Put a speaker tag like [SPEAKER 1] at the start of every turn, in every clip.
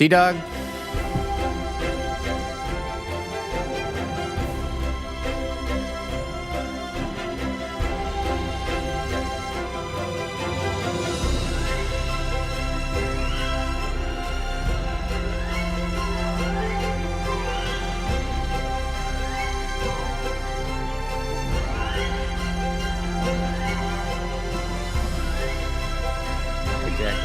[SPEAKER 1] T-Dog. Hey, Jack.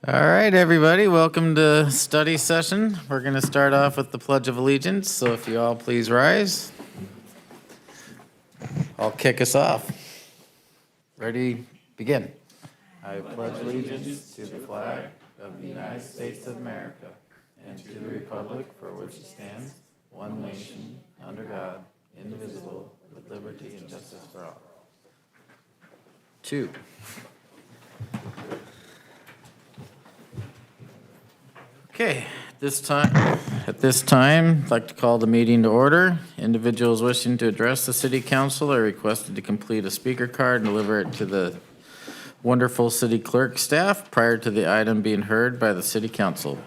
[SPEAKER 1] All right, everybody, welcome to study session. We're going to start off with the Pledge of Allegiance, so if you all please rise. I'll kick us off. Ready, begin. I pledge allegiance to the flag of the United States of America and to the republic for which it stands, one nation, under God, indivisible, with liberty and justice for all. 2. Okay, at this time, I'd like to call the meeting to order. Individuals wishing to address the city council are requested to complete a speaker card and deliver it to the wonderful city clerk staff prior to the item being heard by the city council.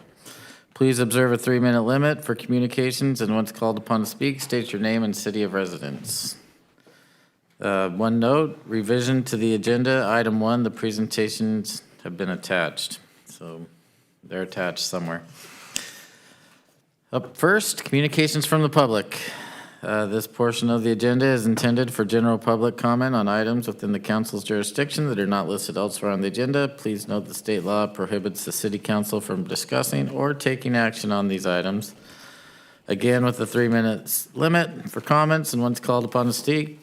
[SPEAKER 1] Please observe a 3-minute limit for communications, and once called upon to speak, state your name and city of residence. One note, revision to the agenda, item 1, the presentations have been attached. So they're attached somewhere. Up first, communications from the public. This portion of the agenda is intended for general public comment on items within the council's jurisdiction that are not listed elsewhere on the agenda. Please note the state law prohibits the city council from discussing or taking action on these items. Again, with the 3 minutes limit for comments, and once called upon to speak,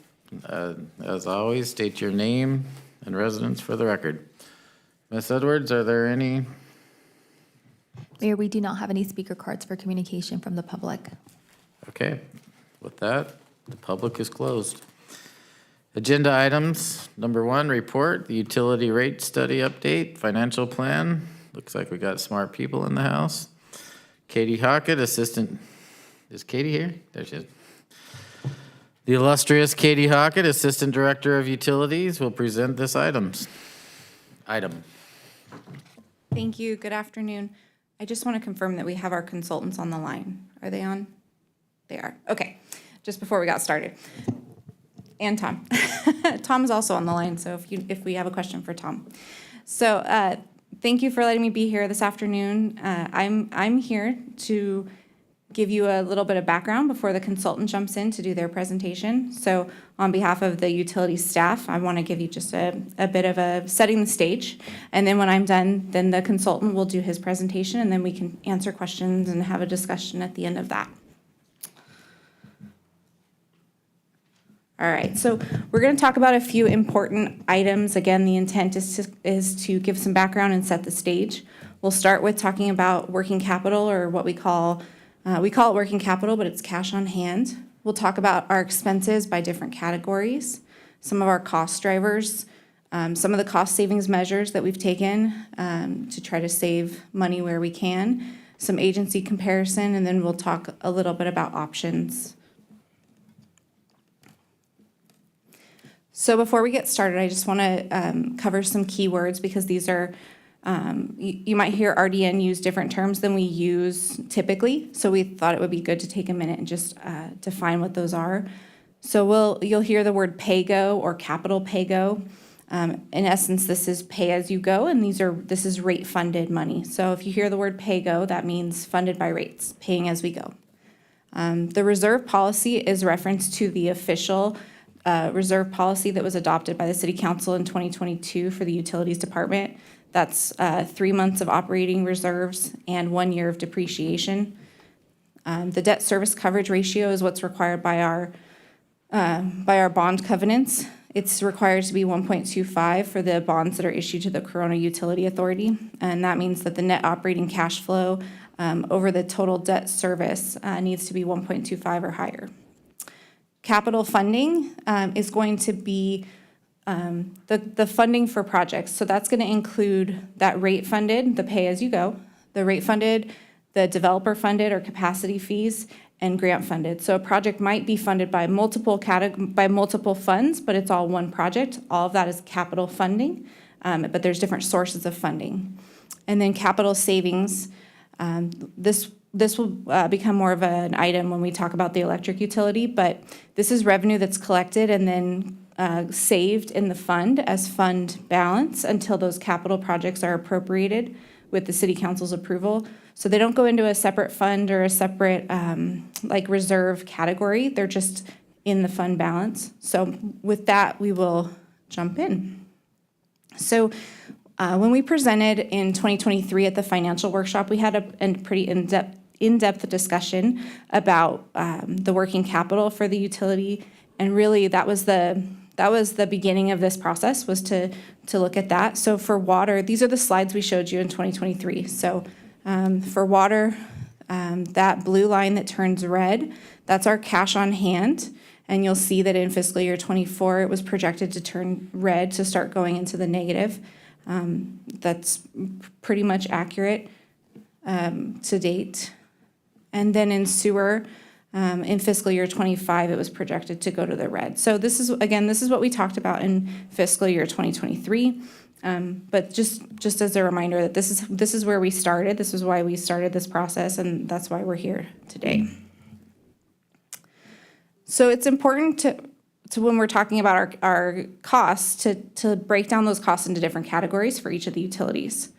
[SPEAKER 1] as always, state your name and residence for the record. Ms. Edwards, are there any?
[SPEAKER 2] Mayor, we do not have any speaker cards for communication from the public.
[SPEAKER 1] Okay, with that, the public is closed. Agenda items, number 1, report, the utility rate study update, financial plan. Looks like we got smart people in the house. Katie Hockett, assistant, is Katie here? There she is. The illustrious Katie Hockett, Assistant Director of Utilities, will present this item.
[SPEAKER 3] Thank you. Good afternoon. I just want to confirm that we have our consultants on the line. Are they on? They are. Okay. Just before we got started. And Tom. Tom is also on the line, so if we have a question for Tom. So thank you for letting me be here this afternoon. I'm here to give you a little bit of background before the consultant jumps in to do their presentation. So on behalf of the utility staff, I want to give you just a bit of a setting the stage. And then when I'm done, then the consultant will do his presentation, and then we can answer questions and have a discussion at the end of that. All right, so we're going to talk about a few important items. Again, the intent is to give some background and set the stage. We'll start with talking about working capital, or what we call it working capital, but it's cash on hand. We'll talk about our expenses by different categories, some of our cost drivers, some of the cost savings measures that we've taken to try to save money where we can, some agency comparison, and then we'll talk a little bit about options. So before we get started, I just want to cover some keywords, because these are you might hear RDN use different terms than we use typically, so we thought it would be good to take a minute and just define what those are. So you'll hear the word PAYGO or capital PAYGO. In essence, this is pay as you go, and this is rate funded money. So if you hear the word PAYGO, that means funded by rates, paying as we go. The reserve policy is reference to the official reserve policy that was adopted by the City Council in 2022 for the Utilities Department. That's 3 months of operating reserves and 1 year of depreciation. The debt service coverage ratio is what's required by our bond covenants. It's required to be 1.25 for the bonds that are issued to the Corona Utility Authority, and that means that the net operating cash flow over the total debt service needs to be 1.25 or higher. Capital funding is going to be the funding for projects. So that's going to include that rate funded, the pay as you go, the rate funded, the developer funded or capacity fees, and grant funded. So a project might be funded by multiple funds, but it's all one project. All of that is capital funding, but there's different sources of funding. And then capital savings, this will become more of an item when we talk about the electric utility, but this is revenue that's collected and then saved in the fund as fund balance until those capital projects are appropriated with the city council's approval. So they don't go into a separate fund or a separate like reserve category. They're just in the fund balance. So with that, we will jump in. So when we presented in 2023 at the financial workshop, we had a pretty in-depth discussion about the working capital for the utility. And really that was the beginning of this process, was to look at that. So for water, these are the slides we showed you in 2023. So for water, that blue line that turns red, that's our cash on hand. And you'll see that in fiscal year 24, it was projected to turn red, to start going into the negative. That's pretty much accurate to date. And then in sewer, in fiscal year 25, it was projected to go to the red. So this is what we talked about in fiscal year 2023. But just as a reminder that this is where we started. This is why we started this process, and that's why we're here today. So it's important to when we're talking about our costs, to break down those costs into different categories for each of the utilities.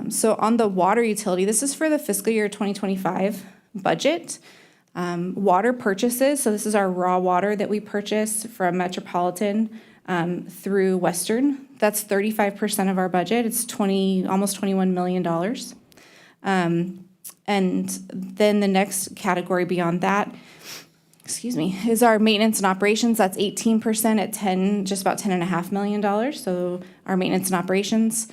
[SPEAKER 3] So on the water utility, this is for the fiscal year 2025 budget. Water purchases, so this is our raw water that we purchase from Metropolitan through Western. That's 35% of our budget. It's almost $21 million. And then the next category beyond that, is our maintenance and operations. That's 18% at just about $10.5 million. So our maintenance and operations.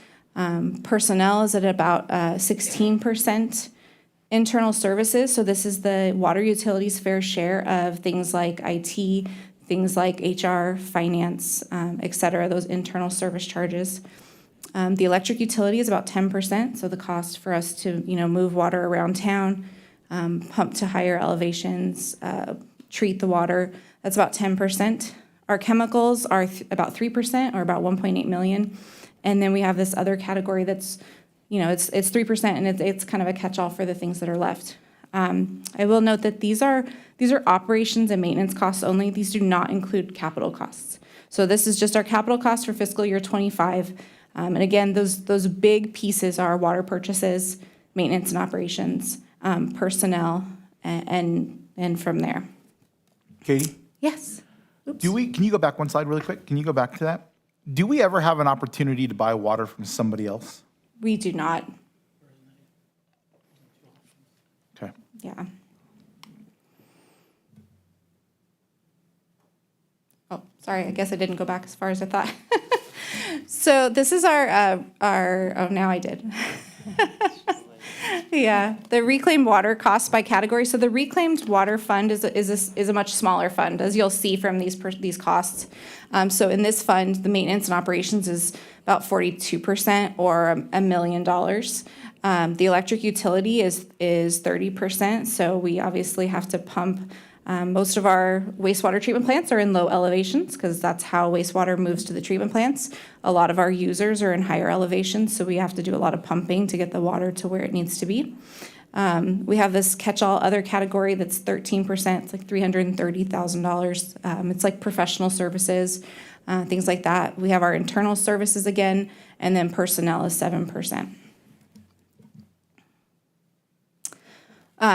[SPEAKER 3] Personnel is at about 16%. Internal services, so this is the water utilities' fair share of things like IT, things like HR, finance, et cetera, those internal service charges. The electric utility is about 10%, so the cost for us to move water around town, pump to higher elevations, treat the water, that's about 10%. Our chemicals are about 3%, or about 1.8 million. And then we have this other category that's, it's 3%, and it's kind of a catch-all for the things that are left. I will note that these are operations and maintenance costs only. These do not include capital costs. So this is just our capital costs for fiscal year 25. And again, those big pieces are water purchases, maintenance and operations, personnel, and from there.
[SPEAKER 4] Katie?
[SPEAKER 3] Yes.
[SPEAKER 4] Can you go back one slide really quick? Can you go back to that? Do we ever have an opportunity to buy water from somebody else?
[SPEAKER 3] We do not.
[SPEAKER 4] Okay.
[SPEAKER 3] Yeah. Oh, sorry, I guess I didn't go back as far as I thought. So this is our now I did. Yeah, the reclaimed water costs by category. So the reclaimed water fund is a much smaller fund, as you'll see from these costs. So in this fund, the maintenance and operations is about 42%, or $1 million. The electric utility is 30%. So we obviously have to pump. Most of our wastewater treatment plants are in low elevations, because that's how wastewater moves to the treatment plants. A lot of our users are in higher elevations, so we have to do a lot of pumping to get the water to where it needs to be. We have this catch-all other category that's 13%. It's like $330,000. It's like professional services, things like that. We have our internal services again, and then personnel is 7%.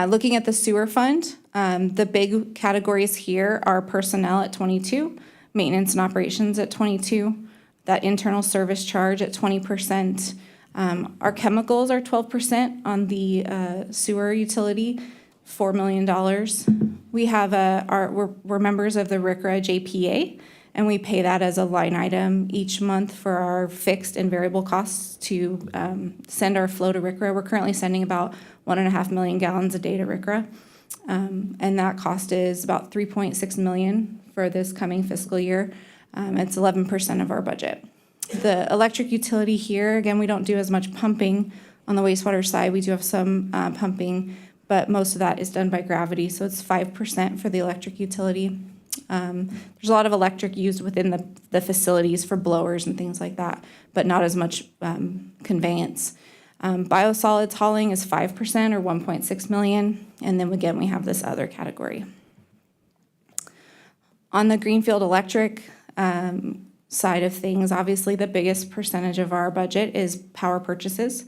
[SPEAKER 3] Looking at the sewer fund, the big categories here are personnel at 22, maintenance and operations at 22, that internal service charge at 20%. Our chemicals are 12% on the sewer utility, $4 million. We have we're members of the RCRA JPA, and we pay that as a line item each month for our fixed and variable costs to send our flow to RCRA. We're currently sending about 1.5 million gallons a day to RCRA. And that cost is about $3.6 million for this coming fiscal year. It's 11% of our budget. The electric utility here, again, we don't do as much pumping on the wastewater side. We do have some pumping, but most of that is done by gravity, so it's 5% for the electric utility. There's a lot of electric used within the facilities for blowers and things like that, but not as much conveyance. Biosolids hauling is 5% or 1.6 million, and then again, we have this other category. On the Greenfield Electric side of things, obviously the biggest percentage of our budget is power purchases.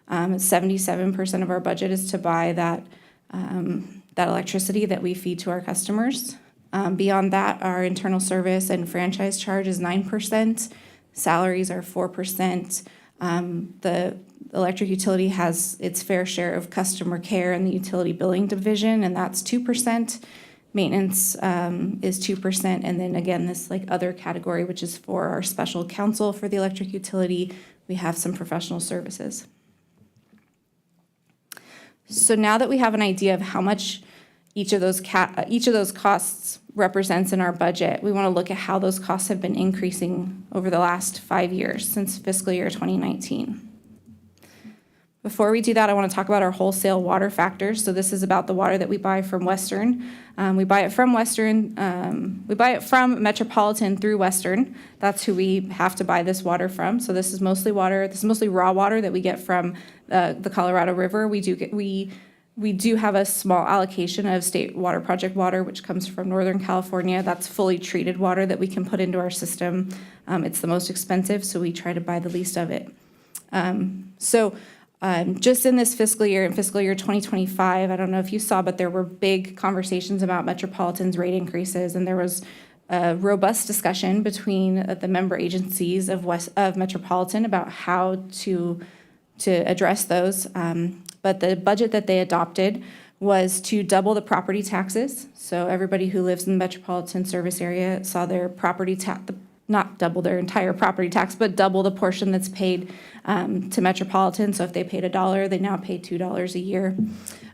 [SPEAKER 3] 77% of our budget is to buy that electricity that we feed to our customers. Beyond that, our internal service and franchise charge is 9%. Salaries are 4%. The electric utility has its fair share of customer care in the utility billing division, and that's 2%. Maintenance is 2%, and then again, this like other category, which is for our special counsel for the electric utility. We have some professional services. So now that we have an idea of how much each of those costs represents in our budget, we want to look at how those costs have been increasing over the last 5 years since fiscal year 2019. Before we do that, I want to talk about our wholesale water factors. So this is about the water that we buy from Western. We buy it from Metropolitan through Western. That's who we have to buy this water from. So this is mostly water. This is mostly raw water that we get from the Colorado River. We do have a small allocation of state water project water, which comes from Northern California. That's fully treated water that we can put into our system. It's the most expensive, so we try to buy the least of it. Just in this fiscal year, in fiscal year 2025, I don't know if you saw, but there were big conversations about Metropolitan's rate increases, and there was a robust discussion between the member agencies of Metropolitan about how to address those. But the budget that they adopted was to double the property taxes. So everybody who lives in the metropolitan service area saw their property tax, not double their entire property tax, but double the portion that's paid to Metropolitan. So if they paid $1, they now pay $2 a year.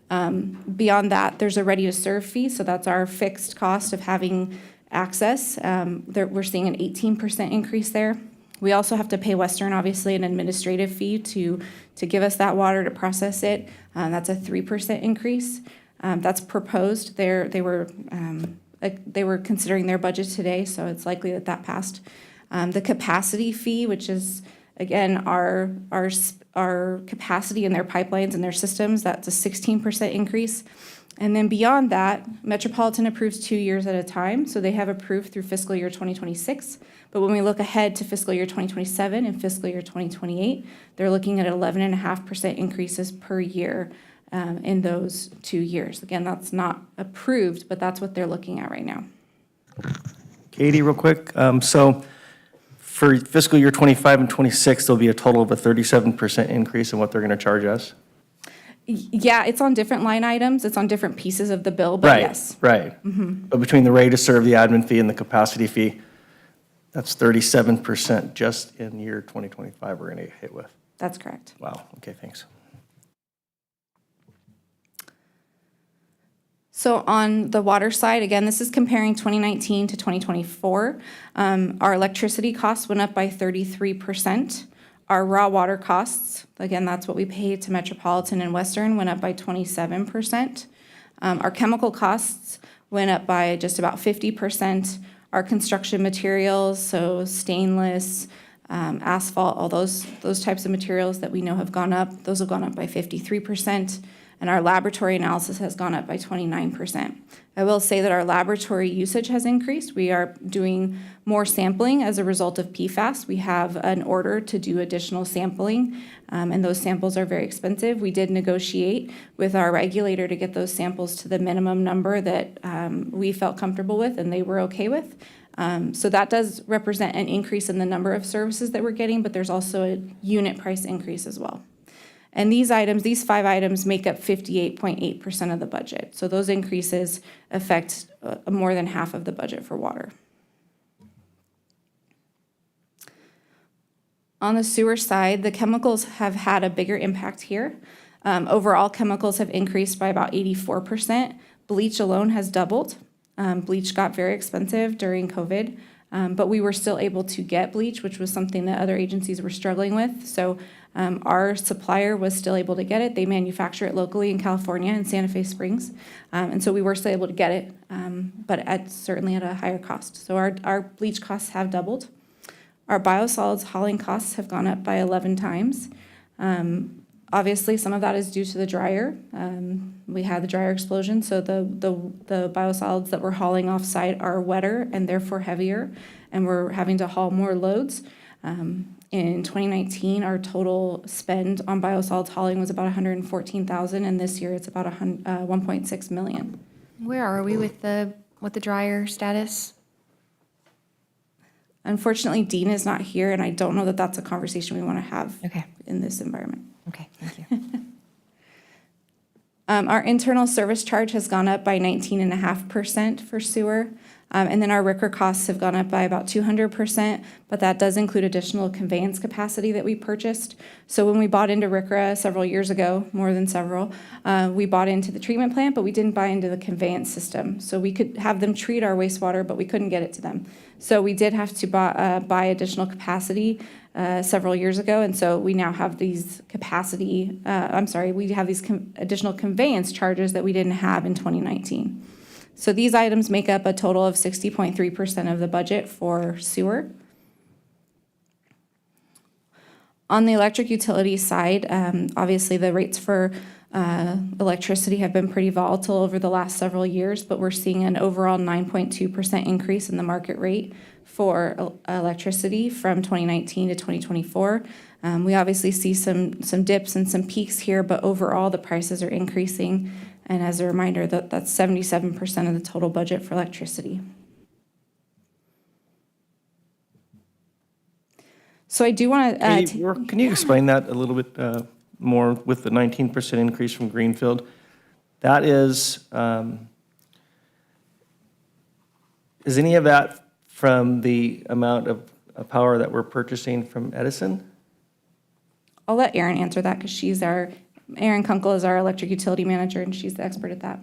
[SPEAKER 3] Beyond that, there's a ready-to-serve fee. So that's our fixed cost of having access. We're seeing an 18% increase there. We also have to pay Western, obviously, an administrative fee to give us that water to process it. That's a 3% increase. That's proposed. They were considering their budget today, so it's likely that passed. The capacity fee, which is again our capacity in their pipelines and their systems, that's a 16% increase. And then beyond that, Metropolitan approves 2 years at a time, so they have approved through fiscal year 2026. But when we look ahead to fiscal year 2027 and fiscal year 2028, they're looking at 11.5% increases per year in those 2 years. Again, that's not approved, but that's what they're looking at right now.
[SPEAKER 5] Katie, real quick. So for fiscal year 25 and 26, there'll be a total of a 37% increase in what they're going to charge us?
[SPEAKER 3] Yeah, it's on different line items. It's on different pieces of the bill, but
[SPEAKER 5] Right,
[SPEAKER 3] yes.
[SPEAKER 5] right. But between the rate to serve, the admin fee, and the capacity fee, that's 37% just in year 2025 we're going to get hit with.
[SPEAKER 3] That's correct.
[SPEAKER 5] Wow, okay, thanks.
[SPEAKER 3] So on the water side, again, this is comparing 2019 to 2024. Our electricity costs went up by 33%. Our raw water costs, again, that's what we pay to Metropolitan and Western, went up by 27%. Our chemical costs went up by just about 50%. Our construction materials, so stainless, asphalt, all those types of materials that we know have gone up, those have gone up by 53%. And our laboratory analysis has gone up by 29%. I will say that our laboratory usage has increased. We are doing more sampling as a result of PFAS. We have an order to do additional sampling, and those samples are very expensive. We did negotiate with our regulator to get those samples to the minimum number that we felt comfortable with and they were okay with. So that does represent an increase in the number of services that we're getting, but there's also a unit price increase as well. And these 5 items make up 58.8% of the budget. So those increases affect more than half of the budget for water. On the sewer side, the chemicals have had a bigger impact here. Overall, chemicals have increased by about 84%. Bleach alone has doubled. Bleach got very expensive during COVID. But we were still able to get bleach, which was something that other agencies were struggling with. So our supplier was still able to get it. They manufacture it locally in California in Santa Fe Springs. And so we were still able to get it, but certainly at a higher cost. So our bleach costs have doubled. Our biosolids hauling costs have gone up by 11 times. Obviously, some of that is due to the dryer. We had the dryer explosion, so the biosolids that we're hauling off-site are wetter and therefore heavier, and we're having to haul more loads. In 2019, our total spend on biosolids hauling was about $114,000, and this year it's about 1.6 million.
[SPEAKER 2] Where are we with the dryer status?
[SPEAKER 3] Unfortunately, Dean is not here, and I don't know that that's a conversation we want to have
[SPEAKER 2] Okay.
[SPEAKER 3] in this environment.
[SPEAKER 2] Okay, thank you.
[SPEAKER 3] Our internal service charge has gone up by 19.5% for sewer. And then our RCRA costs have gone up by about 200%, but that does include additional conveyance capacity that we purchased. So when we bought into RCRA several years ago, more than several, we bought into the treatment plant, but we didn't buy into the conveyance system. So we could have them treat our wastewater, but we couldn't get it to them. So we did have to buy additional capacity several years ago, and so we now have these additional conveyance charges that we didn't have in 2019. So these items make up a total of 60.3% of the budget for sewer. On the electric utility side, obviously the rates for electricity have been pretty volatile over the last several years, but we're seeing an overall 9.2% increase in the market rate for electricity from 2019 to 2024. We obviously see some dips and some peaks here, but overall the prices are increasing. And as a reminder, that's 77% of the total budget for electricity. So I do want to.
[SPEAKER 5] Can you explain that a little bit more with the 19% increase from Greenfield? That is any of that from the amount of power that we're purchasing from Edison?
[SPEAKER 3] I'll let Erin answer that because Erin Kunkel is our electric utility manager, and she's the expert at that.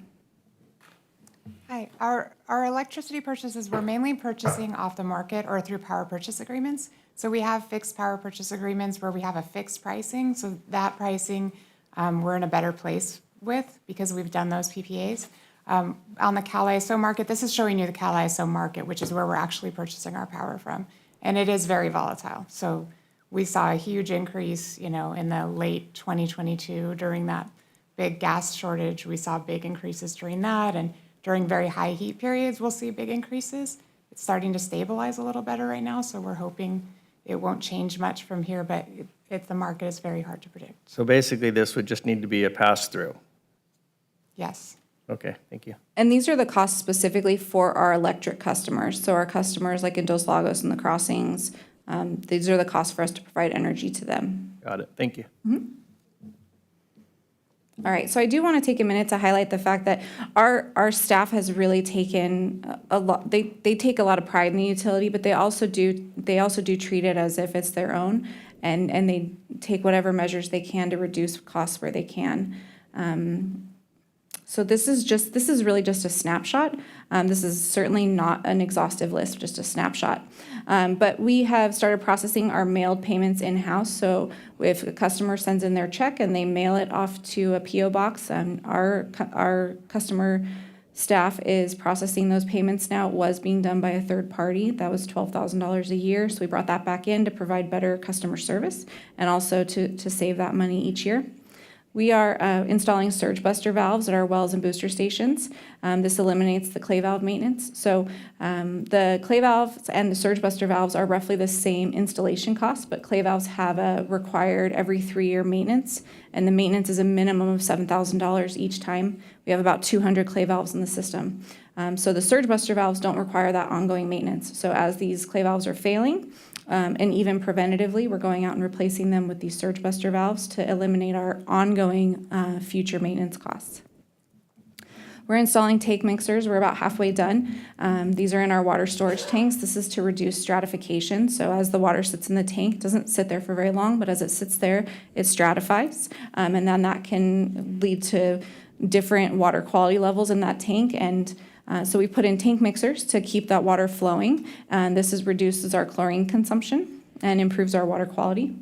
[SPEAKER 6] Hi, our electricity purchases, we're mainly purchasing off the market or through power purchase agreements. So we have fixed power purchase agreements where we have a fixed pricing. So that pricing, we're in a better place with because we've done those PPAs. On the Cal ISO market, this is showing you the Cal ISO market, which is where we're actually purchasing our power from. And it is very volatile. So we saw a huge increase, in the late 2022 during that big gas shortage. We saw big increases during that. And during very high heat periods, we'll see big increases. It's starting to stabilize a little better right now. So we're hoping it won't change much from here, but the market is very hard to predict.
[SPEAKER 5] So basically, this would just need to be a pass-through.
[SPEAKER 6] Yes.
[SPEAKER 5] Okay, thank you.
[SPEAKER 3] And these are the costs specifically for our electric customers. So our customers like in Dos Lagos and the crossings, these are the costs for us to provide energy to them.
[SPEAKER 5] Got it, thank you.
[SPEAKER 3] All right, so I do want to take a minute to highlight the fact that our staff has really taken a lot. They take a lot of pride in the utility, but they also do treat it as if it's their own, and they take whatever measures they can to reduce costs where they can. So this is really just a snapshot. This is certainly not an exhaustive list, just a snapshot. But we have started processing our mailed payments in-house. So if a customer sends in their check and they mail it off to a PO box, our customer staff is processing those payments now. It was being done by a third party. That was $12,000 a year. So we brought that back in to provide better customer service and also to save that money each year. We are installing surge buster valves at our wells and booster stations. This eliminates the clay valve maintenance. So the clay valves and the surge buster valves are roughly the same installation cost, but clay valves have a required every 3-year maintenance, and the maintenance is a minimum of $7,000 each time. We have about 200 clay valves in the system. So the surge buster valves don't require that ongoing maintenance. So as these clay valves are failing, and even preventatively, we're going out and replacing them with these surge buster valves to eliminate our ongoing future maintenance costs. We're installing tank mixers. We're about halfway done. These are in our water storage tanks. This is to reduce stratification. So as the water sits in the tank, it doesn't sit there for very long, but as it sits there, it stratifies. And then that can lead to different water quality levels in that tank. And So we put in tank mixers to keep that water flowing, and this reduces our chlorine consumption and improves our water quality.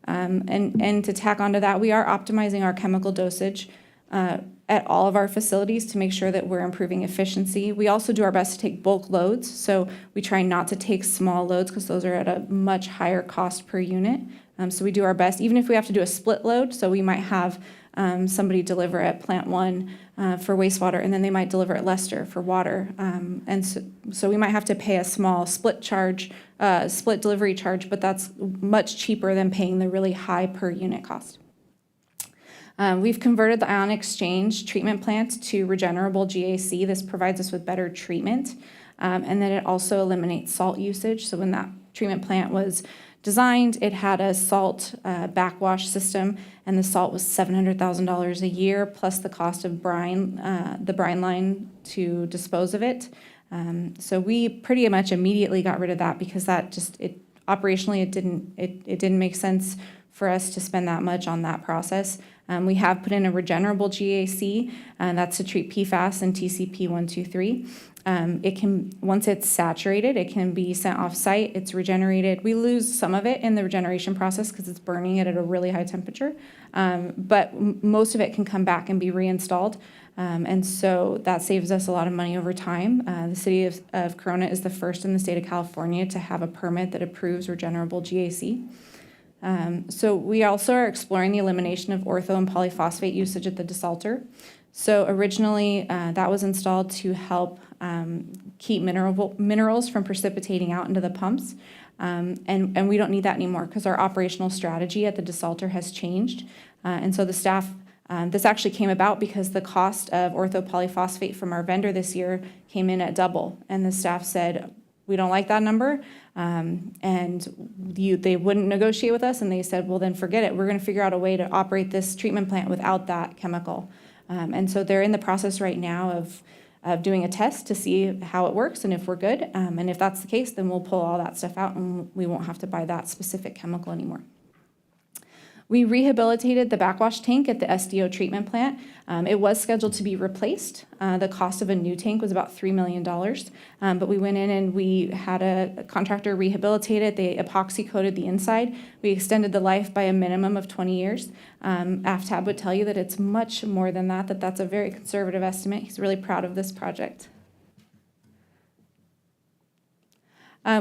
[SPEAKER 3] And to tack onto that, we are optimizing our chemical dosage at all of our facilities to make sure that we're improving efficiency. We also do our best to take bulk loads, so we try not to take small loads because those are at a much higher cost per unit. So we do our best, even if we have to do a split load, so we might have somebody deliver at Plant 1 for wastewater, and then they might deliver at Lester for water. And so we might have to pay a small split delivery charge, but that's much cheaper than paying the really high per unit cost. We've converted the ion exchange treatment plant to regenerable GAC. This provides us with better treatment, and then it also eliminates salt usage. So when that treatment plant was designed, it had a salt backwash system, and the salt was $700,000 a year, plus the cost of the brine line to dispose of it. So we pretty much immediately got rid of that because that operationally it didn't make sense for us to spend that much on that process. We have put in a regenerable GAC, and that's to treat PFAS and TCP 123. Once it's saturated, it can be sent off-site, it's regenerated. We lose some of it in the regeneration process because it's burning it at a really high temperature, but most of it can come back and be reinstalled. And so that saves us a lot of money over time. The city of Corona is the first in the state of California to have a permit that approves regenerable GAC. So we also are exploring the elimination of ortho and polyphosphate usage at the desalter. So originally that was installed to help keep minerals from precipitating out into the pumps. And we don't need that anymore because our operational strategy at the desalter has changed. And so the staff, this actually came about because the cost of orthopolyphosphate from our vendor this year came in at double. And the staff said, we don't like that number. They wouldn't negotiate with us, and they said, well, then forget it. We're going to figure out a way to operate this treatment plant without that chemical. And so they're in the process right now of doing a test to see how it works and if we're good. And if that's the case, then we'll pull all that stuff out and we won't have to buy that specific chemical anymore. We rehabilitated the backwash tank at the SDO treatment plant. It was scheduled to be replaced. The cost of a new tank was about $3 million, but we went in and we had a contractor rehabilitate it. They epoxy coated the inside. We extended the life by a minimum of 20 years. AFTAB would tell you that it's much more than that that's a very conservative estimate. He's really proud of this project.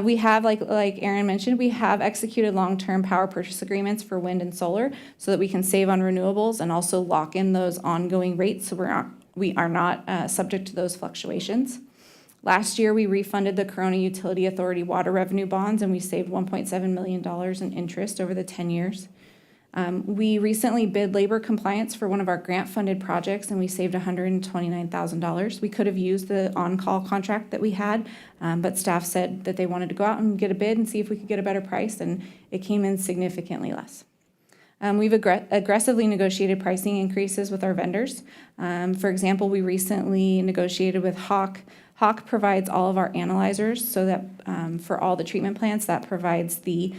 [SPEAKER 3] We have, like Aaron mentioned, we have executed long-term power purchase agreements for wind and solar so that we can save on renewables and also lock in those ongoing rates so we are not subject to those fluctuations. Last year, we refunded the Corona Utility Authority water revenue bonds, and we saved $1.7 million in interest over the 10 years. We recently bid labor compliance for one of our grant-funded projects, and we saved $129,000. We could have used the on-call contract that we had, but staff said that they wanted to go out and get a bid and see if we could get a better price, and it came in significantly less. We've aggressively negotiated pricing increases with our vendors. For example, we recently negotiated with Hawk. Hawk provides all of our analyzers so that for all the treatment plants, that provides the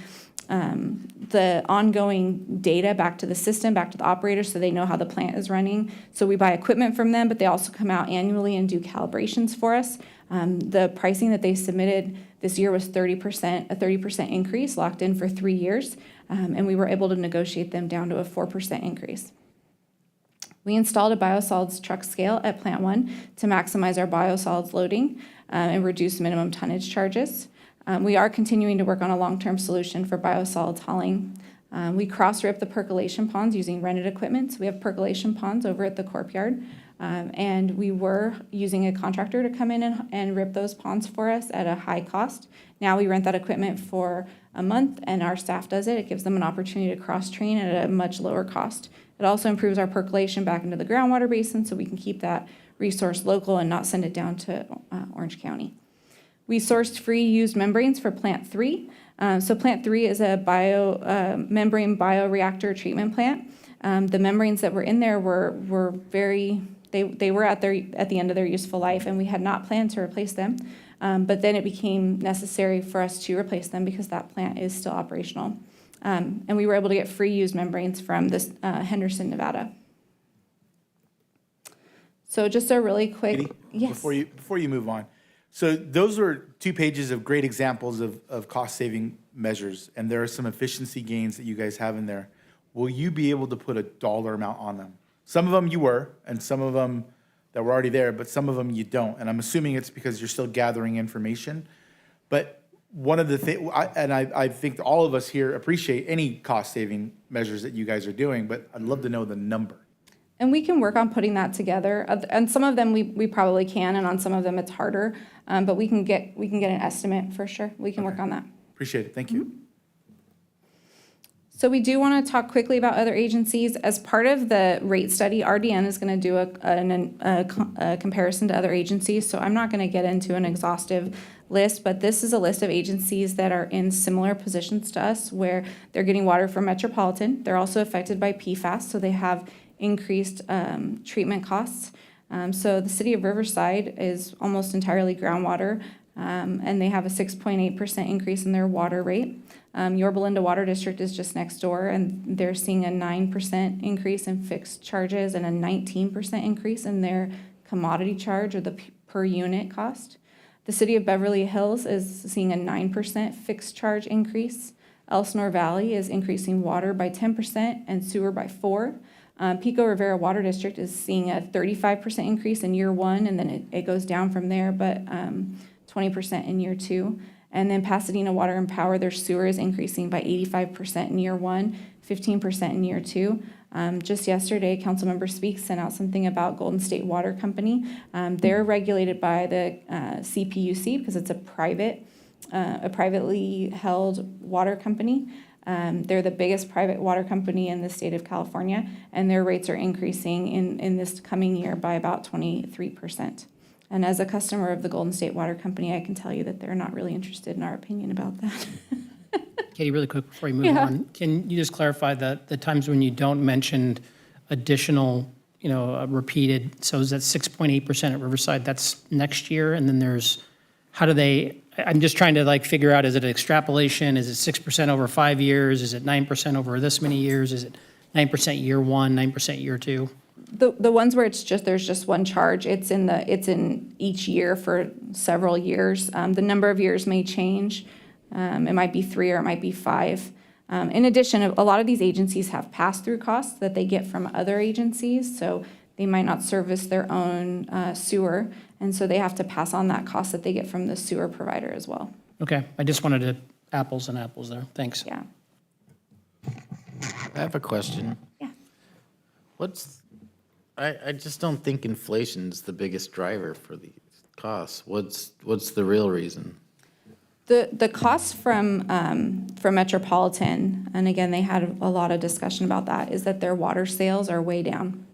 [SPEAKER 3] ongoing data back to the system, back to the operator, so they know how the plant is running. So we buy equipment from them, but they also come out annually and do calibrations for us. The pricing that they submitted this year was a 30% increase, locked in for 3 years, and we were able to negotiate them down to a 4% increase. We installed a biosolids truck scale at Plant 1 to maximize our biosolids loading and reduce minimum tonnage charges. We are continuing to work on a long-term solution for biosolids hauling. We cross-rip the percolation ponds using rented equipment. So we have percolation ponds over at the Corp Yard, and we were using a contractor to come in and rip those ponds for us at a high cost. Now we rent that equipment for a month, and our staff does it. It gives them an opportunity to cross-train at a much lower cost. It also improves our percolation back into the groundwater basin so we can keep that resource local and not send it down to Orange County. We sourced free used membranes for Plant 3. So Plant 3 is a membrane bioreactor treatment plant. The membranes that were in there were they were at the end of their useful life, and we had not planned to replace them. But then it became necessary for us to replace them because that plant is still operational. And we were able to get free used membranes from this Henderson, Nevada. So just a really quick,
[SPEAKER 4] Katie,
[SPEAKER 3] yes.
[SPEAKER 4] before you move on, so those are 2 pages of great examples of cost-saving measures, and there are some efficiency gains that you guys have in there. Will you be able to put a dollar amount on them? Some of them you were, and some of them that were already there, but some of them you don't. And I'm assuming it's because you're still gathering information. But one of the things, I think all of us here appreciate any cost-saving measures that you guys are doing, but I'd love to know the number.
[SPEAKER 3] And we can work on putting that together. And some of them we probably can, and on some of them it's harder. But we can get an estimate for sure. We can work on that.
[SPEAKER 4] Appreciate it, thank you.
[SPEAKER 3] So we do want to talk quickly about other agencies. As part of the rate study, RDN is going to do a comparison to other agencies. So I'm not going to get into an exhaustive list, but this is a list of agencies that are in similar positions to us where they're getting water from Metropolitan. They're also affected by PFAS, so they have increased treatment costs. So the city of Riverside is almost entirely groundwater, and they have a 6.8% increase in their water rate. Yorba Linda Water District is just next door, and they're seeing a 9% increase in fixed charges and a 19% increase in their commodity charge, or the per unit cost. The city of Beverly Hills is seeing a 9% fixed charge increase. Elsinore Valley is increasing water by 10% and sewer by 4%. Pico Rivera Water District is seeing a 35% increase in year 1, and then it goes down from there, but 20% in year 2. And then Pasadena Water and Power, their sewer is increasing by 85% in year 1, 15% in year 2. Just yesterday, Councilmember Speaks sent out something about Golden State Water Company. They're regulated by the CPUC because it's a privately held water company. They're the biggest private water company in the state of California, and their rates are increasing in this coming year by about 23%. And as a customer of the Golden State Water Company, I can tell you that they're not really interested in our opinion about that.
[SPEAKER 7] Katie, really quick before you move on, can you just clarify the times when you don't mention additional, repeated, so is that 6.8% at Riverside, that's next year? And then there's, I'm just trying to figure out, is it an extrapolation? Is it 6% over 5 years? Is it 9% over this many years? Is it 9% year 1, 9% year 2?
[SPEAKER 3] The ones where there's just one charge, it's in each year for several years. The number of years may change. It might be 3 or it might be 5. In addition, a lot of these agencies have pass-through costs that they get from other agencies, so they might not service their own sewer, and so they have to pass on that cost that they get from the sewer provider as well.
[SPEAKER 7] Okay, I just wanted to apples and apples there. Thanks.
[SPEAKER 3] Yeah.
[SPEAKER 1] I have a question.
[SPEAKER 3] Yeah.
[SPEAKER 1] I just don't think inflation's the biggest driver for these costs. What's the real reason?
[SPEAKER 3] The costs from Metropolitan, and again, they had a lot of discussion about that, is that their water sales are way down.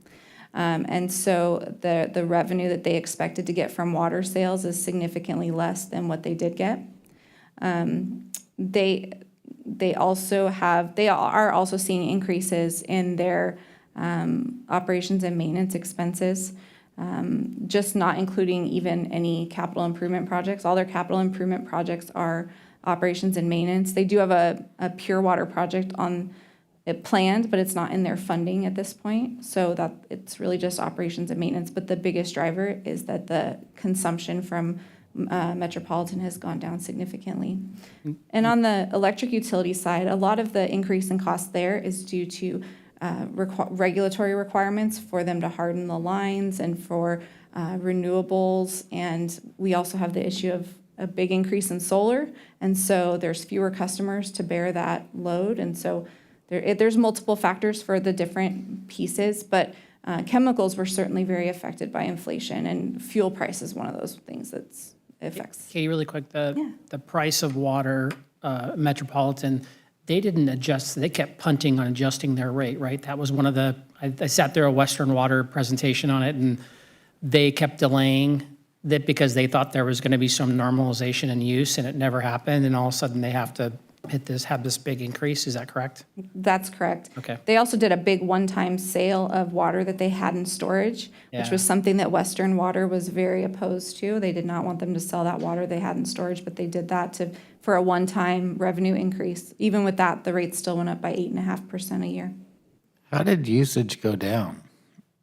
[SPEAKER 3] And so the revenue that they expected to get from water sales is significantly less than what they did get. They are also seeing increases in their operations and maintenance expenses, just not including even any capital improvement projects. All their capital improvement projects are operations and maintenance. They do have a pure water project on it planned, but it's not in their funding at this point. So that it's really just operations and maintenance. But the biggest driver is that the consumption from Metropolitan has gone down significantly. And on the electric utility side, a lot of the increase in cost there is due to regulatory requirements for them to harden the lines and for renewables. And we also have the issue of a big increase in solar. And so there's fewer customers to bear that load. And so there's multiple factors for the different pieces, but chemicals were certainly very affected by inflation, and fuel price is one of those things that affects.
[SPEAKER 7] Katie, really quick, the price of water, Metropolitan, they didn't adjust, they kept punting on adjusting their rate, right? That was one of I sat there a Western Water presentation on it, and they kept delaying that because they thought there was going to be some normalization in use, and it never happened, and all of a sudden they have to have this big increase. Is that correct?
[SPEAKER 3] That's correct.
[SPEAKER 7] Okay.
[SPEAKER 3] They also did a big one-time sale of water that they had in storage, which was something that Western Water was very opposed to. They did not want them to sell that water they had in storage, but they did that for a one-time revenue increase. Even with that, the rate still went up by 8.5% a year.
[SPEAKER 1] How did usage go down?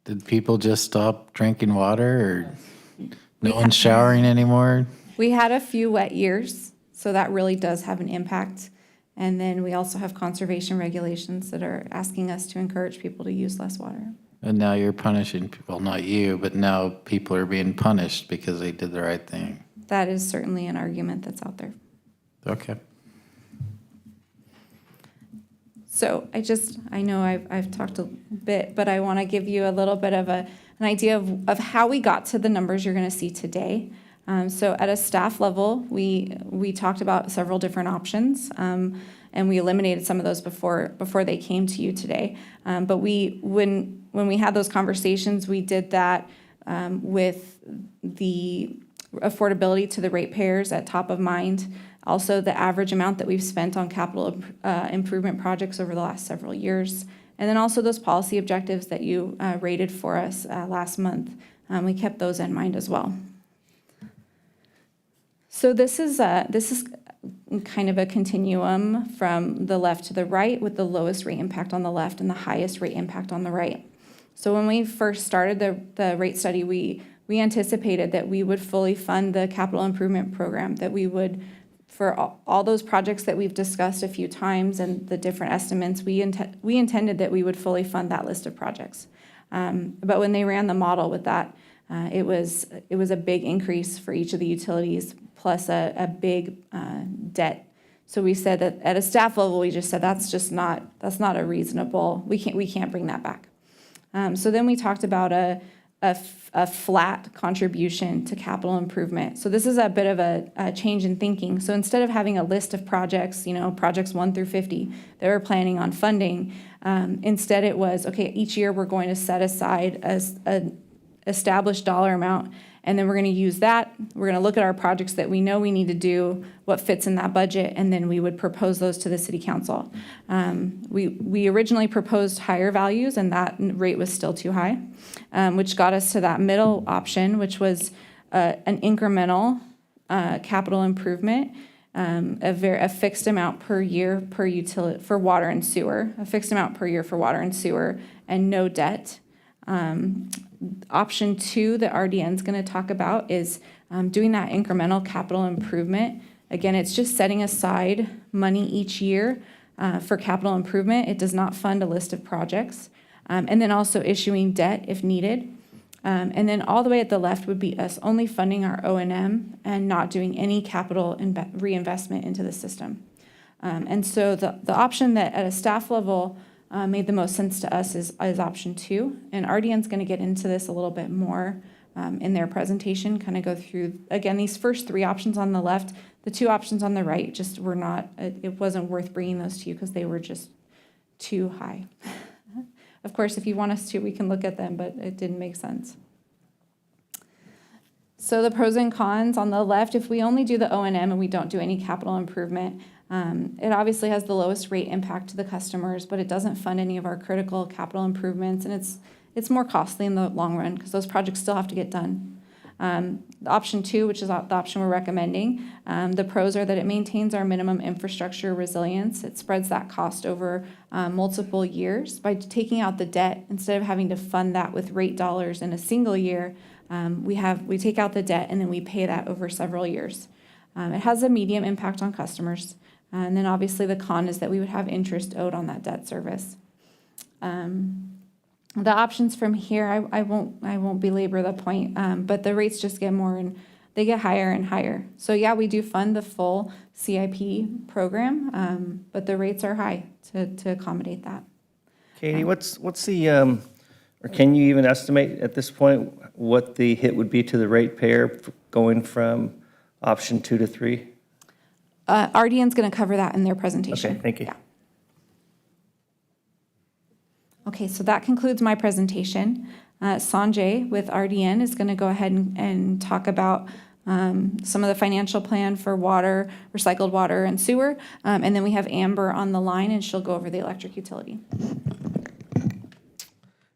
[SPEAKER 1] Did people just stop drinking water or no one's showering anymore?
[SPEAKER 3] We had a few wet years, so that really does have an impact. And then we also have conservation regulations that are asking us to encourage people to use less water.
[SPEAKER 1] And now you're punishing people, not you, but now people are being punished because they did the right thing.
[SPEAKER 3] That is certainly an argument that's out there.
[SPEAKER 1] Okay.
[SPEAKER 3] So I know I've talked a bit, but I want to give you a little bit of an idea of how we got to the numbers you're going to see today. So at a staff level, we talked about several different options, and we eliminated some of those before they came to you today. But when we had those conversations, we did that with the affordability to the ratepayers at top of mind. Also, the average amount that we've spent on capital improvement projects over the last several years. And then also those policy objectives that you rated for us last month. We kept those in mind as well. So this is kind of a continuum from the left to the right, with the lowest rate impact on the left and the highest rate impact on the right. So when we first started the rate study, we anticipated that we would fully fund the capital improvement program, that we would, for all those projects that we've discussed a few times and the different estimates, we intended that we would fully fund that list of projects. But when they ran the model with that, it was a big increase for each of the utilities, plus a big debt. So we said that at a staff level, we just said that's not a reasonable, we can't bring that back. So then we talked about a flat contribution to capital improvement. So this is a bit of a change in thinking. So instead of having a list of projects, projects 1 through 50 that we're planning on funding, instead it was, okay, each year we're going to set aside an established dollar amount, and then we're going to use that. We're going to look at our projects that we know we need to do, what fits in that budget, and then we would propose those to the city council. We originally proposed higher values, and that rate was still too high, which got us to that middle option, which was an incremental capital improvement, a fixed amount per year per utility for water and sewer, a fixed amount per year for water and sewer, and no debt. Option 2 that RDN is going to talk about is doing that incremental capital improvement. Again, it's just setting aside money each year for capital improvement. It does not fund a list of projects. And then also issuing debt if needed. And then all the way at the left would be us only funding our O&M and not doing any capital reinvestment into the system. And so the option that at a staff level made the most sense to us is option 2. And RDN's going to get into this a little bit more in their presentation, kind of go through, again, these first 3 options on the left. The 2 options on the right just were not, it wasn't worth bringing those to you because they were just too high. Of course, if you want us to, we can look at them, but it didn't make sense. So the pros and cons on the left, if we only do the O&M and we don't do any capital improvement, it obviously has the lowest rate impact to the customers, but it doesn't fund any of our critical capital improvements, and it's more costly in the long run because those projects still have to get done. The option 2, which is the option we're recommending, the pros are that it maintains our minimum infrastructure resilience. It spreads that cost over multiple years. By taking out the debt, instead of having to fund that with rate dollars in a single year, we take out the debt and then we pay that over several years. It has a medium impact on customers. And then obviously the con is that we would have interest owed on that debt service. The options from here, I won't belabor the point, but the rates just get they get higher and higher. So yeah, we do fund the full CIP program, but the rates are high to accommodate that.
[SPEAKER 5] Katie, what's the, or can you even estimate at this point what the hit would be to the ratepayer going from option 2 to 3?
[SPEAKER 3] RDN's going to cover that in their presentation.
[SPEAKER 5] Okay, thank you.
[SPEAKER 3] Yeah. Okay, so that concludes my presentation. Sanjay with RDN is going to go ahead and talk about some of the financial plan for water, recycled water and sewer. And then we have Amber on the line and she'll go over the electric utility.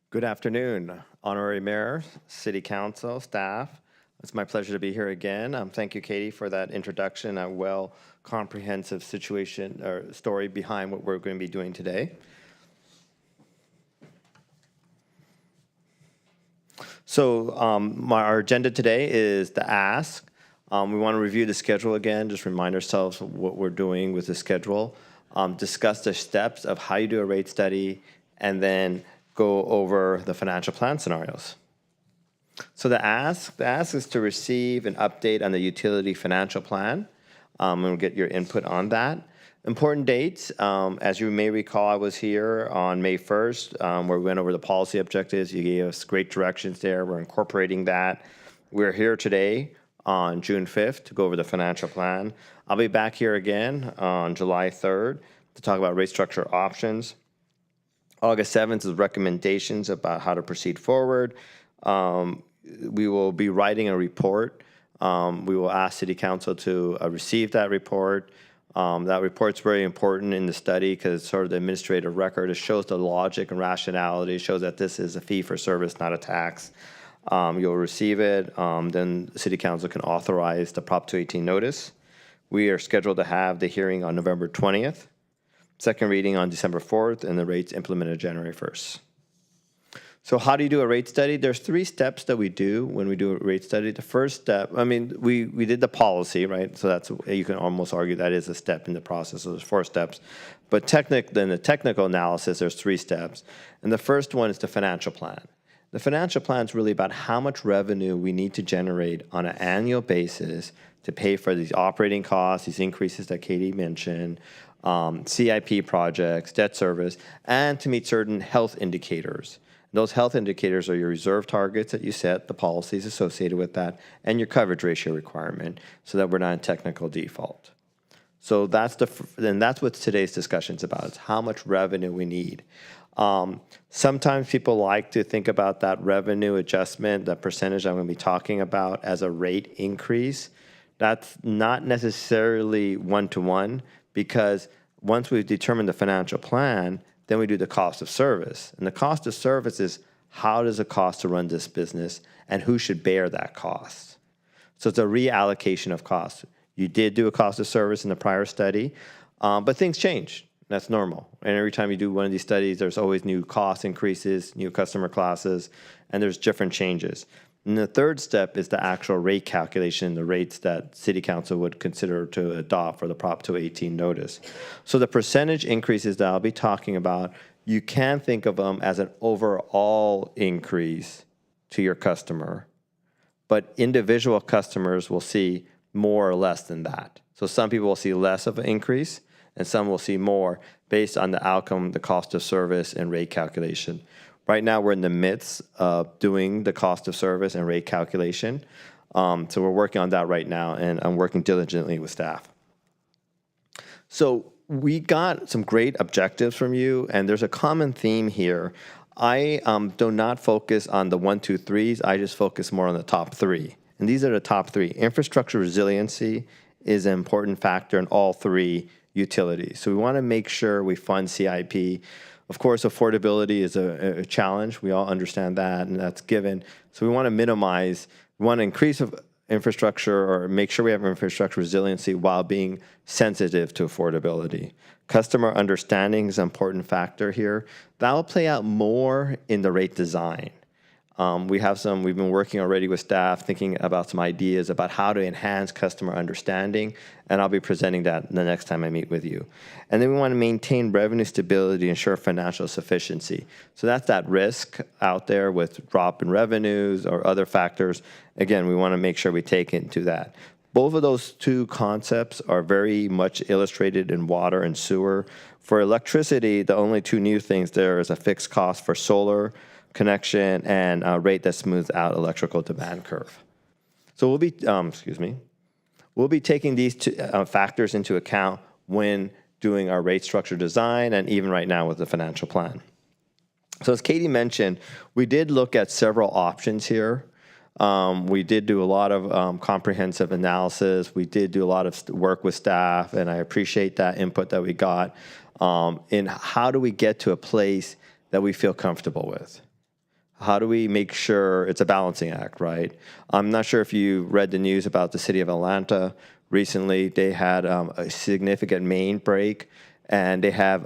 [SPEAKER 8] Good afternoon, Honorary Mayor, City Council, staff. It's my pleasure to be here again. Thank you, Katie, for that introduction, a well comprehensive situation or story behind what we're going to be doing today. So our agenda today is the ask. We want to review the schedule again, just remind ourselves of what we're doing with the schedule, discuss the steps of how you do a rate study, and then go over the financial plan scenarios. So the ask is to receive an update on the utility financial plan, and we'll get your input on that. Important dates, as you may recall, I was here on May 1st, where we went over the policy objectives. You gave us great directions there. We're incorporating that. We're here today on June 5th to go over the financial plan. I'll be back here again on July 3rd to talk about rate structure options. August 7th is recommendations about how to proceed forward. We will be writing a report. We will ask City Council to receive that report. That report's very important in the study because it's sort of the administrative record. It shows the logic and rationality. It shows that this is a fee for service, not a tax. You'll receive it. Then the City Council can authorize the Prop 218 notice. We are scheduled to have the hearing on November 20th, second reading on December 4th, and the rates implemented January 1st. So how do you do a rate study? There's 3 steps that we do when we do a rate study. The first step, we did the policy, right? So that's, you can almost argue that is a step in the process. So there's 4 steps. But then the technical analysis, there's 3 steps. And the first one is the financial plan. The financial plan is really about how much revenue we need to generate on an annual basis to pay for these operating costs, these increases that Katie mentioned, CIP projects, debt service, and to meet certain health indicators. Those health indicators are your reserve targets that you set, the policies associated with that, and your coverage ratio requirement so that we're not in technical default. So that's what today's discussion is about, is how much revenue we need. Sometimes people like to think about that revenue adjustment, that percentage I'm going to be talking about, as a rate increase. That's not necessarily one-to-one, because once we've determined the financial plan, then we do the cost of service. And the cost of service is how does it cost to run this business and who should bear that cost. So it's a reallocation of costs. You did do a cost of service in the prior study, but things change. That's normal. And every time you do one of these studies, there's always new cost increases, new customer classes, and there's different changes. And the third step is the actual rate calculation, the rates that City Council would consider to adopt for the Prop 218 notice. So the percentage increases that I'll be talking about, you can think of them as an overall increase to your customer, but individual customers will see more or less than that. So some people will see less of an increase, and some will see more based on the outcome, the cost of service, and rate calculation. Right now, we're in the midst of doing the cost of service and rate calculation. So we're working on that right now, and I'm working diligently with staff. So we got some great objectives from you, and there's a common theme here. I do not focus on the 1, 2, 3s. I just focus more on the top 3. And these are the top 3. Infrastructure resiliency is an important factor in all 3 utilities. So we want to make sure we fund CIP. Of course, affordability is a challenge. We all understand that, and that's given. So we want to minimize, we want to increase infrastructure or make sure we have infrastructure resiliency while being sensitive to affordability. Customer understanding is an important factor here. That will play out more in the rate design. We've been working already with staff, thinking about some ideas about how to enhance customer understanding, and I'll be presenting that the next time I meet with you. And then we want to maintain revenue stability, ensure financial sufficiency. So that's that risk out there with drop in revenues or other factors. Again, we want to make sure we take into that. Both of those 2 concepts are very much illustrated in water and sewer. For electricity, the only 2 new things there is a fixed cost for solar connection and a rate that smooths out electrical demand curve. So we'll be taking these 2 factors into account when doing our rate structure design and even right now with the financial plan. So as Katie mentioned, we did look at several options here. We did do a lot of comprehensive analysis. We did do a lot of work with staff, and I appreciate that input that we got in how do we get to a place that we feel comfortable with. How do we make sure it's a balancing act, right? I'm not sure if you read the news about the city of Atlanta recently. They had a significant main break, and they have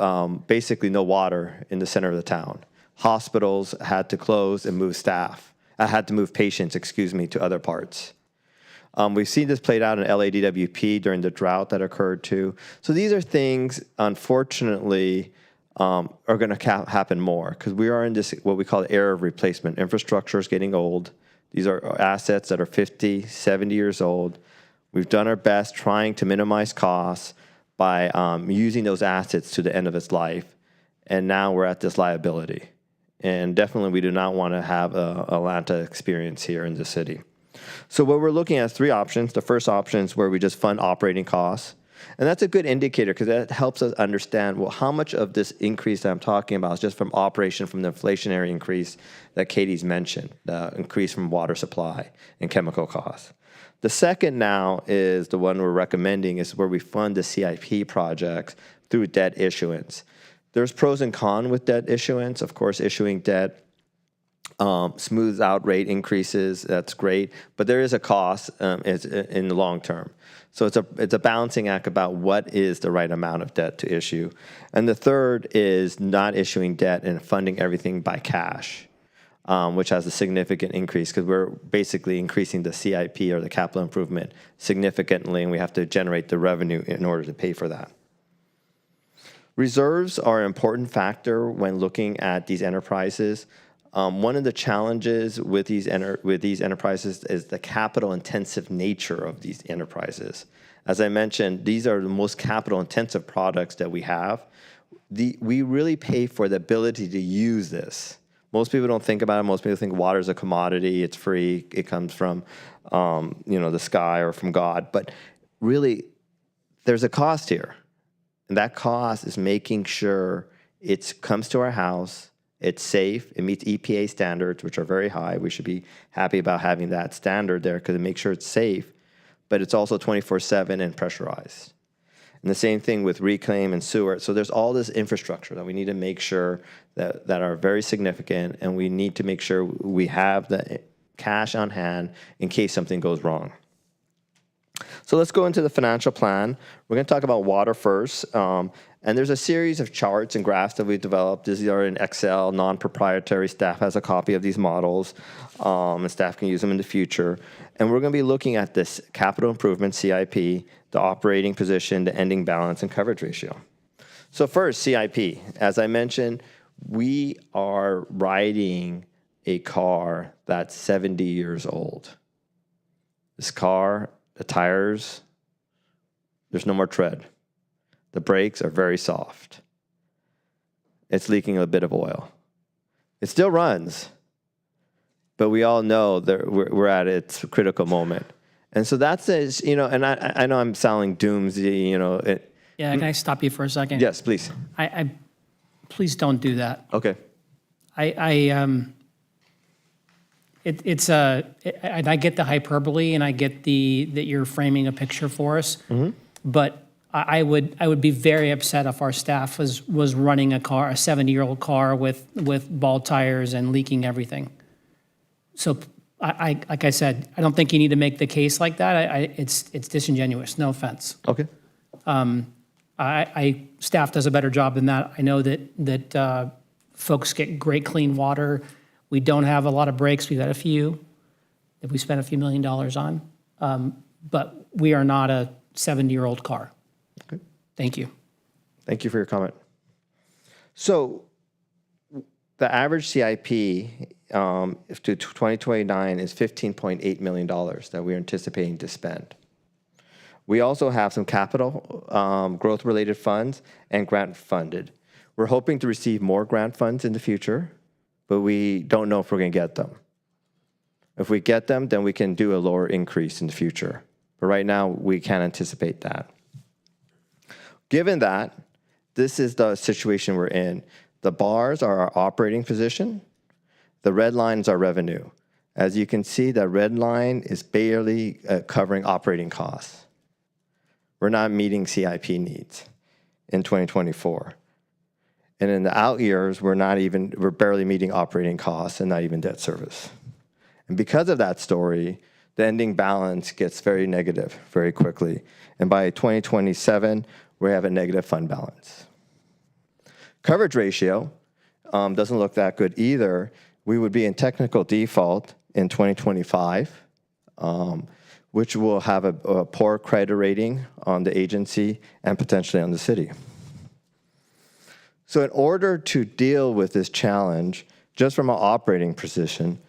[SPEAKER 8] basically no water in the center of the town. Hospitals had to close and move staff had to move patients, to other parts. We've seen this played out in LADWP during the drought that occurred too. So these are things, unfortunately, are going to happen more because we are in this, what we call the era of replacement. Infrastructure is getting old. These are assets that are 50, 70 years old. We've done our best trying to minimize costs by using those assets to the end of its life. And now we're at this liability. And definitely we do not want to have a Atlanta experience here in the city. So what we're looking at is 3 options. The first option is where we just fund operating costs. And that's a good indicator because that helps us understand, well, how much of this increase that I'm talking about is just from operation, from the inflationary increase that Katie's mentioned, the increase from water supply and chemical costs. The second now is the one we're recommending is where we fund the CIP projects through debt issuance. There's pros and cons with debt issuance. Of course, issuing debt smooths out rate increases. That's great, but there is a cost in the long term. So it's a balancing act about what is the right amount of debt to issue. And the third is not issuing debt and funding everything by cash, which has a significant increase because we're basically increasing the CIP or the capital improvement significantly, and we have to generate the revenue in order to pay for that. Reserves are an important factor when looking at these enterprises. One of the challenges with these enterprises is the capital-intensive nature of these enterprises. As I mentioned, these are the most capital-intensive products that we have. We really pay for the ability to use this. Most people don't think about it. Most people think water is a commodity. It's free. It comes from, the sky or from God. But really, there's a cost here. And that cost is making sure it comes to our house, it's safe, it meets EPA standards, which are very high. We should be happy about having that standard there because it makes sure it's safe, but it's also 24/7 and pressurized. And the same thing with reclaim and sewer. So there's all this infrastructure that we need to make sure that are very significant, and we need to make sure we have the cash on hand in case something goes wrong. So let's go into the financial plan. We're going to talk about water first. And there's a series of charts and graphs that we've developed. These are in Excel, non-proprietary. Staff has a copy of these models, and staff can use them in the future. And we're going to be looking at this capital improvement, CIP, the operating position, the ending balance, and coverage ratio. So first, CIP. As I mentioned, we are riding a car that's 70 years old. This car, the tires, there's no more tread. The brakes are very soft. It's leaking a bit of oil. It still runs, but we all know that we're at its critical moment. And so that's, and I know I'm sounding doomsday,
[SPEAKER 7] Yeah, can I stop you for a second?
[SPEAKER 8] Yes, please.
[SPEAKER 7] I please don't do that.
[SPEAKER 8] Okay.
[SPEAKER 7] I get the hyperbole and I get that you're framing a picture for us, but I would be very upset if our staff was running a 70-year-old car with bald tires and leaking everything. So like I said, I don't think you need to make the case like that. It's disingenuous. No offense.
[SPEAKER 8] Okay.
[SPEAKER 7] Staff does a better job than that. I know that folks get great clean water. We don't have a lot of breaks. We've got a few that we spent a few $1 million on, but we are not a 70-year-old car.
[SPEAKER 8] Okay.
[SPEAKER 7] Thank you.
[SPEAKER 8] Thank you for your comment. So the average CIP to 2029 is $15.8 million that we're anticipating to spend. We also have some capital growth-related funds and grant funded. We're hoping to receive more grant funds in the future, but we don't know if we're going to get them. If we get them, then we can do a lower increase in the future. But right now, we can't anticipate that. Given that, this is the situation we're in. The bars are our operating position. The red line is our revenue. As you can see, the red line is barely covering operating costs. We're not meeting CIP needs in 2024. And in the out years, we're barely meeting operating costs and not even debt service. And because of that story, the ending balance gets very negative very quickly. And by 2027, we have a negative fund balance. Coverage ratio doesn't look that good either. We would be in technical default in 2025, which will have a poor credit rating on the agency and potentially on the city. So in order to deal with this challenge, just from an operating position,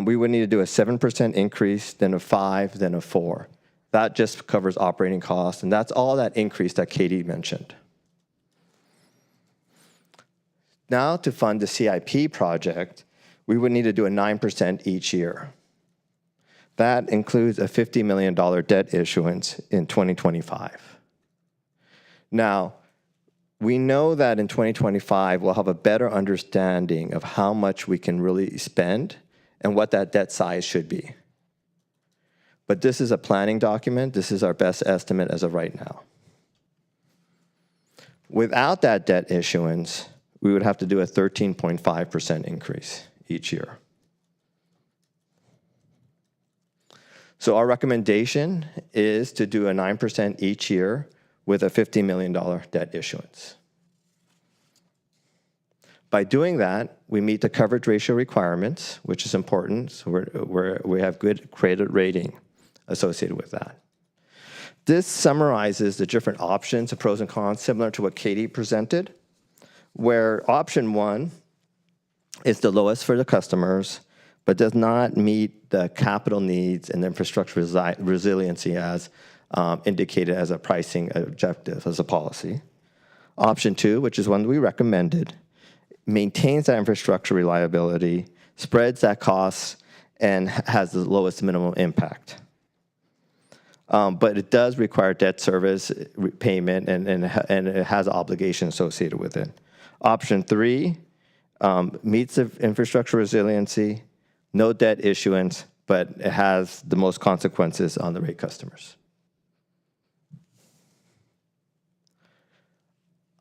[SPEAKER 8] we would need to do a 7% increase, then a 5, then a 4. That just covers operating costs, and that's all that increase that Katie mentioned. Now, to fund the CIP project, we would need to do a 9% each year. That includes a $50 million debt issuance in 2025. Now, we know that in 2025, we'll have a better understanding of how much we can really spend and what that debt size should be. But this is a planning document. This is our best estimate as of right now. Without that debt issuance, we would have to do a 13.5% increase each year. So our recommendation is to do a 9% each year with a $50 million debt issuance. By doing that, we meet the coverage ratio requirements, which is important. So we have good credit rating associated with that. This summarizes the different options, the pros and cons, similar to what Katie presented, where option 1 is the lowest for the customers, but does not meet the capital needs and infrastructure resiliency as indicated as a pricing objective, as a policy. Option 2, which is one we recommended, maintains that infrastructure reliability, spreads that cost, and has the lowest minimum impact. But it does require debt service payment, and it has obligations associated with it. Option 3 meets the infrastructure resiliency, no debt issuance, but it has the most consequences on the rate customers.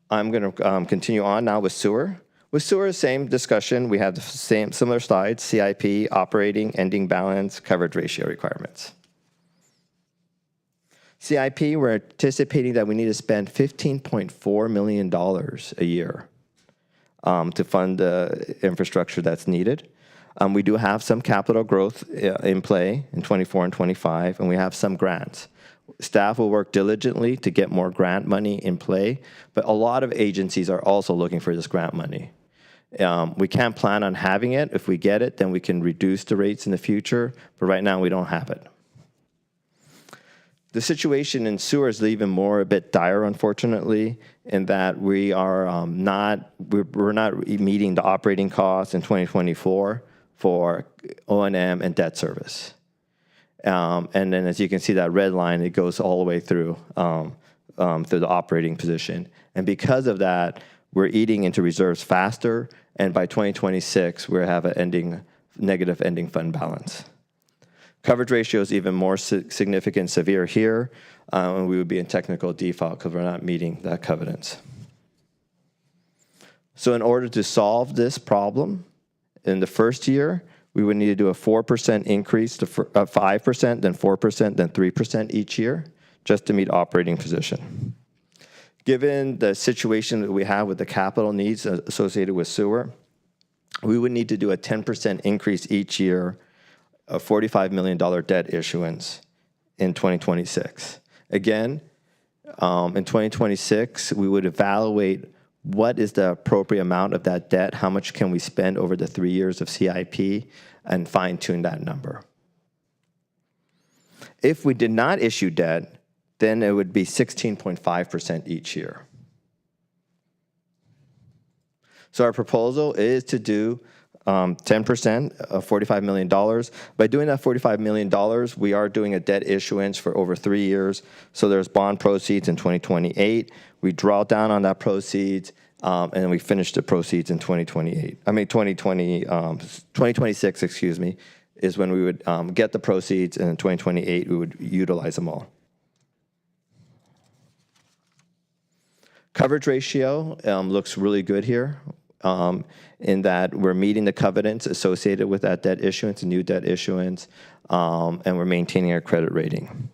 [SPEAKER 8] I'm going to continue on now with sewer. With sewer, same discussion. We have the similar slides: CIP, operating, ending balance, coverage ratio requirements. CIP, we're anticipating that we need to spend $15.4 million a year to fund the infrastructure that's needed. We do have some capital growth in play in 24 and 25, and we have some grants. Staff will work diligently to get more grant money in play, but a lot of agencies are also looking for this grant money. We can't plan on having it. If we get it, then we can reduce the rates in the future, but right now we don't have it. The situation in sewer is even more a bit dire, unfortunately, in that we are we're not meeting the operating costs in 2024 for O&M and debt service. And then, as you can see, that red line, it goes all the way through the operating position. And because of that, we're eating into reserves faster, and by 2026, we have an negative ending fund balance. Coverage ratio is even more significant, severe here, and we would be in technical default because we're not meeting that covenants. So in order to solve this problem, in the first year, we would need to do a 4% increase to 5%, then 4%, then 3% each year, just to meet operating position. Given the situation that we have with the capital needs associated with sewer, we would need to do a 10% increase each year, a $45 million debt issuance in 2026. Again, in 2026, we would evaluate what is the appropriate amount of that debt, how much can we spend over the 3 years of CIP, and fine-tune that number. If we did not issue debt, then it would be 16.5% each year. So our proposal is to do 10% of $45 million. By doing that $45 million, we are doing a debt issuance for over 3 years. So there's bond proceeds in 2028. We draw down on that proceeds, and we finish the proceeds in 2026, excuse me, is when we would get the proceeds, and in 2028, we would utilize them all. Coverage ratio looks really good here. In that we're meeting the covenants associated with that debt issuance, new debt issuance, and we're maintaining our credit rating.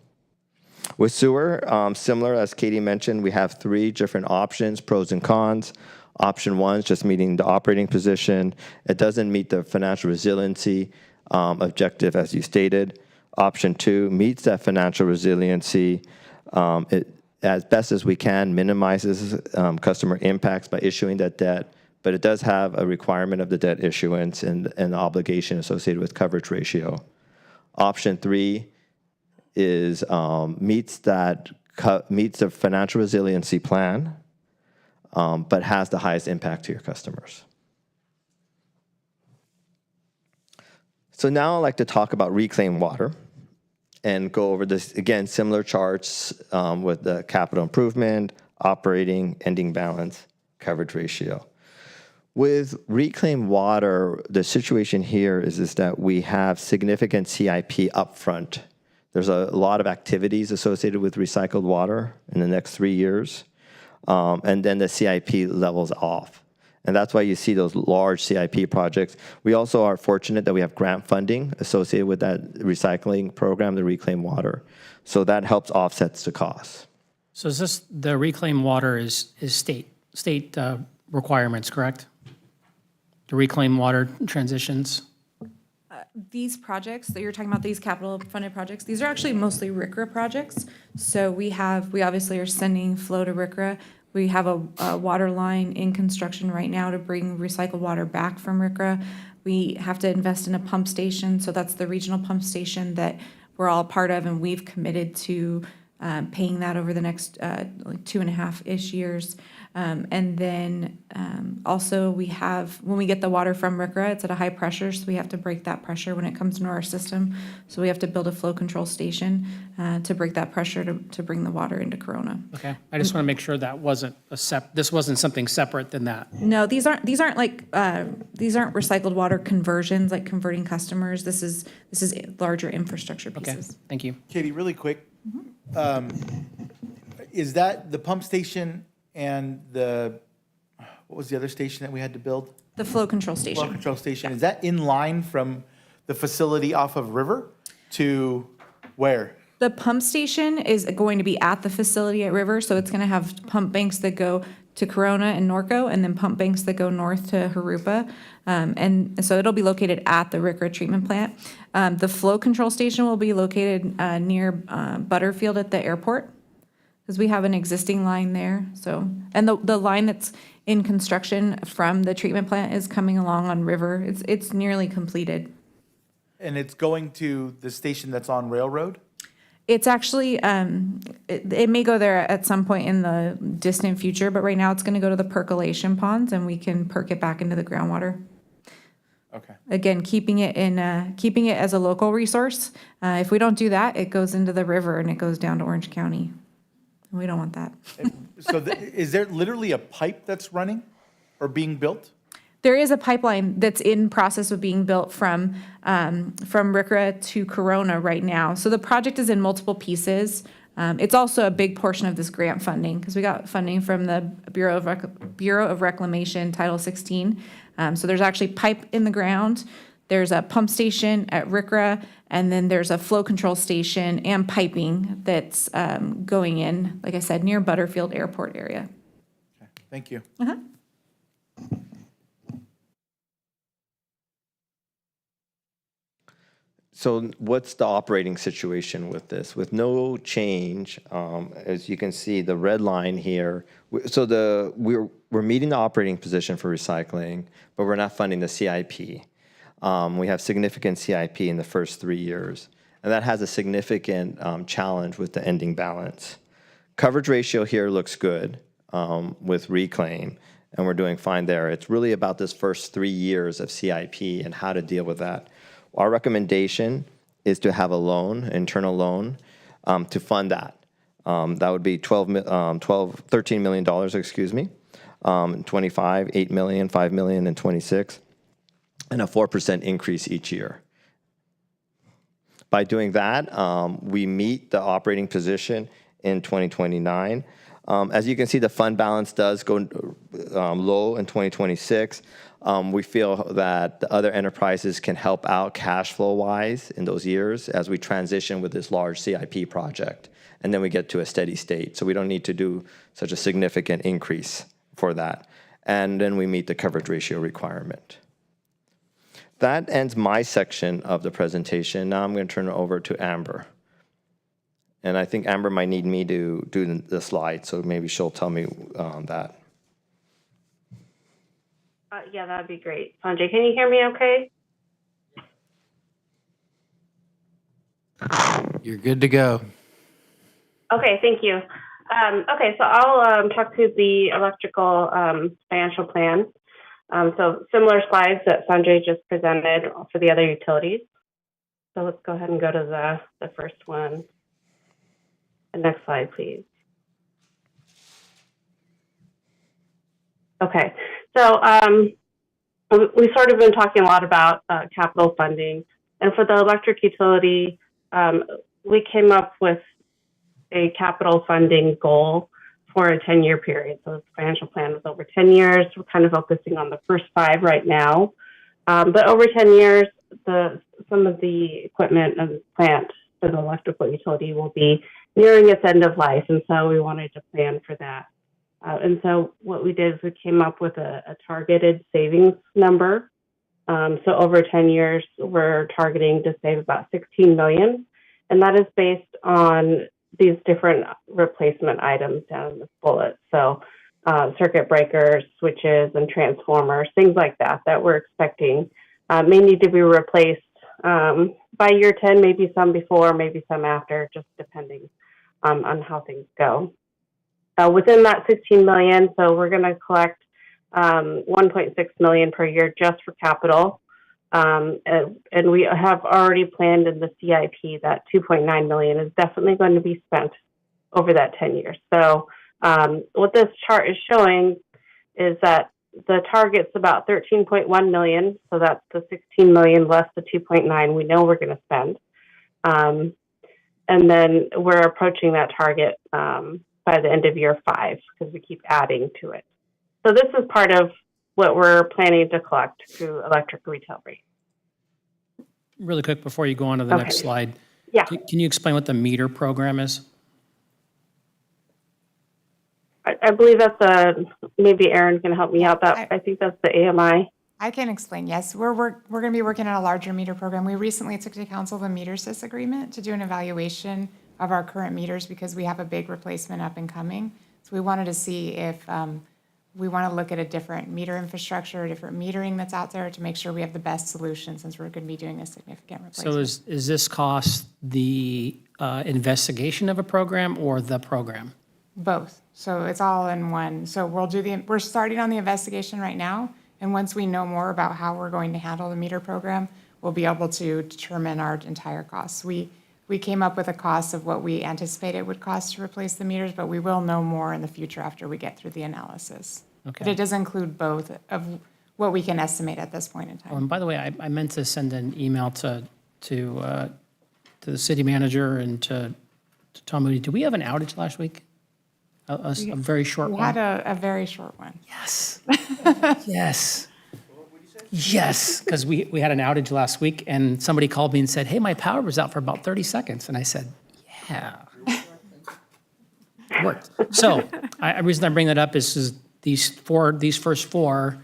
[SPEAKER 8] With sewer, similar as Katie mentioned, we have 3 different options, pros and cons. Option 1 is just meeting the operating position. It doesn't meet the financial resiliency. objective as you stated. Option 2 meets that financial resiliency. It, as best as we can, minimizes customer impacts by issuing that debt, but it does have a requirement of the debt issuance and an obligation associated with coverage ratio. Option 3 is meets the financial resiliency plan, but has the highest impact to your customers. So now I'd like to talk about reclaimed water and go over this, again, similar charts with the capital improvement, operating, ending balance, coverage ratio. With reclaimed water, the situation here is that we have significant CIP upfront. There's a lot of activities associated with recycled water in the next 3 years, and then the CIP levels off. And that's why you see those large CIP projects. We also are fortunate that we have grant funding associated with that recycling program, the reclaimed water. So that helps offsets the costs.
[SPEAKER 7] So is this, the reclaimed water is state requirements, correct? The reclaimed water transitions?
[SPEAKER 3] These projects that you're talking about, these capital funded projects, these are actually mostly RCRA projects. So we obviously are sending flow to RCRA. We have a water line in construction right now to bring recycled water back from RCRA. We have to invest in a pump station, so that's the regional pump station that we're all part of, and we've committed to paying that over the next like 2.5-ish years. And then also we have, when we get the water from RCRA, it's at a high pressure, so we have to break that pressure when it comes into our system. So we have to build a flow control station to break that pressure to bring the water into Corona.
[SPEAKER 7] Okay, I just want to make sure that wasn't this wasn't something separate than that.
[SPEAKER 3] No, these aren't recycled water conversions, like converting customers. This is larger infrastructure
[SPEAKER 7] Okay,
[SPEAKER 3] pieces.
[SPEAKER 7] thank you.
[SPEAKER 4] Katie, really quick, is that the pump station and what was the other station that we had to build?
[SPEAKER 3] The flow control
[SPEAKER 4] Flow
[SPEAKER 3] station.
[SPEAKER 4] control station, is that in line from the facility off of River to where?
[SPEAKER 3] The pump station is going to be at the facility at River, so it's going to have pump banks that go to Corona and Norco, and then pump banks that go north to Harupa. And so it'll be located at the RCRA treatment plant. The flow control station will be located near Butterfield at the airport, because we have an existing line there. So, and the line that's in construction from the treatment plant is coming along on River. It's nearly completed.
[SPEAKER 4] And it's going to the station that's on Railroad?
[SPEAKER 3] It's actually, it may go there at some point in the distant future, but right now it's gonna go to the percolation ponds, and we can perk it back into the groundwater.
[SPEAKER 4] Okay.
[SPEAKER 3] Again, keeping it as a local resource. If we don't do that, it goes into the river and it goes down to Orange County. We don't want that.
[SPEAKER 4] So is there literally a pipe that's running or being built?
[SPEAKER 3] There is a pipeline that's in process of being built from RCRA to Corona right now. So the project is in multiple pieces. It's also a big portion of this grant funding, because we got funding from the Bureau of Reclamation, Title 16. So there's actually pipe in the ground. There's a pump station at RCRA, and then there's a flow control station and piping that's going in, like I said, near Butterfield Airport area.
[SPEAKER 4] Okay, thank you.
[SPEAKER 8] So what's the operating situation with this? With no change, as you can see, the red line here, so we're meeting the operating position for recycling, but we're not funding the CIP. We have significant CIP in the first 3 years, and that has a significant challenge with the ending balance. Coverage ratio here looks good with reclaim, and we're doing fine there. It's really about this first 3 years of CIP and how to deal with that. Our recommendation is to have a loan, internal loan, to fund that. That would be $13 million, excuse me, 25, $8 million, $5 million, and 26, and a 4% increase each year. By doing that, we meet the operating position in 2029. As you can see, the fund balance does go low in 2026. We feel that the other enterprises can help out cash flow-wise in those years as we transition with this large CIP project, and then we get to a steady state. So we don't need to do such a significant increase for that. And then we meet the coverage ratio requirement. That ends my section of the presentation. Now I'm going to turn it over to Amber. And I think Amber might need me to do the slide, so maybe she'll tell me that.
[SPEAKER 9] Yeah, that'd be great. Sanjay, can you hear me okay?
[SPEAKER 1] You're good to go.
[SPEAKER 9] Okay, thank you. Okay, so I'll talk to the electrical financial plan. So similar slides that Sanjay just presented for the other utilities. So let's go ahead and go to the first one. The next slide, please. Okay, so we've sort of been talking a lot about capital funding. And for the electric utility, we came up with a capital funding goal for a 10-year period. So the financial plan was over 10 years. We're kind of focusing on the first 5 right now. But over 10 years, some of the equipment and plant for the electrical utility will be nearing its end of life. And so we wanted to plan for that. And so what we did is we came up with a targeted savings number. So over 10 years, we're targeting to save about $16 million. And that is based on these different replacement items down in this bullet. So circuit breakers, switches, and transformers, things like that we're expecting may need to be replaced by year 10, maybe some before, maybe some after, just depending on how things go. Within that $16 million, so we're going to collect $1.6 million per year just for capital. And we have already planned in the CIP that $2.9 million is definitely going to be spent over that 10 years. So what this chart is showing is that the target's about $13.1 million. So that's the $16 million less the $2.9 we know we're going to spend. And then we're approaching that target by the end of year 5 because we keep adding to it. So this is part of what we're planning to collect through electric retail rate.
[SPEAKER 7] Really quick before you go on to the next slide.
[SPEAKER 9] Yeah.
[SPEAKER 7] Can you explain what the meter program is?
[SPEAKER 9] I believe that's maybe Aaron can help me out. I think that's the AMI.
[SPEAKER 6] I can explain, yes. We're going to be working on a larger meter program. We recently took to council the meter sys agreement to do an evaluation of our current meters because we have a big replacement up and coming. So we wanted to see if we want to look at a different meter infrastructure, a different metering that's out there to make sure we have the best solution since we're going to be doing a significant replacement.
[SPEAKER 7] So is this cost the investigation of a program or the program?
[SPEAKER 6] Both. So it's all in one. So we're starting on the investigation right now. And once we know more about how we're going to handle the meter program, we'll be able to determine our entire costs. We came up with a cost of what we anticipate it would cost to replace the meters, but we will know more in the future after we get through the analysis.
[SPEAKER 7] Okay.
[SPEAKER 6] But it does include both of what we can estimate at this point in time.
[SPEAKER 7] And by the way, I meant to send an email to the city manager and to Tom Moody. Did we have an outage last week? A very short
[SPEAKER 6] We
[SPEAKER 7] one?
[SPEAKER 6] had a very short one.
[SPEAKER 7] Yes. Yes. Yes, because we had an outage last week and somebody called me and said, hey, my power was out for about 30 seconds. And I said, yeah. It worked. So the reason I bring that up is these first 4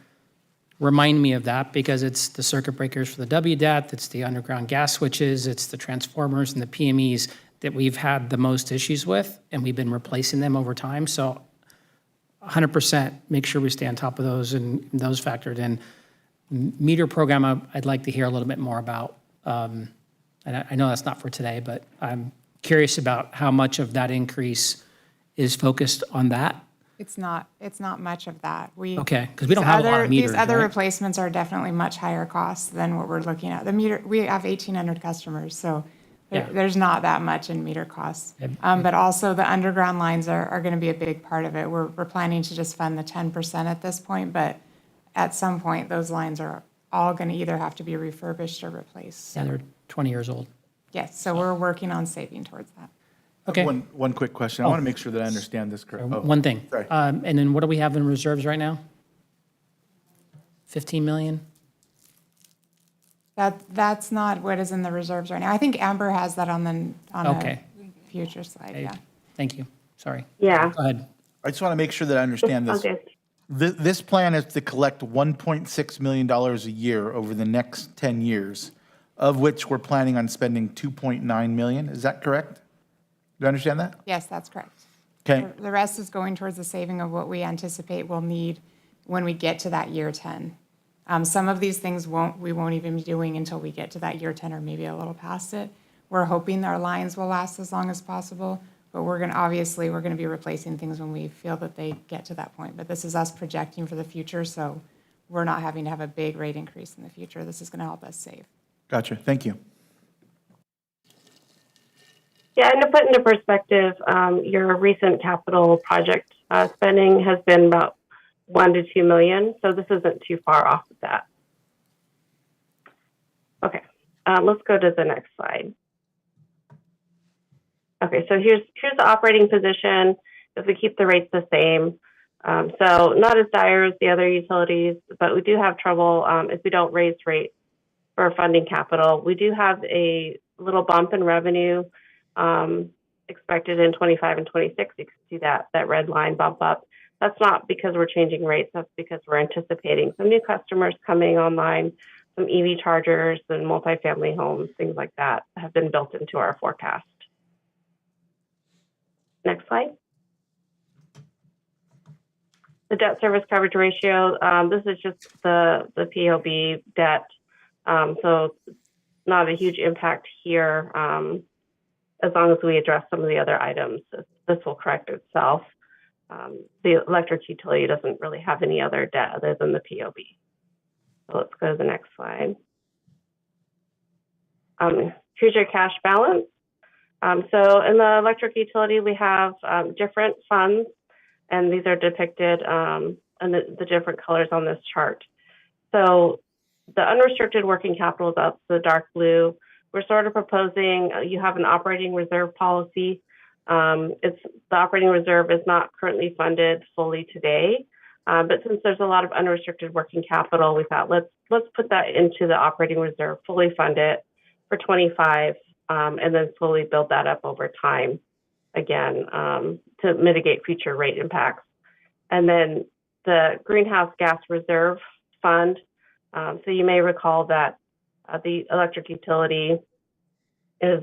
[SPEAKER 7] remind me of that because it's the circuit breakers for the WDAT, it's the underground gas switches, it's the transformers and the PMEs that we've had the most issues with, and we've been replacing them over time. So 100% make sure we stay on top of those and those factored in. Meter program, I'd like to hear a little bit more about. And I know that's not for today, but I'm curious about how much of that increase is focused on that.
[SPEAKER 6] It's not much of that.
[SPEAKER 7] Okay, because we don't have a lot of meters,
[SPEAKER 6] These other
[SPEAKER 7] right?
[SPEAKER 6] replacements are definitely much higher cost than what we're looking at. The meter, we have 1,800 customers, so
[SPEAKER 7] Yeah.
[SPEAKER 6] there's not that much in meter costs. But also the underground lines are going to be a big part of it. We're planning to just fund the 10% at this point, but at some point, those lines are all going to either have to be refurbished or replaced.
[SPEAKER 7] Yeah, they're 20 years old.
[SPEAKER 6] Yes, so we're working on saving towards that.
[SPEAKER 7] Okay.
[SPEAKER 4] One quick question. I want to make sure that I understand this correct. Oh,
[SPEAKER 7] One thing.
[SPEAKER 4] Sorry.
[SPEAKER 7] And then what do we have in reserves right now? 15 million?
[SPEAKER 6] That's not what is in the reserves right now. I think Amber has that on
[SPEAKER 7] Okay.
[SPEAKER 6] a future slide, yeah.
[SPEAKER 7] Thank you. Sorry.
[SPEAKER 9] Yeah.
[SPEAKER 7] Go ahead.
[SPEAKER 4] I just want to make sure that I understand this.
[SPEAKER 9] Okay.
[SPEAKER 4] This plan is to collect $1.6 million a year over the next 10 years, of which we're planning on spending 2.9 million. Is that correct? Do you understand that?
[SPEAKER 6] Yes, that's correct.
[SPEAKER 4] Okay.
[SPEAKER 6] The rest is going towards the saving of what we anticipate we'll need when we get to that year 10. Some of these things we won't even be doing until we get to that year 10 or maybe a little past it. We're hoping our lines will last as long as possible, but we're gonna be replacing things when we feel that they get to that point. But this is us projecting for the future, so we're not having to have a big rate increase in the future. This is gonna help us save.
[SPEAKER 4] Gotcha. Thank you.
[SPEAKER 9] Yeah, and to put into perspective, your recent capital project spending has been about 1 to 2 million, so this isn't too far off of that. Okay, let's go to the next slide. Okay, so here's the operating position if we keep the rates the same. So not as dire as the other utilities, but we do have trouble if we don't raise rates for funding capital. We do have a little bump in revenue expected in 25 and 26. You can see that red line bump up. That's not because we're changing rates. That's because we're anticipating some new customers coming online, some EV chargers and multifamily homes, things like that have been built into our forecast. Next slide. The debt service coverage ratio, this is just the POB debt. So not a huge impact here. As long as we address some of the other items, this will correct itself. The electric utility doesn't really have any other debt other than the POB. So let's go to the next slide. Here's your cash balance. So in the electric utility, we have different funds, and these are depicted in the different colors on this chart. So the unrestricted working capital is up, the dark blue. We're sort of proposing you have an operating reserve policy. The operating reserve is not currently funded fully today, but since there's a lot of unrestricted working capital, we thought let's put that into the operating reserve, fully fund it for 25, and then slowly build that up over time again to mitigate future rate impacts. And then the greenhouse gas reserve fund. So you may recall that the electric utility is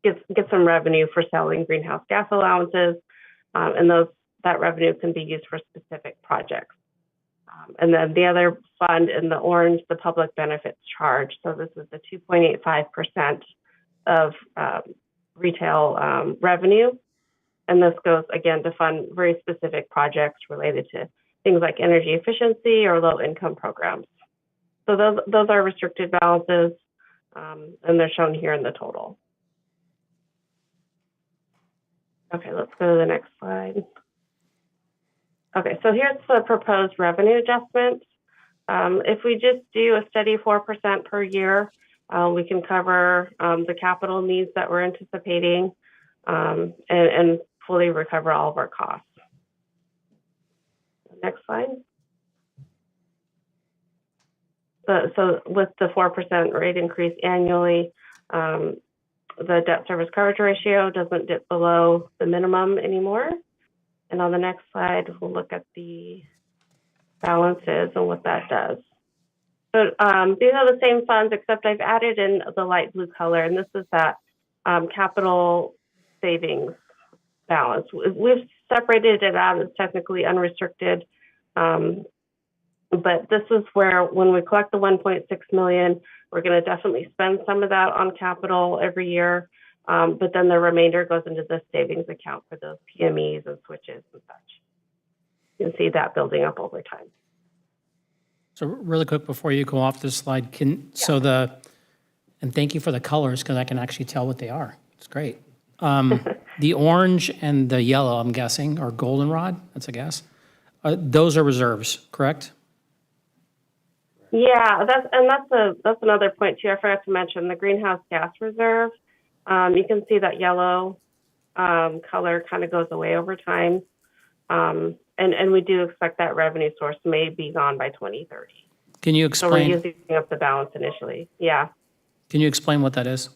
[SPEAKER 9] gets some revenue for selling greenhouse gas allowances, and that revenue can be used for specific projects. And then the other fund in the orange, the public benefits charge. So this is the 2.85% of retail revenue. And this goes, again, to fund very specific projects related to things like energy efficiency or low-income programs. So those are restricted balances, and they're shown here in the total. Okay, let's go to the next slide. Okay, so here's the proposed revenue adjustment. If we just do a steady 4% per year, we can cover the capital needs that we're anticipating and fully recover all of our costs. Next slide. So with the 4% rate increase annually, the debt service coverage ratio doesn't dip below the minimum anymore. And on the next slide, we'll look at the balances and what that does. So these are the same funds, except I've added in the light blue color, and this is that capital savings balance. We've separated it out as technically unrestricted, but this is where when we collect the 1.6 million, we're going to definitely spend some of that on capital every year, but then the remainder goes into the savings account for those PMEs and switches and such. You can see that building up over time.
[SPEAKER 7] So really quick before you go off this slide, and thank you for the colors because I can actually tell what they are. It's great. The orange and the yellow, I'm guessing, are goldenrod. That's a guess. Those are reserves, correct?
[SPEAKER 9] Yeah, that's another point too. I forgot to mention the greenhouse gas reserve. You can see that yellow color kind of goes away over time. And we do expect that revenue source may be gone by 2030.
[SPEAKER 7] Can you
[SPEAKER 9] So we're
[SPEAKER 7] explain?
[SPEAKER 9] using up the balance initially. Yeah.
[SPEAKER 7] Can you explain what that is?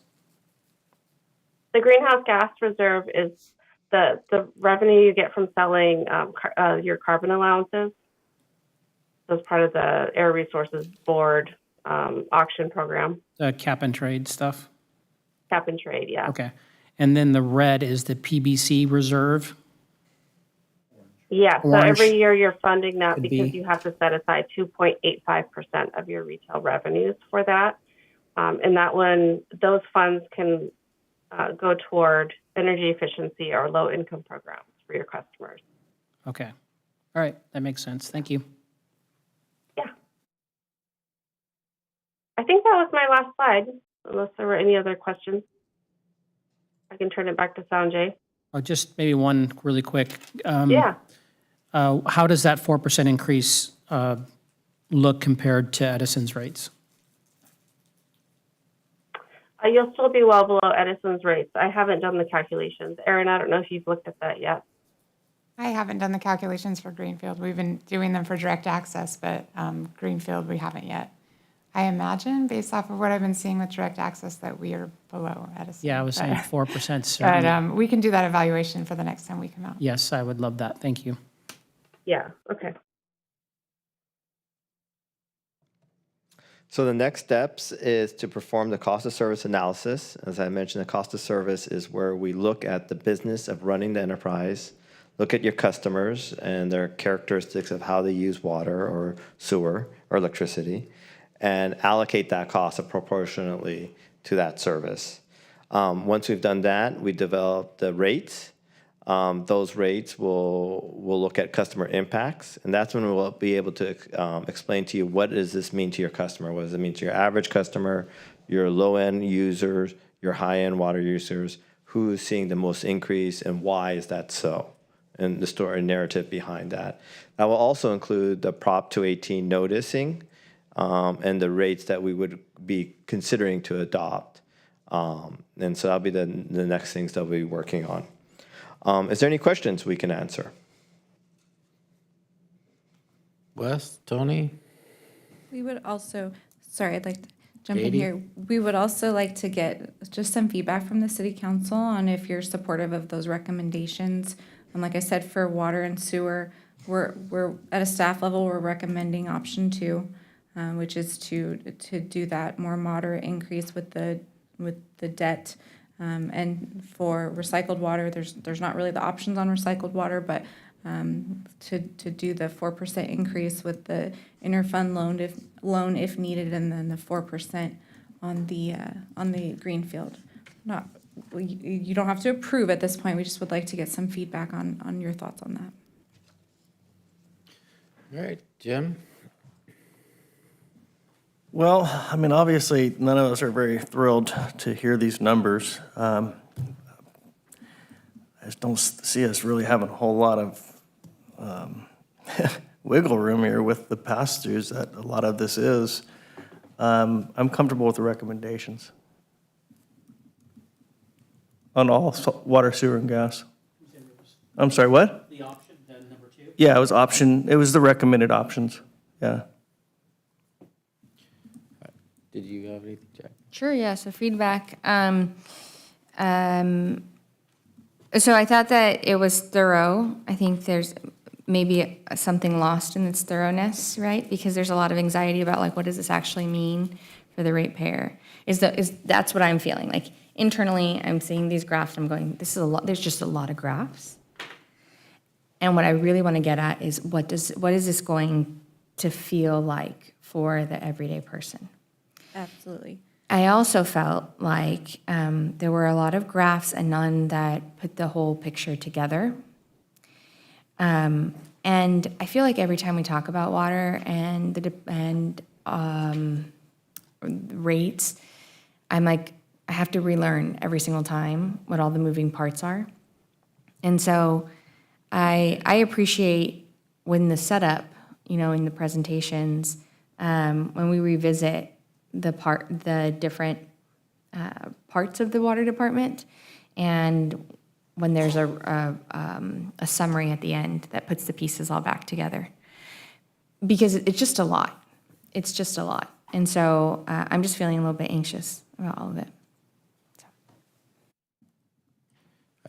[SPEAKER 9] The greenhouse gas reserve is the revenue you get from selling your carbon allowances. As part of the Air Resources Board auction program,
[SPEAKER 7] Cap and trade stuff?
[SPEAKER 9] cap and trade, yeah.
[SPEAKER 7] Okay. And then the red is the PBC reserve?
[SPEAKER 9] Yeah, so
[SPEAKER 7] Orange
[SPEAKER 9] every year you're funding that
[SPEAKER 7] could
[SPEAKER 9] because
[SPEAKER 7] be-
[SPEAKER 9] you have to set aside 2.85% of your retail revenues for that. And that one, those funds can go toward energy efficiency or low income programs for your customers.
[SPEAKER 7] Okay. All right, that makes sense. Thank you.
[SPEAKER 9] Yeah. I think that was my last slide, unless there were any other questions. I can turn it back to Sanjay.
[SPEAKER 7] Oh, just maybe one really quick.
[SPEAKER 9] Yeah.
[SPEAKER 7] How does that 4% increase look compared to Edison's rates?
[SPEAKER 9] You'll still be well below Edison's rates. I haven't done the calculations. Erin, I don't know if you've looked at that yet.
[SPEAKER 6] I haven't done the calculations for Greenfield. We've been doing them for direct access, but Greenfield, we haven't yet. I imagine, based off of what I've been seeing with direct access, that we are below Edison.
[SPEAKER 7] Yeah, I was saying
[SPEAKER 6] But-
[SPEAKER 7] 4% certainly.
[SPEAKER 6] But we can do that evaluation for the next time we come out.
[SPEAKER 7] Yes, I would love that. Thank you.
[SPEAKER 9] Yeah, okay.
[SPEAKER 8] So the next steps is to perform the cost of service analysis. As I mentioned, the cost of service is where we look at the business of running the enterprise, look at your customers and their characteristics of how they use water or sewer or electricity, and allocate that cost proportionately to that service. Once we've done that, we develop the rates. Those rates will look at customer impacts, and that's when we'll be able to explain to you what does this mean to your customer. What does it mean to your average customer, your low-end users, your high-end water users, who is seeing the most increase, and why is that so, and the story narrative behind that. That will also include the Prop 218 noticing and the rates that we would be considering to adopt. And so that'll be the next things that we'll be working on. Is there any questions we can answer?
[SPEAKER 1] Wes, Tony?
[SPEAKER 3] We would also, sorry, I'd like to jump in
[SPEAKER 1] Katie?
[SPEAKER 3] here. We would also like to get just some feedback from the city council on if you're supportive of those recommendations. And like I said, for water and sewer, we're at a staff level, we're recommending option 2, which is to do that more moderate increase with the debt. And for recycled water, there's not really the options on recycled water, but to do the 4% increase with the interfund loan if needed, and then the 4% on the greenfield. You don't have to approve at this point. We just would like to get some feedback on your thoughts on that.
[SPEAKER 1] All right, Jim?
[SPEAKER 5] Well, I mean, obviously, none of us are very thrilled to hear these numbers. I just don't see us really having a whole lot of wiggle room here with the pass-throughs that a lot of this is. I'm comfortable with the recommendations on all water, sewer, and gas. I'm sorry, what?
[SPEAKER 7] The option, number 2?
[SPEAKER 5] Yeah, it was the recommended options, yeah.
[SPEAKER 1] Did you have anything, Jack?
[SPEAKER 10] Sure, yeah, so feedback. So I thought that it was thorough. I think there's maybe something lost in its thoroughness, right? Because there's a lot of anxiety about like, what does this actually mean for the ratepayer? That's what I'm feeling. Like internally, I'm seeing these graphs, I'm going, this is a lot, there's just a lot of graphs. And what I really want to get at is what is this going to feel like for the everyday person?
[SPEAKER 3] Absolutely.
[SPEAKER 10] I also felt like there were a lot of graphs and none that put the whole picture together. And I feel like every time we talk about water and rates, I'm like, I have to relearn every single time what all the moving parts are. And so I appreciate when the setup, in the presentations, when we revisit the different parts of the water department, and when there's a summary at the end that puts the pieces all back together, because it's just a lot. It's just a lot, and so I'm just feeling a little bit anxious about all of it.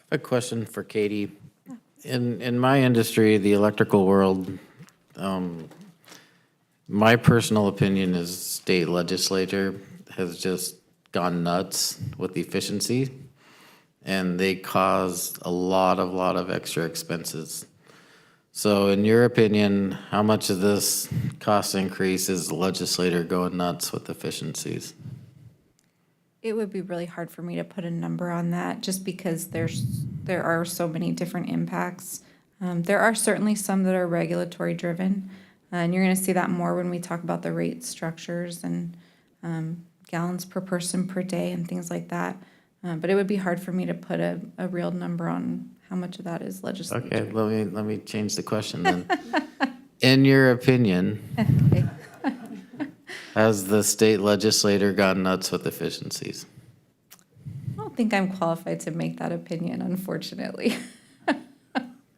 [SPEAKER 1] A question for Katie. In my industry, the electrical world, my personal opinion is state legislature has just gone nuts with efficiency, and they cause a lot of extra expenses. So in your opinion, how much of this cost increase is the legislator going nuts with efficiencies?
[SPEAKER 3] It would be really hard for me to put a number on that, just because there are so many different impacts. There are certainly some that are regulatory driven, and you're gonna see that more when we talk about the rate structures and gallons per person per day and things like that. But it would be hard for me to put a real number on how much of that is legislature.
[SPEAKER 1] Okay, let me change the question then. In your opinion, has the state legislator gone nuts with efficiencies?
[SPEAKER 3] I don't think I'm qualified to make that opinion, unfortunately.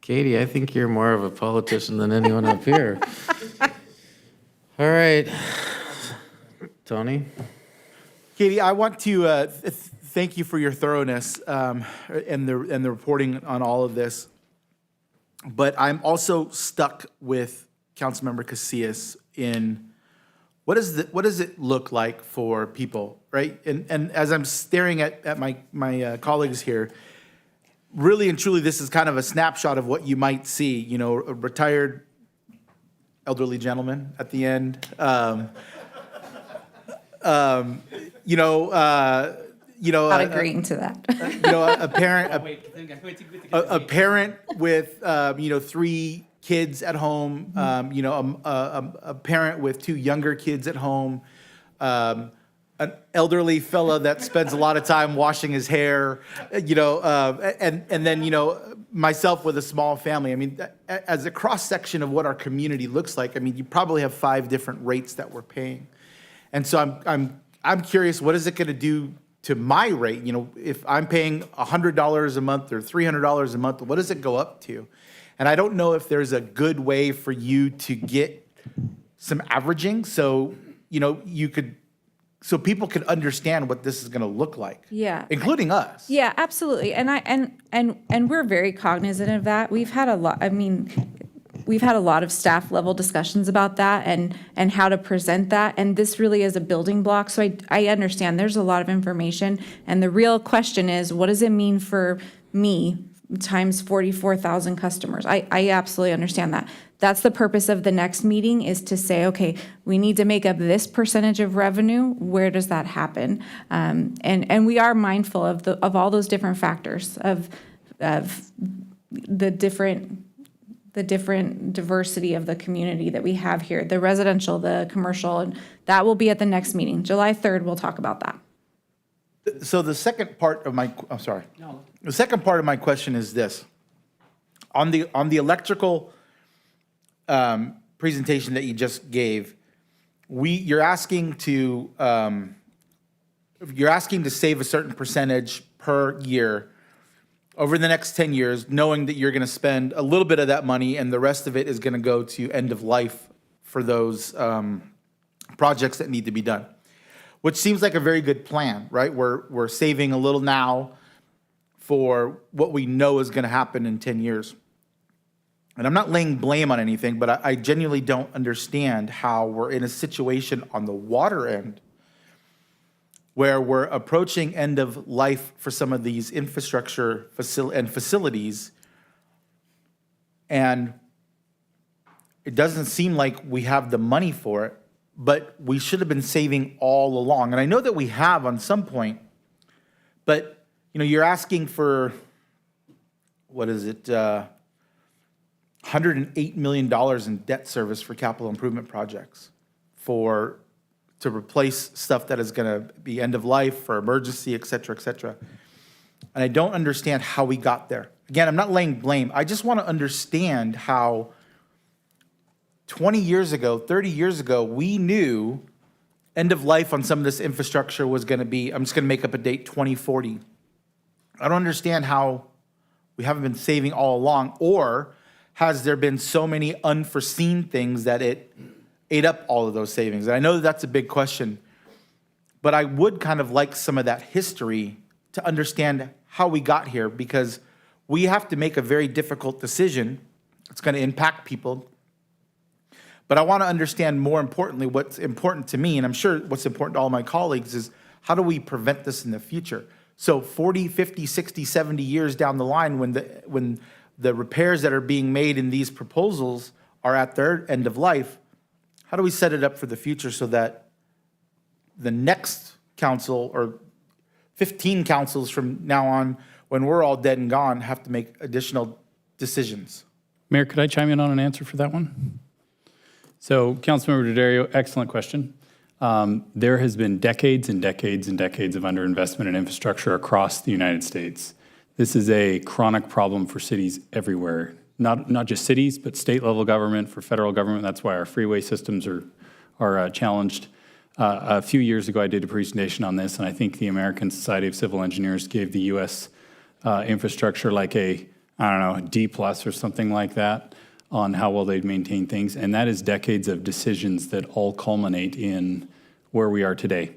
[SPEAKER 1] Katie, I think you're more of a politician than anyone up here. All right. Tony?
[SPEAKER 4] Katie, I want to thank you for your thoroughness and the reporting on all of this. But I'm also stuck with Councilmember Casillas in what does it look like for people, right? And as I'm staring at my colleagues here, really and truly, this is kind of a snapshot of what you might see. You know, a retired elderly gentleman at the end.
[SPEAKER 3] Not agreeing to that.
[SPEAKER 4] A parent with 3 kids at home, a parent with 2 younger kids at home, an elderly fella that spends a lot of time washing his hair, and then myself with a small family. I mean, as a cross section of what our community looks like, I mean, you probably have 5 different rates that we're paying, and so I'm curious, what is it going to do to my rate? If I'm paying $100 a month or $300 a month, what does it go up to? And I don't know if there's a good way for you to get some averaging, so so people can understand what this is going to look like.
[SPEAKER 3] Yeah.
[SPEAKER 4] Including us.
[SPEAKER 3] Yeah, absolutely. And we're very cognizant of that. We've had a lot of staff level discussions about that and how to present that. And this really is a building block. So I understand there's a lot of information. And the real question is, what does it mean for me times 44,000 customers? I absolutely understand that. That's the purpose of the next meeting, is to say, okay, we need to make up this percentage of revenue. Where does that happen? And we are mindful of all those different factors of the different diversity of the community that we have here, the residential, the commercial, and that will be at the next meeting. July 3rd, we'll talk about that.
[SPEAKER 4] So the second part of my, I'm sorry. No. The second part of my question is this. On the electrical presentation that you just gave, you're asking to save a certain percentage per year over the next 10 years, knowing that you're going to spend a little bit of that money and the rest of it is going to go to end of life for those projects that need to be done, which seems like a very good plan, right? We're saving a little now for what we know is going to happen in 10 years. And I'm not laying blame on anything, but I genuinely don't understand how we're in a situation on the water end where we're approaching end of life for some of these infrastructure facilities, and it doesn't seem like we have the money for it, but we should have been saving all along. And I know that we have on some point, but you're asking for, what is it, $108 million in debt service for capital improvement projects to replace stuff that is going to be end of life for emergency, et cetera, et cetera. And I don't understand how we got there. Again, I'm not laying blame. I just want to understand how 20 years ago, 30 years ago, we knew end of life on some of this infrastructure was going to be, I'm just going to make up a date, 2040. I don't understand how we haven't been saving all along, or has there been so many unforeseen things that it ate up all of those savings? And I know that that's a big question, but I would kind of like some of that history to understand how we got here, because we have to make a very difficult decision. It's going to impact people. But I want to understand more importantly what's important to me, and I'm sure what's important to all my colleagues, is how do we prevent this in the future? So 40, 50, 60, 70 years down the line, when the repairs that are being made in these proposals are at their end of life, how do we set it up for the future so that the next council or 15 councils from now on, when we're all dead and gone, have to make additional decisions?
[SPEAKER 11] Mayor, could I chime in on an answer for that one? So, Councilmember Daddario, excellent question. There has been decades and decades and decades of underinvestment in infrastructure across the United States. This is a chronic problem for cities everywhere. Not just cities, but state level government, for federal government. That's why our freeway systems are challenged. A few years ago, I did a presentation on this, and I think the American Society of Civil Engineers gave the U.S. Infrastructure like a D+ or something like that on how well they'd maintain things. And that is decades of decisions that all culminate in where we are today.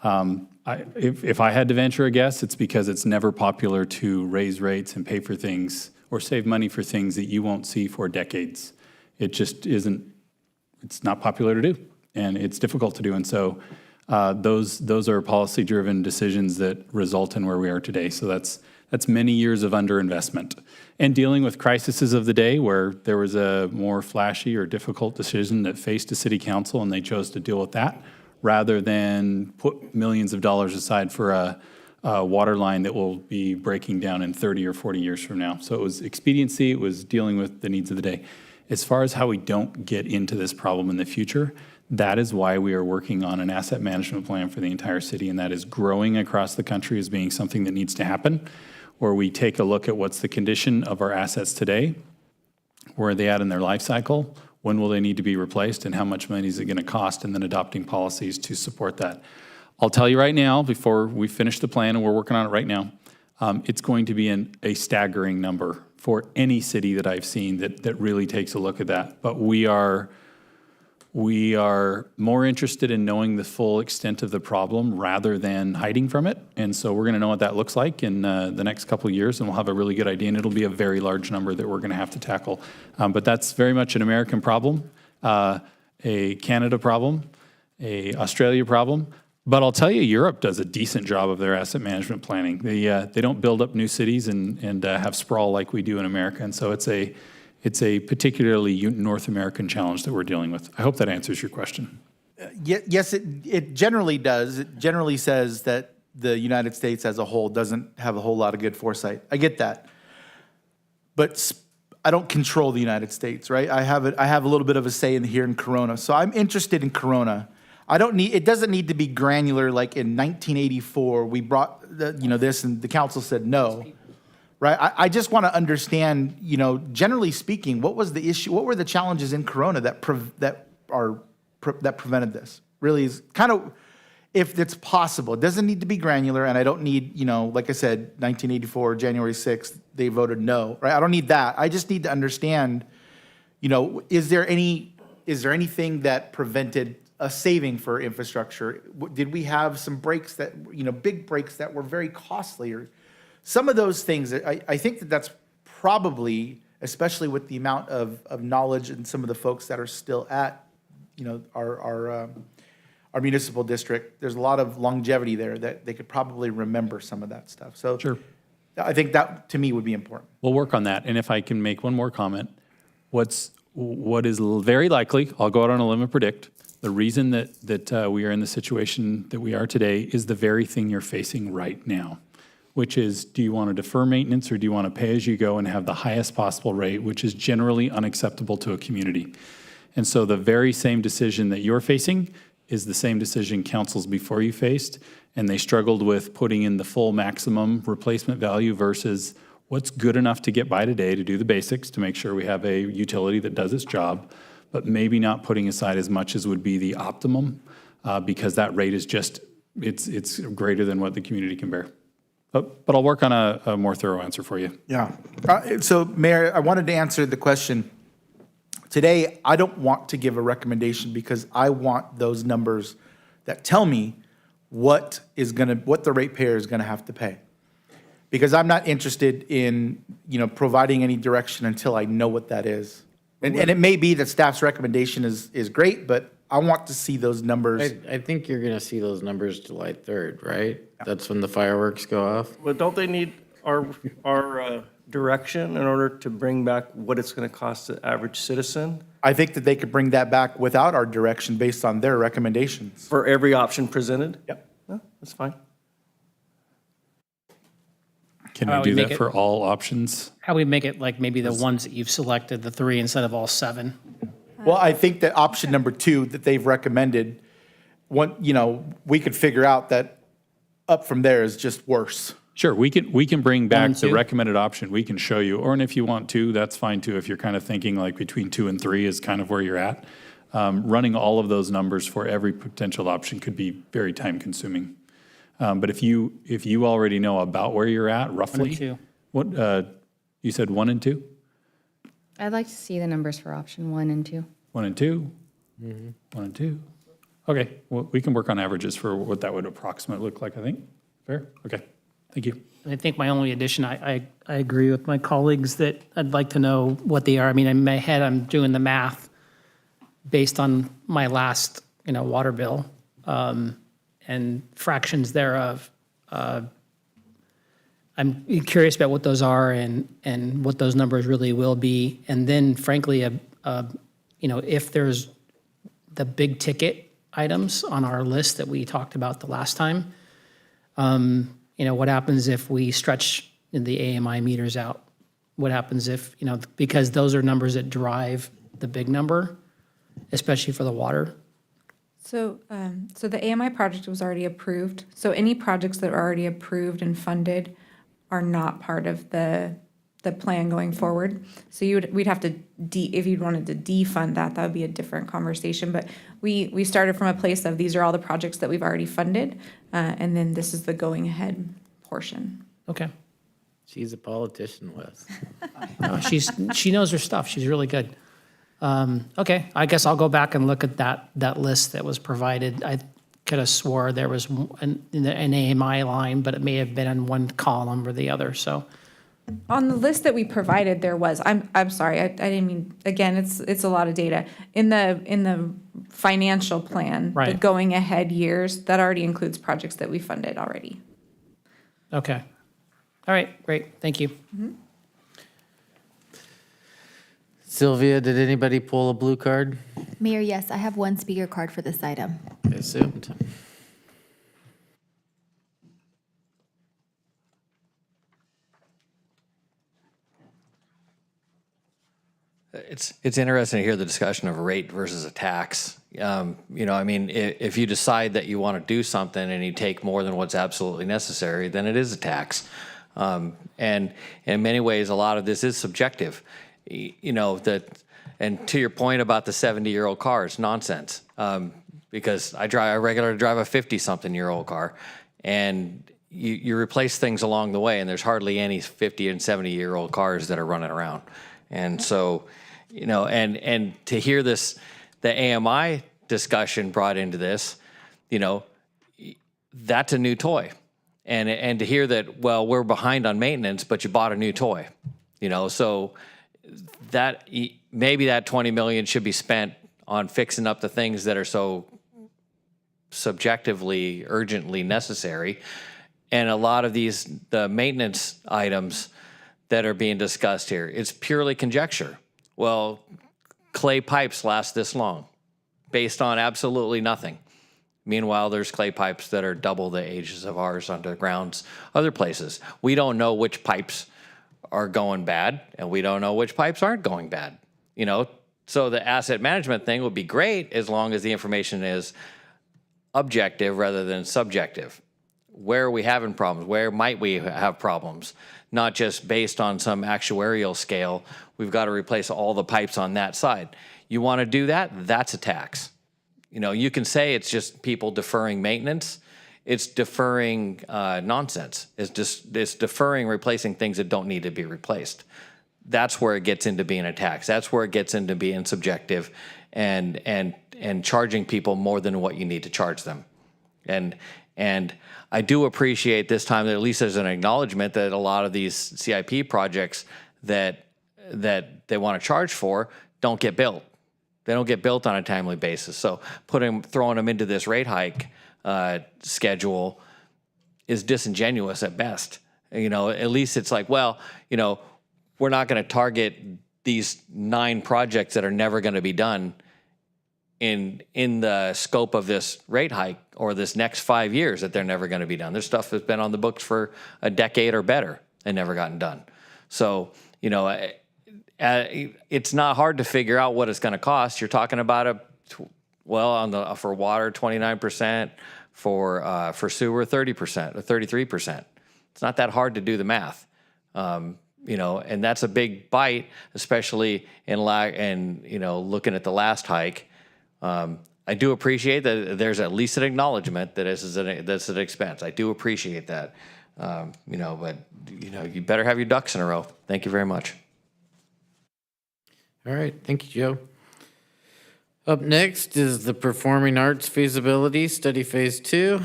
[SPEAKER 11] If I had to venture a guess, it's because it's never popular to raise rates and pay for things or save money for things that you won't see for decades. It just isn't, it's not popular to do, and it's difficult to do. And so those are policy-driven decisions that result in where we are today. So that's many years of underinvestment. And dealing with crises of the day where there was a more flashy or difficult decision that faced a city council and they chose to deal with that rather than put millions of dollars aside for a water line that will be breaking down in 30 or 40 years from now. So it was expediency, it was dealing with the needs of the day. As far as how we don't get into this problem in the future, that is why we are working on an asset management plan for the entire city, and that is growing across the country as being something that needs to happen, where we take a look at what's the condition of our assets today, where are they at in their life cycle, when will they need to be replaced, and how much money is it going to cost, and then adopting policies to support that. I'll tell you right now, before we finish the plan, and we're working on it right now, it's going to be a staggering number for any city that I've seen that really takes a look at that. But we are more interested in knowing the full extent of the problem rather than hiding from it. And so we're going to know what that looks like in the next couple of years, and we'll have a really good idea, and it'll be a very large number that we're going to have to tackle. But that's very much an American problem, a Canada problem, a Australia problem. But I'll tell you, Europe does a decent job of their asset management planning. They don't build up new cities and have sprawl like we do in America. And so it's a particularly North American challenge that we're dealing with. I hope that answers your question.
[SPEAKER 4] Yes, it generally does. It generally says that the United States as a whole doesn't have a whole lot of good foresight. I get that. But I don't control the United States, right? I have a little bit of a say here in Corona. So I'm interested in Corona. It doesn't need to be granular like in 1984 we brought this and the council said no. Right. I just want to understand, generally speaking, what was the issue? What were the challenges in Corona that prevented this? Really is kind of, if it's possible, it doesn't need to be granular, and I don't need, like I said, 1984, January 6th, they voted no. Right. I don't need that. I just need to understand, is there anything that prevented a saving for infrastructure? Did we have some breaks that, big breaks that were very costly, or some of those things? I think that's probably, especially with the amount of knowledge and some of the folks that are still at, our municipal district, there's a lot of longevity there that they could probably remember some of that stuff. So
[SPEAKER 11] Sure.
[SPEAKER 4] I think that, to me, would be important.
[SPEAKER 11] We'll work on that. And if I can make one more comment, what is very likely, I'll go out on a limb and predict, the reason that we are in the situation that we are today is the very thing you're facing right now, which is, do you want to defer maintenance or do you want to pay as you go and have the highest possible rate, which is generally unacceptable to a community? And so the very same decision that you're facing is the same decision councils before you faced, and they struggled with putting in the full maximum replacement value versus what's good enough to get by today to do the basics, to make sure we have a utility that does its job, but maybe not putting aside as much as would be the optimum, because that rate is just, it's greater than what the community can bear. But I'll work on a more thorough answer for you.
[SPEAKER 4] Yeah. So, Mayor, I wanted to answer the question. Today, I don't want to give a recommendation because I want those numbers that tell me what the ratepayer is going to have to pay. Because I'm not interested in, providing any direction until I know what that is. And it may be that staff's recommendation is great, but I want to see those numbers.
[SPEAKER 1] I think you're gonna see those numbers July 3rd, right? That's when the fireworks go off.
[SPEAKER 5] Well, don't they need our direction in order to bring back what it's going to cost the average citizen
[SPEAKER 4] I think that they could bring that back without our direction based on their recommendations.
[SPEAKER 5] for every option presented?
[SPEAKER 4] Yep.
[SPEAKER 5] No, that's fine.
[SPEAKER 11] Can
[SPEAKER 7] How
[SPEAKER 11] we
[SPEAKER 7] about
[SPEAKER 11] do
[SPEAKER 7] we make
[SPEAKER 11] that
[SPEAKER 7] it-
[SPEAKER 11] for all options?
[SPEAKER 7] How we make it like maybe the ones that you've selected, the 3 instead of all 7?
[SPEAKER 4] Well, I think that option number 2 that they've recommended, we could figure out that up from there is just worse.
[SPEAKER 11] Sure, we can bring back
[SPEAKER 7] and
[SPEAKER 11] the
[SPEAKER 7] 2?
[SPEAKER 11] recommended option. We can show you, or and if you want 2, that's fine too. If you're kind of thinking like between 2 and 3 is kind of where you're at. Running all of those numbers for every potential option could be very time consuming. But if you already know about where you're at roughly.
[SPEAKER 7] 2.
[SPEAKER 11] What, you said 1 and 2?
[SPEAKER 10] I'd like to see the numbers for option 1 and 2.
[SPEAKER 11] 1 and 2? 1 and 2. Okay, well, we can work on averages for what that would approximately look like, I think. Fair? Okay, thank you.
[SPEAKER 7] I think my only addition, I agree with my colleagues that I'd like to know what they are. I mean, in my head, I'm doing the math based on my last, water bill, and fractions thereof. I'm curious about what those are and what those numbers really will be. And then frankly, if there's the big ticket items on our list that we talked about the last time, what happens if we stretch the AMI meters out? What happens if, because those are numbers that drive the big number, especially for the water.
[SPEAKER 3] So the AMI project was already approved. So any projects that are already approved and funded are not part of the plan going forward. So we'd have to, if you'd wanted to defund that would be a different conversation. But we started from a place of these are all the projects that we've already funded, and then this is the going ahead portion.
[SPEAKER 7] Okay.
[SPEAKER 1] She's a politician, Wes.
[SPEAKER 7] No, she knows her stuff. She's really good. Okay, I guess I'll go back and look at that list that was provided. I could have swore there was an AMI line, but it may have been in one column or the other, so.
[SPEAKER 3] On the list that we provided, there was, I'm sorry, I didn't mean, again, it's a lot of data. In the financial plan, the
[SPEAKER 7] Right.
[SPEAKER 3] going ahead years, that already includes projects that we funded already.
[SPEAKER 7] Okay. All right, great, thank you.
[SPEAKER 1] Sylvia, did anybody pull a blue card?
[SPEAKER 2] Mayor, yes, I have one speaker card for this item.
[SPEAKER 1] I assumed.
[SPEAKER 12] It's interesting to hear the discussion of rate versus a tax. If you decide that you want to do something and you take more than what's absolutely necessary, then it is a tax. And in many ways, a lot of this is subjective. And to your point about the 70-year-old car, it's nonsense. Because I regularly drive a 50-something-year-old car, and you replace things along the way, and there's hardly any 50 and 70-year-old cars that are running around. And so, and to hear the AMI discussion brought into this, that's a new toy. And to hear that, well, we're behind on maintenance, but you bought a new toy, so that maybe that 20 million should be spent on fixing up the things that are so subjectively, urgently necessary. And a lot of the maintenance items that are being discussed here, it's purely conjecture. Well, clay pipes last this long based on absolutely nothing. Meanwhile, there's clay pipes that are double the ages of ours undergrounds, other places. We don't know which pipes are going bad, and we don't know which pipes aren't going bad. So the asset management thing would be great as long as the information is objective rather than subjective. Where are we having problems? Where might we have problems? Not just based on some actuarial scale. We've got to replace all the pipes on that side. You want to do that? That's a tax. You can say it's just people deferring maintenance. It's deferring nonsense. It's deferring replacing things that don't need to be replaced. That's where it gets into being a tax. That's where it gets into being subjective and charging people more than what you need to charge them. And And I do appreciate this time that at least there's an acknowledgement that a lot of these CIP projects that they want to charge for don't get built. They don't get built on a timely basis. So throwing them into this rate hike schedule is disingenuous at best. You know, at least it's like, well, you know, we're not going to target these 9 projects that are never going to be done in the scope of this rate hike or this next 5 years that they're never going to be done. There's stuff that's been on the books for a decade or better and never gotten done. So, you know, it's not hard to figure out what it's going to cost. You're talking about for water, 29%, for sewer, 30% or 33%. It's not that hard to do the math. You know, and that's a big bite, especially you know, looking at the last hike. I do appreciate that there's at least an acknowledgement that this is an expense. I do appreciate that. You know, but you know, you better have your ducks in a row. Thank you very much.
[SPEAKER 1] All right, thank you, Joe. Up next is the Performing Arts Feasibility Study Phase 2.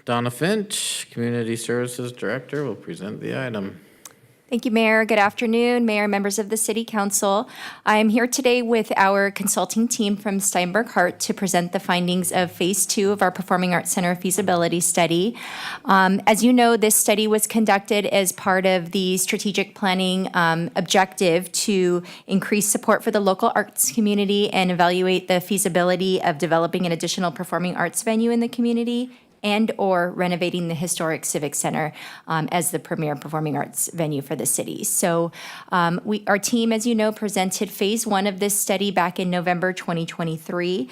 [SPEAKER 1] Donna Finch, Community Services Director, will present the item.
[SPEAKER 2] Thank you, Mayor. Good afternoon, Mayor, members of the City Council. I am here today with our consulting team from Steinberg Hart to present the findings of Phase 2 of our Performing Arts Center feasibility study. As you know, this study was conducted as part of the strategic planning objective to increase support for the local arts community and evaluate the feasibility of developing an additional performing arts venue in the community and or renovating the historic Civic Center as the premier performing arts venue for the city. So our team, as you know, presented Phase 1 of this study back in November 2023.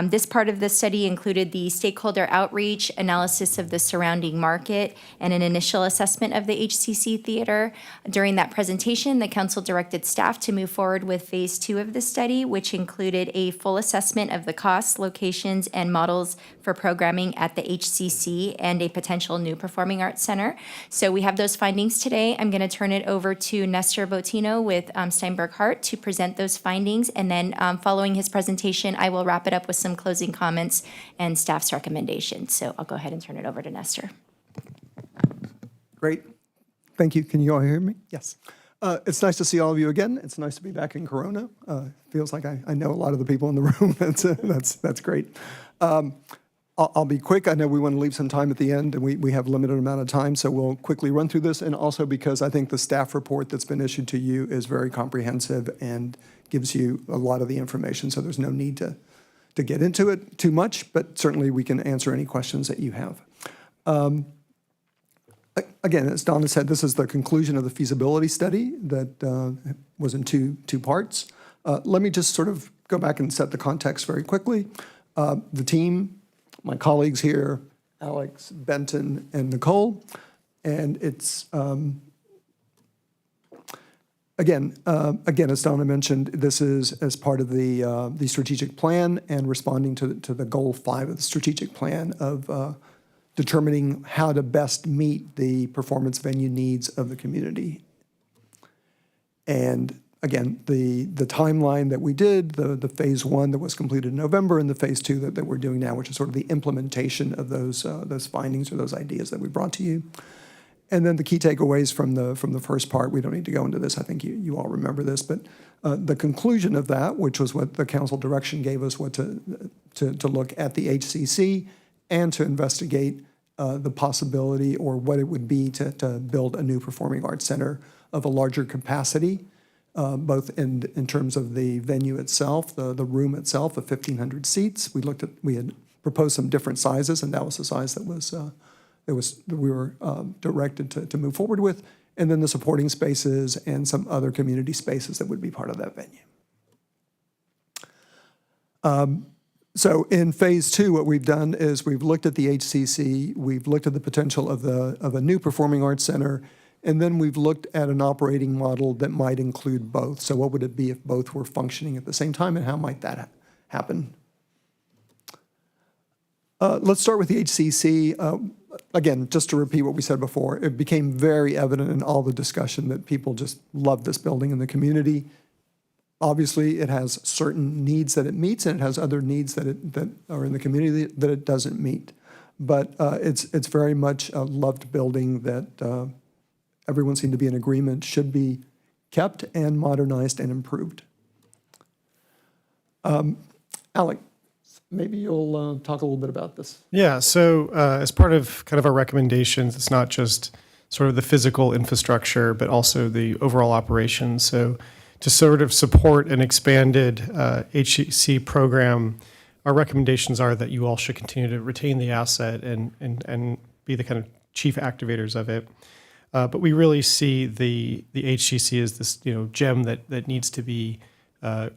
[SPEAKER 2] This part of the study included the stakeholder outreach, analysis of the surrounding market, and an initial assessment of the HCC Theater. During that presentation, the council directed staff to move forward with Phase 2 of the study, which included a full assessment of the costs, locations, and models for programming at the HCC and a potential new performing arts center. So we have those findings today. I'm going to turn it over to Nestor Botino with Steinberg Hart to present those findings. And then following his presentation, I will wrap it up with some closing comments and staff's recommendations. So I'll go ahead and turn it over to Nestor.
[SPEAKER 13] Great. Thank you. Can you all hear me? Yes. It's nice to see all of you again. It's nice to be back in Corona. Feels like I know a lot of the people in the room. That's great. I'll be quick. I know we want to leave some time at the end, and we have a limited amount of time, so we'll quickly run through this. And also because I think the staff report that's been issued to you is very comprehensive and gives you a lot of the information, so there's no need to get into it too much, but certainly we can answer any questions that you have. Again, as Donna said, this is the conclusion of the feasibility study that was in two parts. Let me just sort of go back and set the context very quickly. The team, my colleagues here, Alex, Benton, and Nicole, and it's, again, as Donna mentioned, this is as part of the strategic plan and responding to the goal 5 of the strategic plan of determining how to best meet the performance venue needs of the community. And again, the timeline that we did, the Phase 1 that was completed in November, and the Phase 2 that we're doing now, which is sort of the implementation of those findings or those ideas that we brought to you. And then the key takeaways from the first part, we don't need to go into this, I think you all remember this, but the conclusion of that, which was what the council direction gave us, what to look at the HCC and to investigate the possibility or what it would be to build a new performing arts center of a larger capacity, both in terms of the venue itself, the room itself of 1,500 seats. We had proposed some different sizes, and that was the size that we were directed to move forward with, and then the supporting spaces and some other community spaces that would be part of that venue. So in Phase 2, what we've done is we've looked at the HCC, we've looked at the potential of a new performing arts center, and then we've looked at an operating model that might include both. So what would it be if both were functioning at the same time, and how might that happen? Let's start with the HCC. Again, just to repeat what we said before, it became very evident in all the discussion that people just love this building in the community. Obviously, it has certain needs that it meets, and it has other needs that are in the community that it doesn't meet. but it's very much a loved building that everyone seemed to be in agreement should be kept and modernized and improved. Alec, maybe you'll talk a little bit about this.
[SPEAKER 14] Yeah, so as part of kind of our recommendations, it's not just sort of the physical infrastructure, but also the overall operations. So to sort of support an expanded HCC program, our recommendations are that you all should continue to retain the asset and be the kind of chief activators of it. But we really see the HCC as this gem that needs to be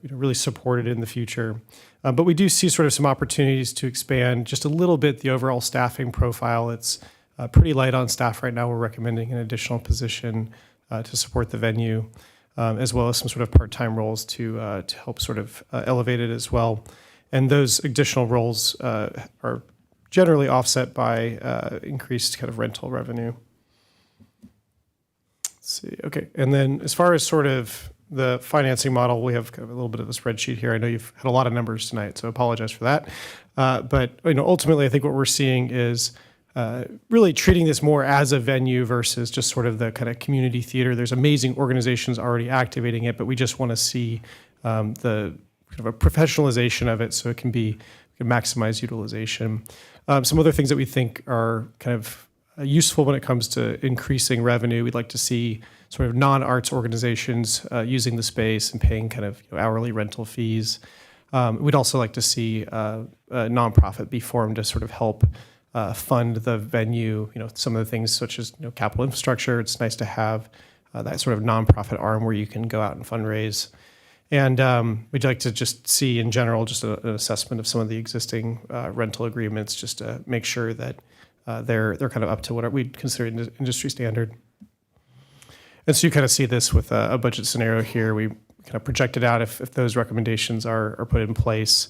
[SPEAKER 14] really supported in the future. But we do see sort of some opportunities to expand just a little bit the overall staffing profile. It's pretty light on staff right now. We're recommending an additional position to support the venue, as well as some sort of part-time roles to help sort of elevate it as well. And those additional roles are generally offset by increased kind of rental revenue. Let's see. Okay. And then as far as sort of the financing model, we have kind of a little bit of a spreadsheet here. I know you've had a lot of numbers tonight, so I apologize for that. But ultimately, I think what we're seeing is really treating this more as a venue versus just sort of the kind of community theater. There's amazing organizations already activating it, but we just want to see the kind of a professionalization of it so it can maximize utilization. Some other things that we think are kind of useful when it comes to increasing revenue. We'd like to see sort of non-arts organizations using the space and paying kind of hourly rental fees. We'd also like to see a nonprofit be formed to sort of help fund the venue. Some of the things such as capital infrastructure. It's nice to have that sort of nonprofit arm where you can go out and fundraise. And we'd like to just see in general just an assessment of some of the existing rental agreements, just to make sure that they're kind of up to what we'd consider industry standard. And so you kind of see this with a budget scenario here. We kind of projected out if those recommendations are put in place,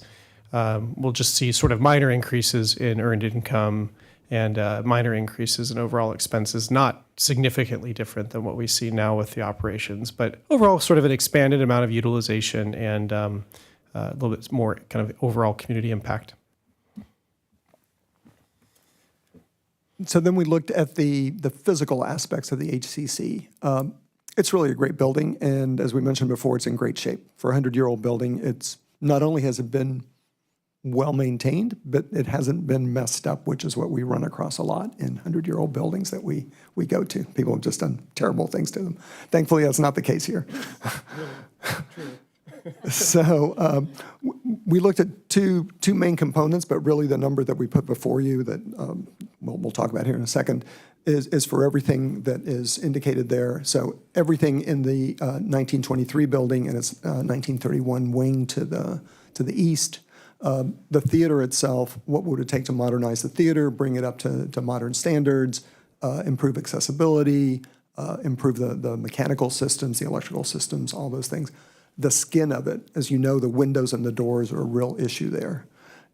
[SPEAKER 14] we'll just see sort of minor increases in earned income and minor increases in overall expenses, not significantly different than what we see now with the operations, but overall sort of an expanded amount of utilization and a little bit more kind of overall community impact.
[SPEAKER 13] So then we looked at the physical aspects of the HCC. It's really a great building, and as we mentioned before, it's in great shape. For a 100-year-old building, it's not only has it been well-maintained, but it hasn't been messed up, which is what we run across a lot in 100-year-old buildings that we go to. People have just done terrible things to them. Thankfully, that's not the case here. So we looked at two main components, but really the number that we put before you that we'll talk about here in a second is for everything that is indicated there. So everything in the 1923 building and its 1931 wing to the east. The theater itself, what would it take to modernize the theater, bring it up to modern standards, improve accessibility, improve the mechanical systems, the electrical systems, all those things. The skin of it, as you know, the windows and the doors are a real issue there.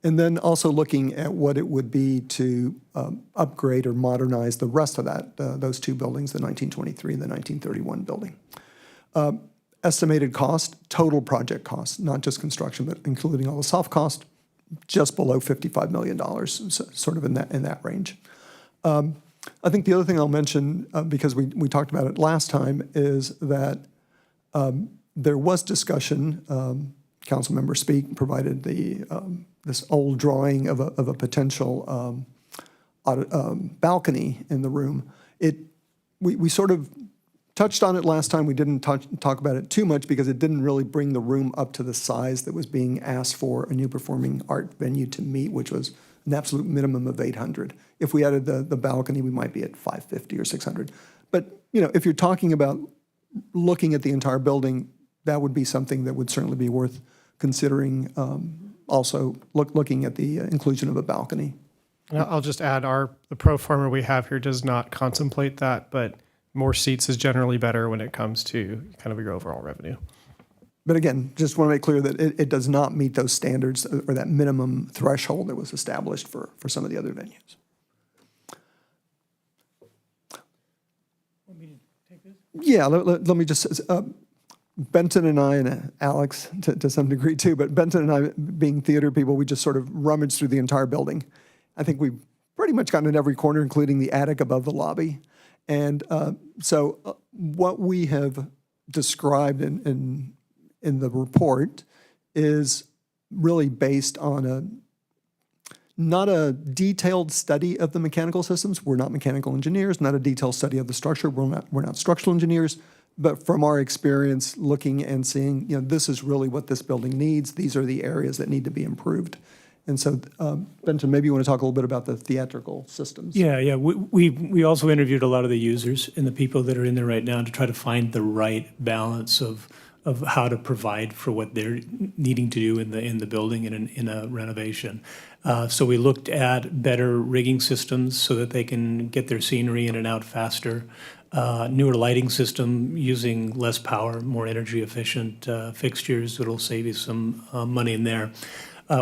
[SPEAKER 13] And then also looking at what it would be to upgrade or modernize the rest of that, those two buildings, the 1923 and the 1931 building. Estimated cost, total project cost, not just construction, but including all the soft cost, just below $55 million, sort of in that range. I think the other thing I'll mention, because we talked about it last time, is that there was discussion. Councilmember Speak provided this old drawing of a potential balcony in the room. We sort of touched on it last time. We didn't talk about it too much because it didn't really bring the room up to the size that was being asked for a new performing art venue to meet, which was an absolute minimum of 800. If we added the balcony, we might be at 550 or 600. But if you're talking about looking at the entire building, that would be something that would certainly be worth considering. Also, looking at the inclusion of a balcony.
[SPEAKER 14] I'll just add the pro forma we have here does not contemplate that, but more seats is generally better when it comes to kind of your overall revenue.
[SPEAKER 13] But again, just want to make clear that it does not meet those standards or that minimum threshold that was established for some of the other venues.
[SPEAKER 7] Want me to take this?
[SPEAKER 13] Yeah, let me just, Benton and I, and Alex to some degree too, but Benton and I, being theater people, we just sort of rummaged through the entire building. I think we pretty pretty much gotten in every corner, including the attic above the lobby. And so what we have described in the report is really based on not a detailed study of the mechanical systems. We're not mechanical engineers, not a detailed study of the structure. We're not structural engineers. But from our experience looking and seeing, this is really what this building needs. These are the areas that need to be improved. And so, Benton, maybe you want to talk a little bit about the theatrical systems.
[SPEAKER 15] Yeah. We also interviewed a lot of the users and the people that are in there right now to try to find the right balance of how to provide for what they're needing to do in the building and in a renovation. So we looked at better rigging systems so that they can get their scenery in and out faster. Newer lighting system using less power, more energy efficient fixtures that'll save you some money in there.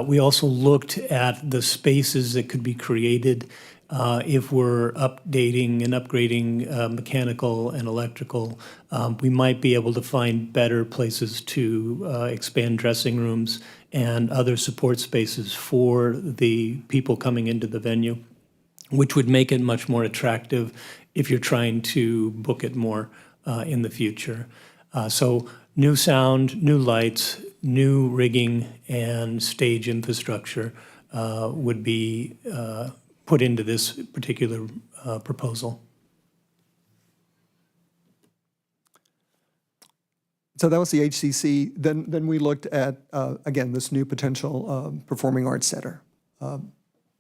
[SPEAKER 15] We also looked at the spaces that could be created if we're updating and upgrading mechanical and electrical. We might be able to find better places to expand dressing rooms and other support spaces for the people coming into the venue, which would make it much more attractive if you're trying to book it more in the future. So new sound, new lights, new rigging, and stage infrastructure would be put into this particular proposal.
[SPEAKER 13] So that was the HCC. Then we looked at, again, this new potential performing arts center.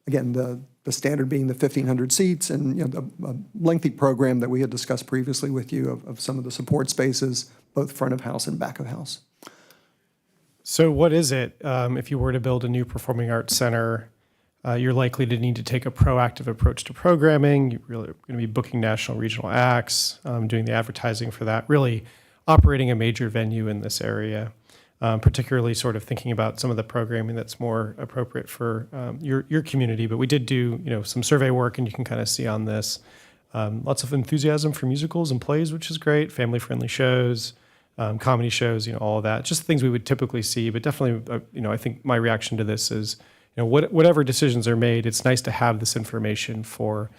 [SPEAKER 13] Again, the standard being the 1,500 seats and the lengthy program that we had discussed previously with you of some of the support spaces, both front of house and back of house.
[SPEAKER 14] So what is it? If you were to build a new performing arts center, you're likely to need to take a proactive approach to programming. You're really going to be booking national, regional acts, doing the advertising for that, really operating a major venue in this area. Particularly sort of thinking about some of the programming that's more appropriate for your community. But we did do some survey work, and you can kind of see on this lots of enthusiasm for musicals and plays, which is great. Family-friendly shows, comedy shows, all of that. Just things we would typically see. But definitely, I think my reaction to this is, whatever decisions are made, it's nice to have this information for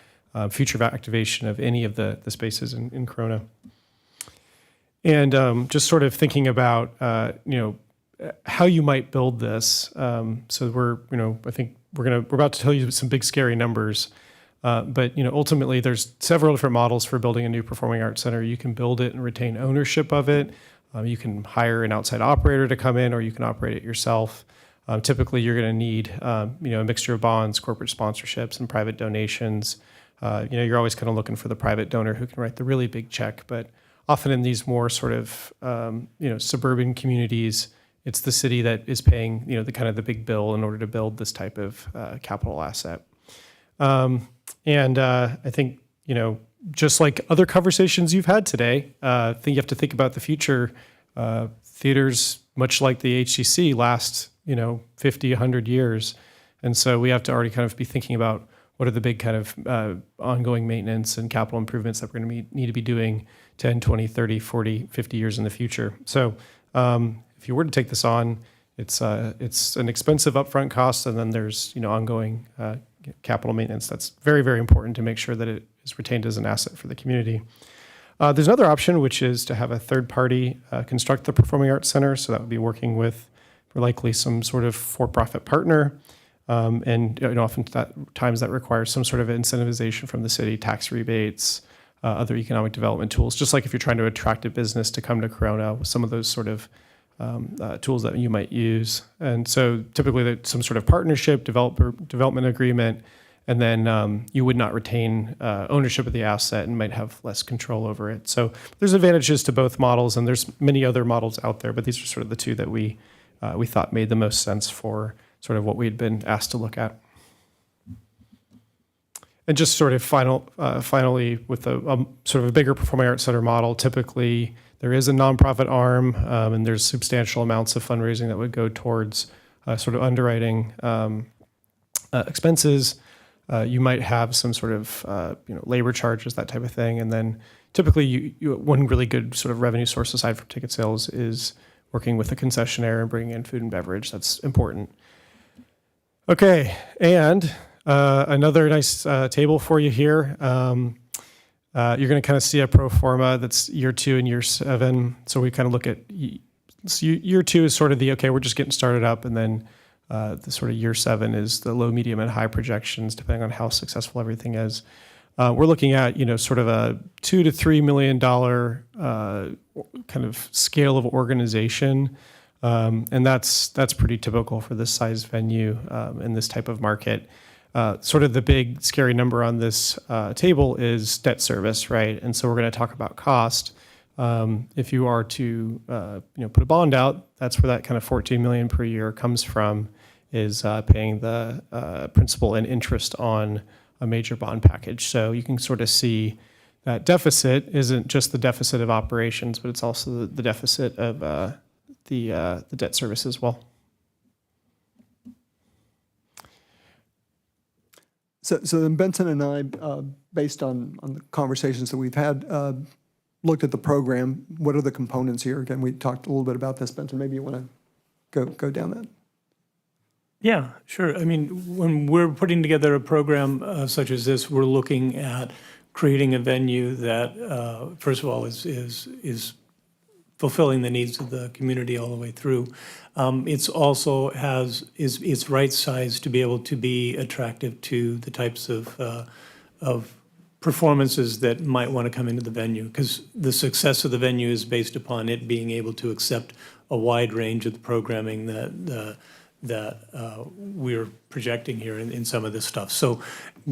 [SPEAKER 14] future activation of any of the spaces in Corona. And just sort of thinking about, how you might build this. So I think we're about to tell you some big scary numbers. But ultimately, there's several different models for building a new performing arts center. You can build it and retain ownership of it. You can hire an outside operator to come in, or you can operate it yourself. Typically, you're going to need, a mixture of bonds, corporate sponsorships, and private donations. You're always kind of looking for the private donor who can write the really big check, but often in these more sort of, suburban communities, it's the city that is paying, the kind of the big bill in order to build this type of capital asset. And I think, just like other conversations you've had today, I think you have to think about the future. Theaters, much like the HCC, last, 50, 100 years. And so we have to already kind of be thinking about what are the big kind of ongoing maintenance and capital improvements that we're going to need to be doing 10, 20, 30, 40, 50 years in the future. So if you were to take this on, it's an expensive upfront cost, and then there's ongoing capital maintenance that's very, very important to make sure that it is retained as an asset for the community. There's another option, which is to have a third party construct the Performing Arts Center. So that would be working with likely some sort of for-profit partner. And oftentimes that requires some sort of incentivization from the city, tax rebates, other economic development tools, just like if you're trying to attract a business to come to Corona, with some of those sort of tools that you might use. And so typically there's some sort of partnership, development agreement, and then you would not retain ownership of the asset and might have less control over it. So there's advantages to both models, and there's many other models out there, but these are sort of the two that we thought made the most sense for sort of what we had been asked to look at. And just sort of finally, with a sort of a bigger Performing Arts Center model, typically there is a nonprofit arm, and there's substantial amounts of fundraising that would go towards sort of underwriting expenses. You might have some sort of labor charges, that type of thing, and then typically one really good sort of revenue source aside from ticket sales is working with a concessionaire and bringing in food and beverage. That's important. Okay, and Another nice table for you here. You're going to kind of see a pro forma that's year 2 and year 7. So we kind of look at year 2 is sort of the, okay, we're just getting started up. And then the sort of year 7 is the low, medium, and high projections, depending on how successful everything is. We're looking at, sort of a $2 to $3 million kind of scale of organization. And that's pretty typical for this size venue in this type of market. Sort of the big scary number on this table is debt service, right? And so we're going to talk about cost. If you are to put a bond out, that's where that kind of $14 million per year comes from, is paying the principal and interest on a major bond package. So you can sort of see that deficit isn't just the deficit of operations, but it's also the deficit of the debt service as well.
[SPEAKER 13] So then Benson and I, based on the conversations that we've had, looked at the program. What are the components here? Again, we talked a little bit about this. Benson, maybe you want to go down that.
[SPEAKER 15] Yeah, sure. I mean, when we're putting together a program such as this, we're looking at creating a venue that, first of all, is fulfilling the needs of the community all the way through. It's also it's right sized to be able to be attractive to the types of performances that might want to come into the venue, because the success of the venue is based upon it being able to accept a wide range of the programming that we're projecting here in some of this stuff. So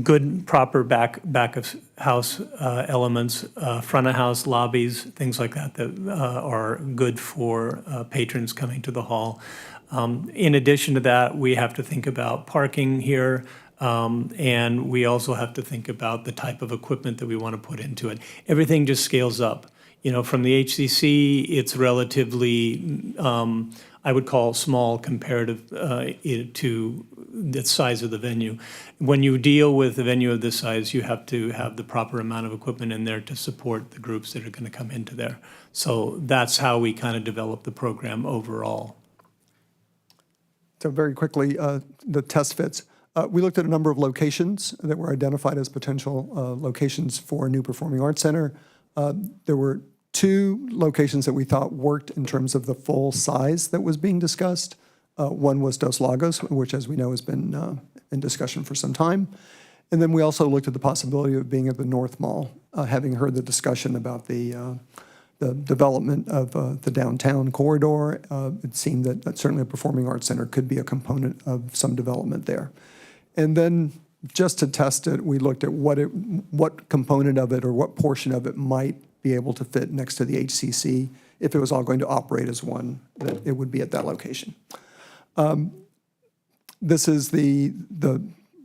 [SPEAKER 15] good, proper back of house elements, front of house lobbies, things like that are good for patrons coming to the hall. In addition to that, we have to think about parking here, and we also have to think about the type of equipment that we want to put into it. Everything just scales up. From the HCC, it's relatively, I would call small comparative to the size of the venue. When you deal with a venue of this size, you have to have the proper amount of equipment in there to support the groups that are going to come into there. So that's how we kind of develop the program overall.
[SPEAKER 13] So very quickly, the test fits. We looked at a number of locations that were identified as potential locations for a new performing arts center. There were 2 locations that we thought worked in terms of the full size that was being discussed. One was Dos Lagos, which, as we know, has been in discussion for some time. And then we also looked at the possibility of being at the North Mall, having heard the discussion about the development of the downtown corridor. It seemed that certainly a performing arts center could be a component of some development there. And then just to test it, we looked at what component of it or what portion of it might be able to fit next to the HCC. If it was all going to operate as one, that it would be at that location. This is the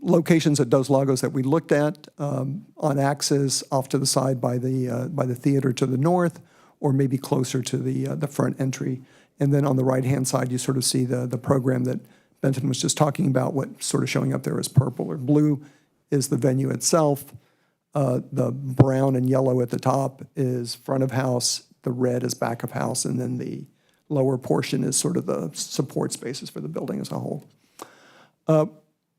[SPEAKER 13] locations at Dos Lagos that we looked at on axis off to the side by the theater to the north, or maybe closer to the front entry. And then on the right-hand side, you sort of see the program that Benton was just talking about. What sort of showing up there is purple or blue is the venue itself. The brown and yellow at the top is front of house, the red is back of house, and then the lower portion is sort of the support spaces for the building as a whole.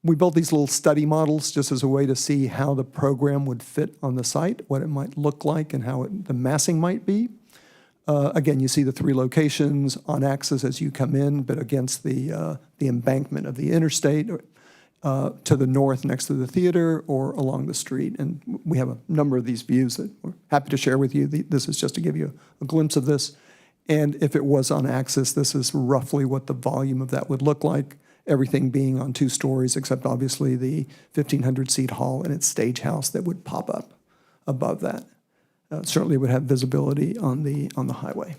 [SPEAKER 13] We built these little study models just as a way to see how the program would fit on the site, what it might look like, and how the massing might be. Again, you see the 3 locations on axis as you come in, but against the embankment of the interstate, to the north next to the theater, or along the street. And we have a number of these views that we're happy to share with you. This is just to give you a glimpse of this. And if it was on axis, this is roughly what the volume of that would look like, everything being on 2 stories, except obviously the 1,500-seat hall and its stage house that would pop up above that. Certainly would have visibility on the highway.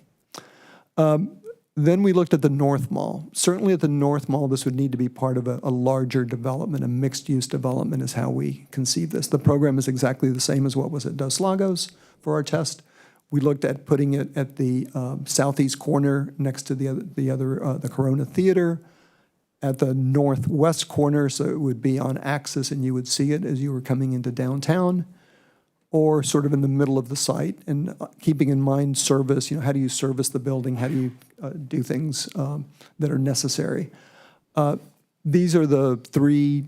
[SPEAKER 13] Then we looked at the North Mall. Certainly at the North Mall, this would need to be part of a larger development. A mixed-use development is how we conceive this. The program is exactly the same as what was at Dos Lagos for our test. We looked at putting it at the southeast corner next to the Corona Theater, at the northwest corner, so it would be on axis and you would see it as you were coming into downtown, or sort of in the middle of the site, and keeping in mind service, how do you service the building? How do you do things that are necessary? These are the 3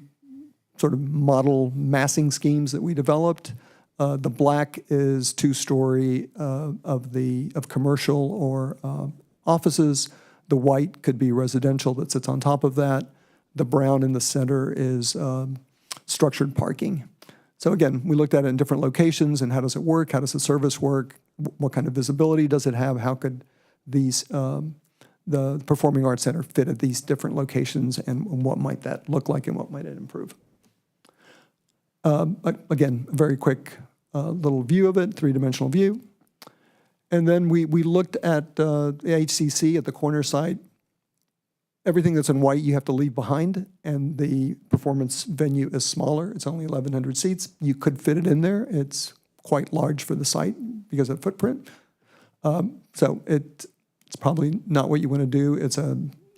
[SPEAKER 13] sort of model massing schemes that we developed. The black is two-story of commercial or offices. The white could be residential that sits on top of that. The brown in the center is structured parking. So again, we looked at it in different locations and how does it work? How does the service work? What kind of visibility does it have? How could these the Performing Arts Center fit at these different locations, and what might that look like and what might it improve? Again, a very quick little view of it, three-dimensional view. And then we looked at the HCC at the corner site. Everything that's in white you have to leave behind, and the performance venue is smaller. It's only 1,100 seats. You could fit it in there. It's quite large for the site because of footprint. So it's probably not what you want to do. It's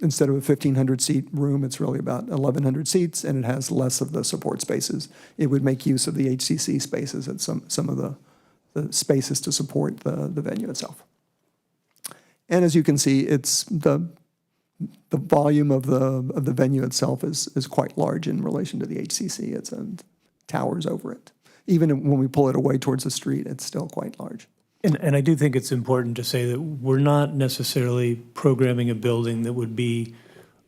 [SPEAKER 13] instead of a 1,500 seat room, it's really about 1,100 seats, and it has less of the support spaces. It would make use of the HCC spaces at some of the spaces to support the venue itself. And as you can see, it's the volume of the venue itself is quite large in relation to the HCC. It's towers over it. Even when we pull it away towards the street, it's still quite large.
[SPEAKER 15] And I do think it's important to say that we're not necessarily programming a building that would be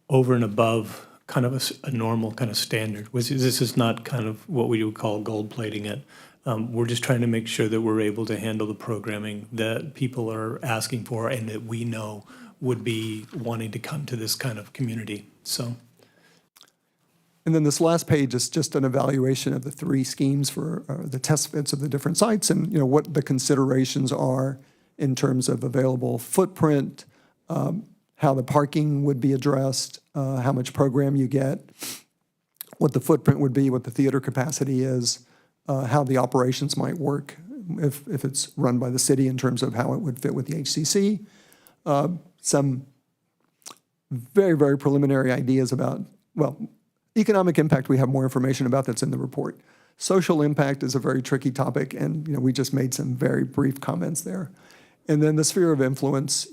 [SPEAKER 15] over and above kind of a normal kind of standard. This is not kind of what we would call gold plating it. We're just trying to make sure that we're able to handle the programming that people are asking for and that we know would be wanting to come to this kind of community. So.
[SPEAKER 13] And then this last page is just an evaluation of the three schemes for the test fits of the different sites, and what the considerations are in terms of available footprint, how the parking would be addressed, how much program you get, what the footprint would be, what the theater capacity is, how the operations might work if it's run by the city in terms of how it would fit with the HCC. Some very, very preliminary ideas about, economic impact we have more information about that's in the report. Social impact is a very tricky topic, and we just made some very brief comments there. And then the sphere of influence,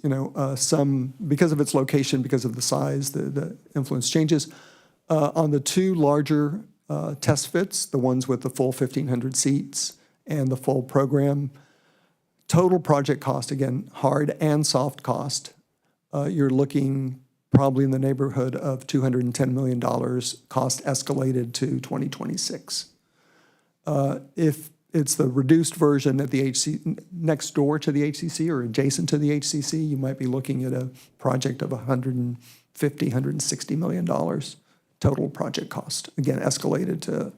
[SPEAKER 13] some, because of its location, because of the size, the influence changes. On the two larger test fits, the ones with the full 1,500 seats and the full program, total project cost, again, hard and soft cost, you're looking probably in the neighborhood of $210 million, cost escalated to 2026. If it's the reduced version at the next door to the HCC or adjacent to the HCC, you might be looking at a project of $150, $160 million total project cost. Again, escalated to,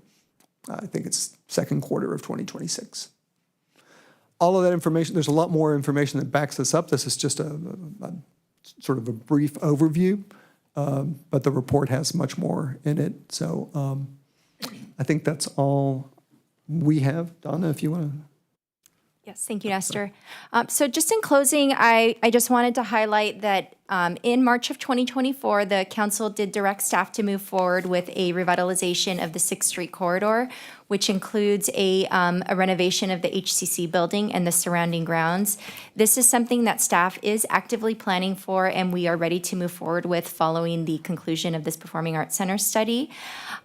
[SPEAKER 13] I think it's second quarter of 2026. All of that information, there's a lot more information that backs this up. This is just a sort of a brief overview, but the report has much more in it. So I think that's all we have. Donna, if you want to.
[SPEAKER 2] Yes, thank you, Nestor. So just in closing, I just wanted to highlight that in March of 2024, the council did direct staff to move forward with a revitalization of the 6th Street corridor, which includes a renovation of the HCC building and the surrounding grounds. This is something that staff is actively planning for, and we are ready to move forward with following the conclusion of this Performing Arts Center study.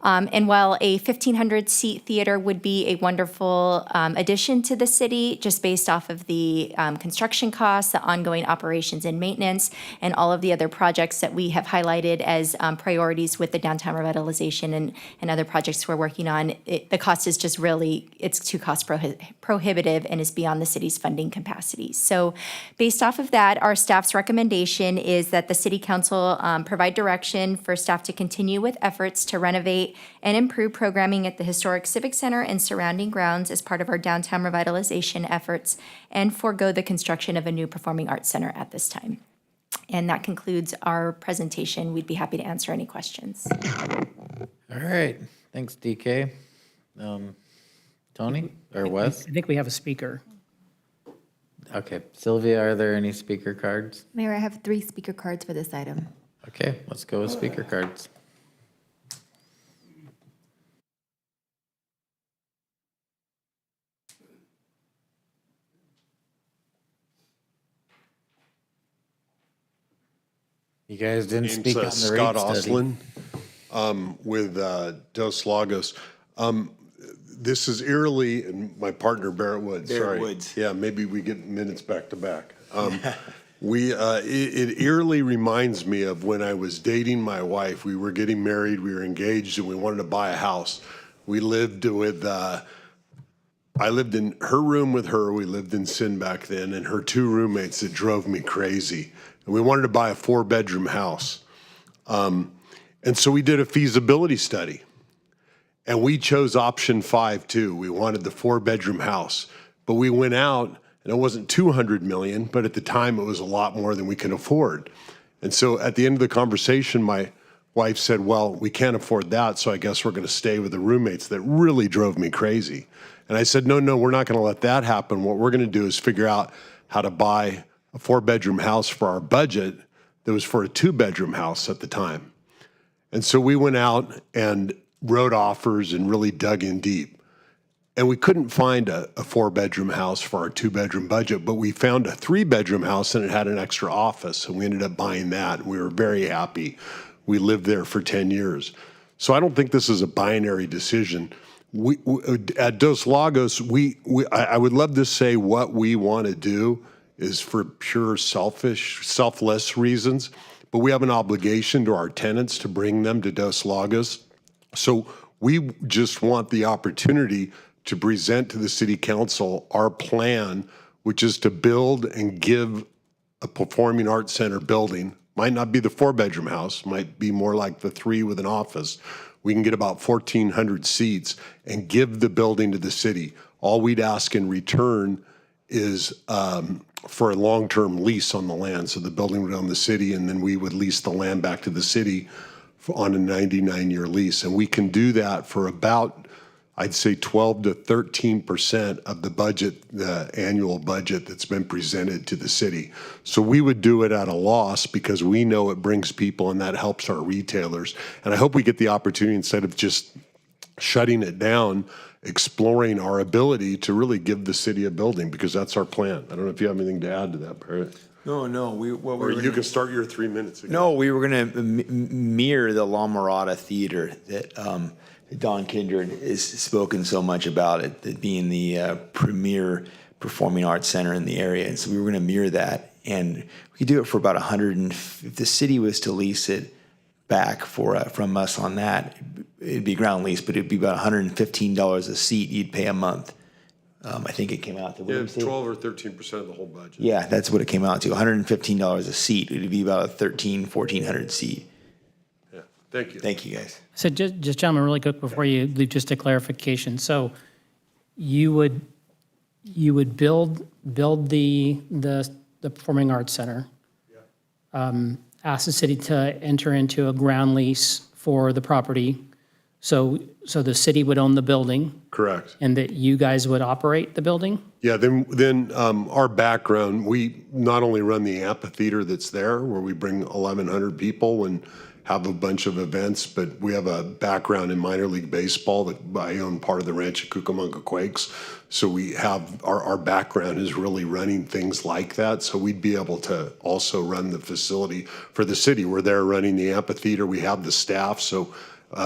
[SPEAKER 2] And while a 1,500-seat theater would be a wonderful addition to the city, just based off of the construction costs, the ongoing operations and maintenance, and all of the other projects that we have highlighted as priorities with the downtown revitalization and other projects we're working on, the cost is just really, it's too cost prohibitive and is beyond the city's funding capacity. So based off of that, our staff's recommendation is that the city council provide direction for staff to continue with efforts to renovate and improve programming at the historic Civic Center and surrounding grounds as part of our downtown revitalization efforts, and forego the construction of a new Performing Arts Center at this time. And that concludes our presentation. We'd be happy to answer any questions.
[SPEAKER 1] All right, thanks, DK. Tony or Wes?
[SPEAKER 7] I think we have a speaker.
[SPEAKER 1] Okay, Sylvia, are there any speaker cards?
[SPEAKER 16] Mayor, I have 3 speaker cards for this item.
[SPEAKER 1] Okay, let's go with speaker cards. You guys didn't speak on the
[SPEAKER 17] Scott
[SPEAKER 1] rate study.
[SPEAKER 17] Oslin. with Dos Lagos. This is eerily, and my partner Barrett Woods.
[SPEAKER 18] Barrett Woods.
[SPEAKER 17] Yeah, maybe we get minutes back to back. It eerily reminds me of when I was dating my wife. We were getting married, we were engaged, and we wanted to buy a house. We lived with, I lived in her room with her. We lived in Sin back then, and her 2 roommates that drove me crazy. And we wanted to buy a 4-bedroom house. And so we did a feasibility study. And we chose option 5 too. We wanted the 4-bedroom house. But we went out, and it wasn't $200 million, but at the time it was a lot more than we can afford. And so at the end of the conversation, my wife said, well, we can't afford that, so I guess we're going to stay with the roommates that really drove me crazy. And I said, no, we're not going to let that happen. What we're going to do is figure out how to buy a 4-bedroom house for our budget that was for a 2-bedroom house at the time. And so we went out and wrote offers and really dug in deep. And we couldn't find a 4-bedroom house for our 2-bedroom budget, but we found a 3-bedroom house and it had an extra office, and we ended up buying that. We were very happy. We lived there for 10 years. So I don't think this is a binary decision. We at Dos Lagos, I would love to say what we want to do is for pure selfless reasons, but we have an obligation to our tenants to bring them to Dos Lagos. So we just want the opportunity to present to the city council our plan, which is to build and give a performing arts center building. Might not be the 4-bedroom house, might be more like the 3 with an office. We can get about 1,400 seats and give the building to the city. All we'd ask in return is for a long-term lease on the land. So the building would own the city, and then we would lease the land back to the city on a 99-year lease. And we can do that for about, I'd say 12 to 13% of the budget, the annual budget that's been presented to the city. So we would do it at a loss because we know it brings people and that helps our retailers. And I hope we get the opportunity, instead of just shutting it down, exploring our ability to really give the city a building, because that's our plan. I don't know if you have anything to add to that, Barrett.
[SPEAKER 18] No.
[SPEAKER 17] Or you can start your 3 minutes again.
[SPEAKER 18] No, we were going to mirror the La Mirada Theater that Don Kindred has spoken so much about, it being the premier performing arts center in the area. And so we were going to mirror that. And we could do it for about if the city was to lease it back from us on that, it'd be ground lease, but it'd be about $115 a seat you'd pay a month. I think it came out to,
[SPEAKER 17] 12 or 13% of the whole budget.
[SPEAKER 18] Yeah, that's what it came out to, $115 a seat. It'd be about a 1,400 seat.
[SPEAKER 17] Yeah, thank you.
[SPEAKER 18] Thank you, guys.
[SPEAKER 7] So just gentlemen, really quick before you leave, just a clarification. So you would build the Performing Arts Center, ask the city to enter into a ground lease for the property, so the city would own the building,
[SPEAKER 17] Correct.
[SPEAKER 7] and that you guys would operate the building?
[SPEAKER 17] Yeah, then our background, we not only run the amphitheater that's there, where we bring 1,100 people and have a bunch of events, but we have a background in minor league baseball that I own part of the Rancho Cucamonga Quakes. So we have, our background is really running things like that. So we'd be able to also run the facility for the city. We're there running the amphitheater. We have the staff. So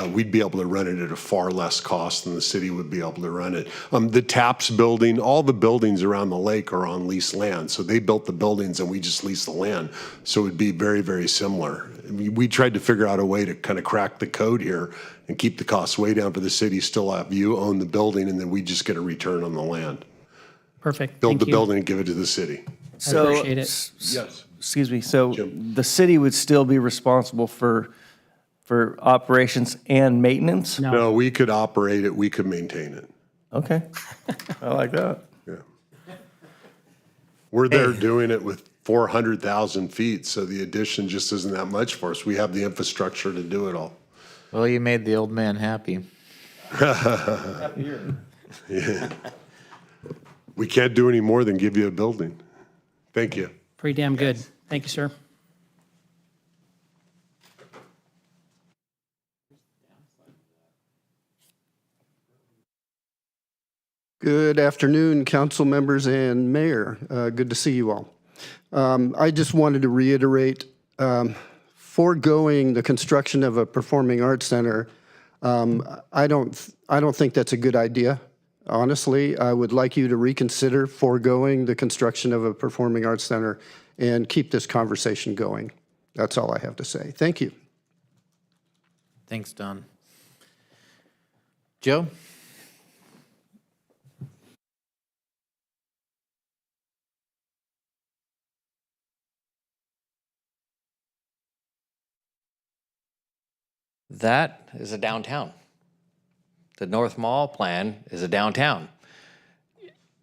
[SPEAKER 17] we'd be able to run it at a far less cost than the city would be able to run it. The TAPS building, all the buildings around the lake are on leased land. So they built the buildings and we just lease the land. So it'd be very, very similar. We tried to figure out a way to kind of crack the code here and keep the costs way down for the city, still have you own the building, and then we just get a return on the land.
[SPEAKER 7] Perfect.
[SPEAKER 17] Build
[SPEAKER 7] Thank
[SPEAKER 17] the
[SPEAKER 7] you.
[SPEAKER 17] building and give it to the city.
[SPEAKER 7] I appreciate it.
[SPEAKER 17] Yes.
[SPEAKER 5] Excuse me, so the city would still be responsible for operations and maintenance?
[SPEAKER 17] No, we could operate it, we could maintain it.
[SPEAKER 5] Okay, I like that.
[SPEAKER 17] Yeah. We're there doing it with 400,000 feet, so the addition just isn't that much for us. We have the infrastructure to do it all.
[SPEAKER 1] Well, you made the old man happy.
[SPEAKER 17] Yeah. We can't do any more than give you a building. Thank you.
[SPEAKER 7] Pretty damn good. Thank you, sir.
[SPEAKER 19] Good afternoon, council members and mayor. Good to see you all. I just wanted to reiterate foregoing the construction of a performing arts center, I don't think that's a good idea. Honestly, I would like you to reconsider foregoing the construction of a performing arts center and keep this conversation going. That's all I have to say. Thank you.
[SPEAKER 1] Thanks, Don. Joe?
[SPEAKER 12] That is a downtown. The North Mall plan is a downtown.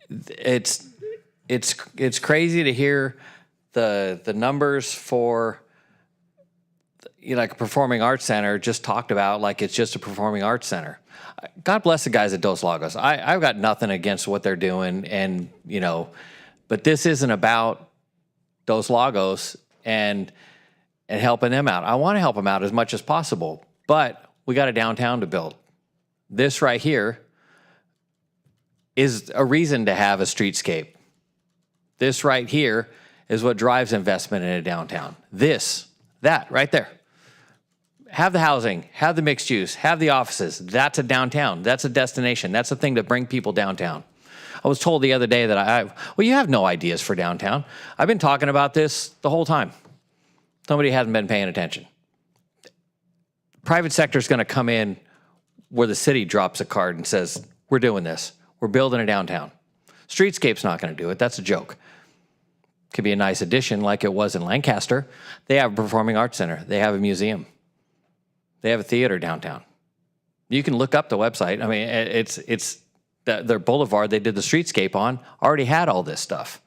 [SPEAKER 12] It's crazy to hear the numbers for, you know, like a performing arts center just talked about like it's just a performing arts center. God bless the guys at Dos Lagos. I've got nothing against what they're doing, and you know, but this isn't about Dos Lagos and helping them out. I want to help them out as much as possible, but we got a downtown to build. This right here is a reason to have a streetscape. This right here is what drives investment in a downtown. That right there. Have the housing, have the mixed use, have the offices. That's a downtown. That's a destination. That's a thing to bring people downtown. I was told the other day that well, you have no ideas for downtown. I've been talking about this the whole time. Somebody hasn't been paying attention. Private sector is going to come in where the city drops a card and says, we're doing this. We're building a downtown. Streetscape's not going to do it. That's a joke. Could be a nice addition like it was in Lancaster. They have a performing arts center. They have a museum. They have a theater downtown. You can look up the website. I mean, it's their boulevard they did the streetscape on already had all this stuff.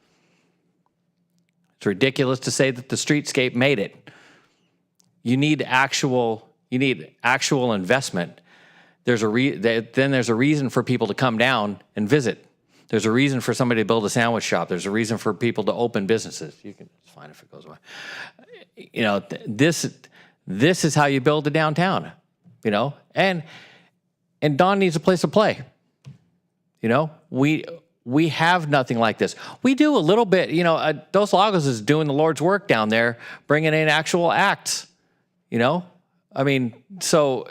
[SPEAKER 12] It's ridiculous to say that the streetscape made it. You need actual investment. Then there's a reason for people to come down and visit. There's a reason for somebody to build a sandwich shop. There's a reason for people to open businesses. It's fine if it goes away. You know, this is how you build a downtown, you know, and Don needs a place to play. You know, we have nothing like this. We do a little bit, you know, Dos Lagos is doing the Lord's work down there, bringing in actual acts, you know, I mean, so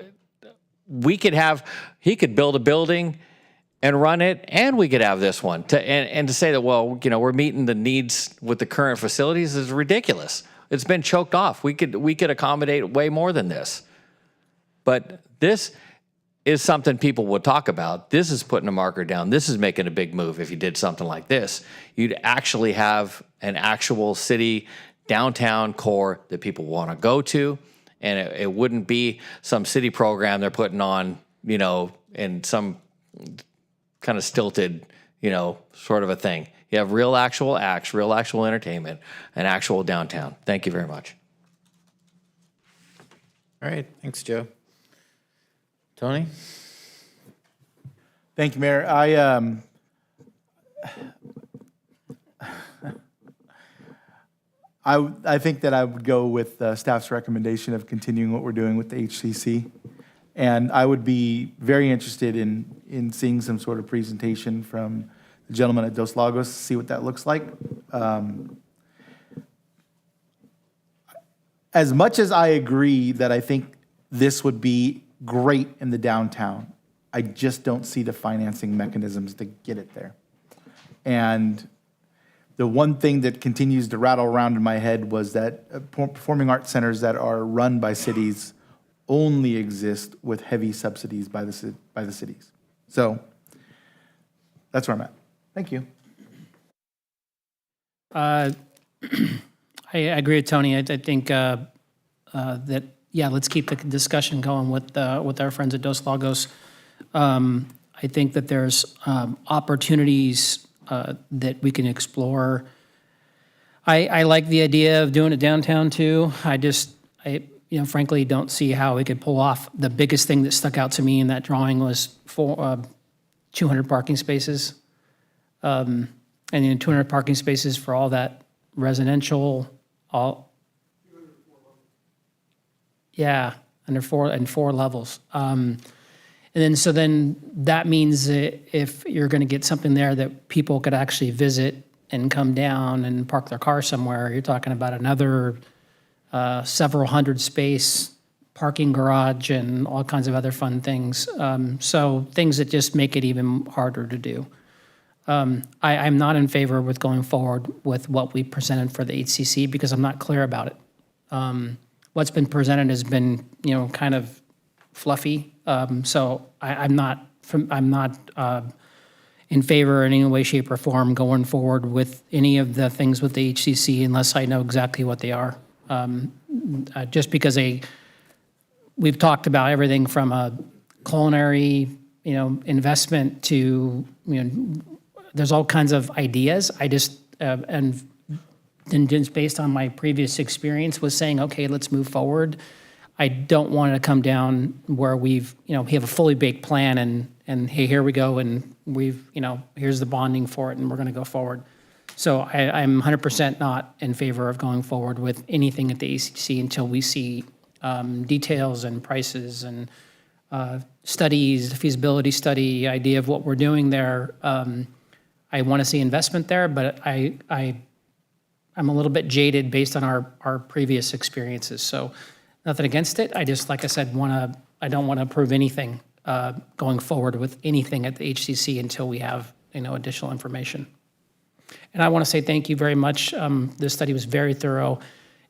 [SPEAKER 12] he could build a building and run it, and we could have this one and to say that, well, you know, we're meeting the needs with the current facilities is ridiculous. It's been choked off. We could accommodate way more than this. But this is something people would talk about. This is putting a marker down. This is making a big move. If you did something like this, you'd actually have an actual city downtown core that people want to go to. And it wouldn't be some city program they're putting on, you know, in some kind of stilted, you know, sort of a thing. You have real actual acts, real actual entertainment, and actual downtown. Thank you very much.
[SPEAKER 1] All right, thanks, Joe. Tony?
[SPEAKER 4] Thank you, Mayor. I think that I would go with staff's recommendation of continuing what we're doing with the HCC. And I would be very interested in seeing some sort of presentation from the gentleman at Dos Lagos, see what that looks like. As much as I agree that I think this would be great in the downtown, I just don't see the financing mechanisms to get it there. And the one thing that continues to rattle around in my head was that performing arts centers that are run by cities only exist with heavy subsidies by the cities. So that's where I'm at. Thank you.
[SPEAKER 7] I agree with Tony. I think that, yeah, let's keep the discussion going with our friends at Dos Lagos. I think that there's opportunities that we can explore. I like the idea of doing it downtown too. I frankly don't see how we could pull off. The biggest thing that stuck out to me in that drawing was 200 parking spaces. And 200 parking spaces for all that residential, under four levels. And then that means that if you're going to get something there that people could actually visit and come down and park their car somewhere, you're talking about another several hundred space parking garage and all kinds of other fun things. So things that just make it even harder to do. I'm not in favor with going forward with what we presented for the HCC because I'm not clear about it. What's been presented has been, kind of fluffy. So I'm not in favor in any way, shape, or form going forward with any of the things with the HCC unless I know exactly what they are. Just because we've talked about everything from a culinary, investment to, there's all kinds of ideas. I just, and just based on my previous experience was saying, okay, let's move forward. I don't want it to come down where we have a fully baked plan and hey, here we go, and here's the bonding for it, and we're going to go forward. So I'm 100% not in favor of going forward with anything at the ACC until we see details and prices and studies, the feasibility study, idea of what we're doing there. I want to see investment there, but I'm a little bit jaded based on our previous experiences. So nothing against it. I just, like I said, I don't want to approve anything going forward with anything at the HCC until we have additional information. And I want to say thank you very much. This study was very thorough.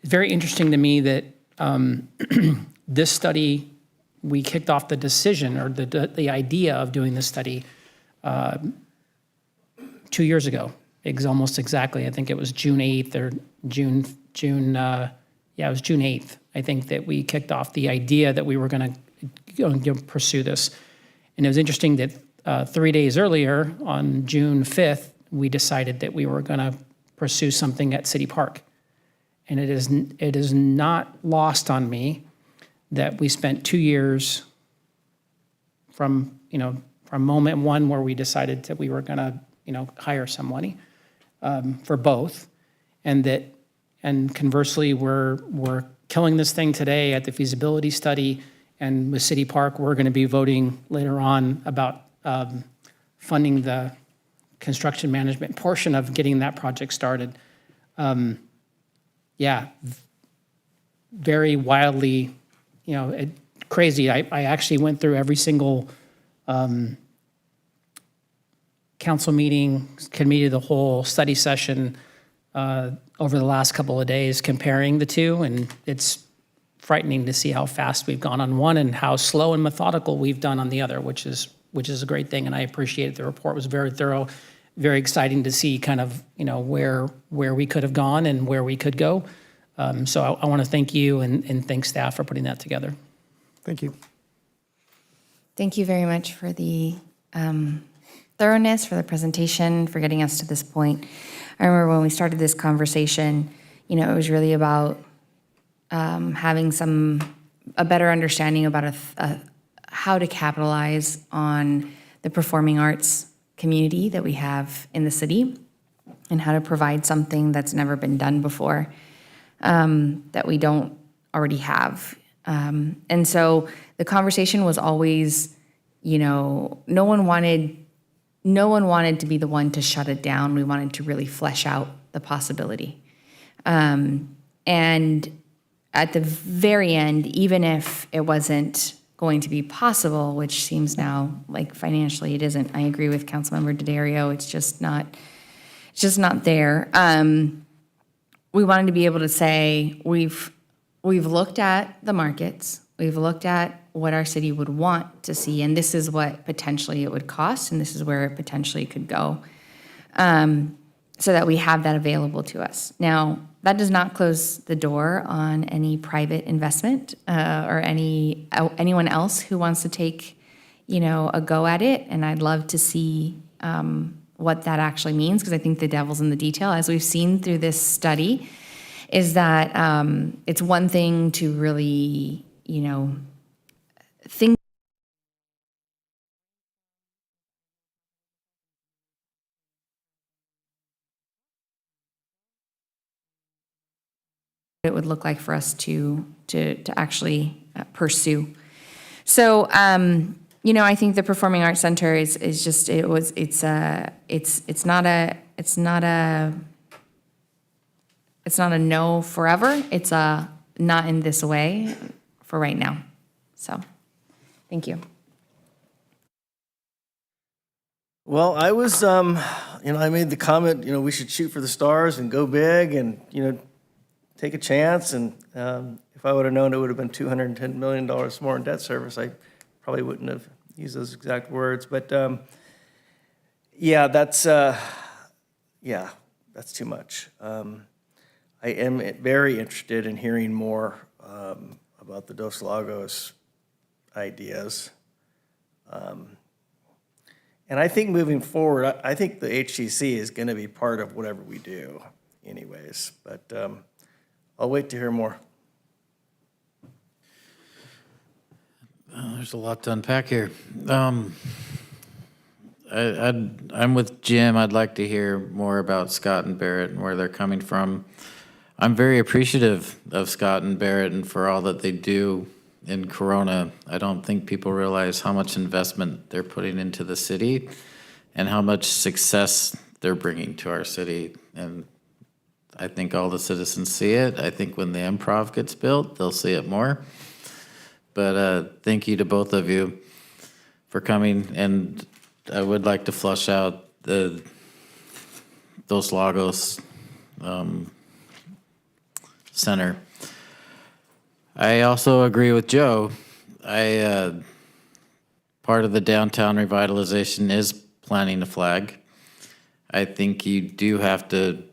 [SPEAKER 7] It's very interesting to me that this study, we kicked off the decision or the idea of doing this study 2 years ago. Almost exactly. I think it was June 8th or June. It was June 8th. I think that we kicked off the idea that we were going to pursue this. And it was interesting that 3 days earlier, on June 5th, we decided that we were going to pursue something at City Park. And it is not lost on me that we spent 2 years from moment one where we decided that we were going to hire somebody for both, and conversely we're killing this thing today at the feasibility study, and with City Park we're going to be voting later on about funding the construction management portion of getting that project started. Very wildly, crazy. I actually went through every single council meeting, committee of the whole, study session over the last couple of days, comparing the two, and it's frightening to see how fast we've gone on one and how slow and methodical we've done on the other, which is a great thing, and I appreciate it. The report was very thorough, very exciting to see kind of where we could have gone and where we could go. So I want to thank you and thank staff for putting that together.
[SPEAKER 14] Thank you.
[SPEAKER 10] Thank you very much for the thoroughness, for the presentation, for getting us to this point. I remember when we started this conversation, it was really about having a better understanding about how to capitalize on the performing arts community that we have in the city and how to provide something that's never been done before that we don't already have. And so the conversation was always, no one wanted to be the one to shut it down. We wanted to really flesh out the possibility. And at the very end, even if it wasn't going to be possible, which seems now like financially it isn't. I agree with Councilmember Daddario. It's just not there. We wanted to be able to say we've looked at the markets, we've looked at what our city would want to see, and this is what potentially it would cost, and this is where it potentially could go, so that we have that available to us. Now, that does not close the door on any private investment or anyone else who wants to take, a go at it. And I'd love to see what that actually means, because I think the devil's in the detail, as we've seen through this study, is that it's one thing to really, think it would look like for us to actually pursue. So, I think the Performing Arts Center is just, it's not a no forever. It's a not in this way for right now. So, thank you.
[SPEAKER 5] Well, I was, I made the comment, we should shoot for the stars and go big and, take a chance. And if I would have known it would have been $210 million more in debt service, I probably wouldn't have used those exact words. But that's too much. I am very interested in hearing more about the Dos Lagos ideas. And I think moving forward, I think the HCC is going to be part of whatever we do anyways. But I'll wait to hear more.
[SPEAKER 1] There's a lot to unpack here. I'm with Jim. I'd like to hear more about Scott and Barrett and where they're coming from. I'm very appreciative of Scott and Barrett and for all that they do in Corona. I don't think people realize how much investment they're putting into the city and how much success they're bringing to our city. And I think all the citizens see it. I think when the Improv gets built, they'll see it more. But thank you to both of you for coming. And I would like to flush out the Dos Lagos Center. I also agree with Joe. Part of the downtown revitalization is planting a flag. I think you do have to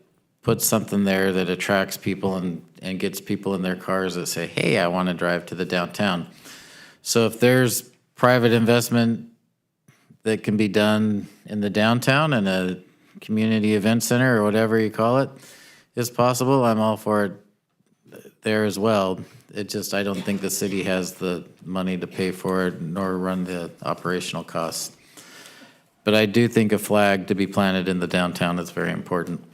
[SPEAKER 1] put something there that attracts people and gets people in their cars that say, hey, I want to drive to the downtown. So if there's private investment that can be done in the downtown and a community event center or whatever you call it is possible, I'm all for it there as well. It just, I don't think the city has the money to pay for it nor run the operational costs. But I do think a flag to be planted in the downtown is very important.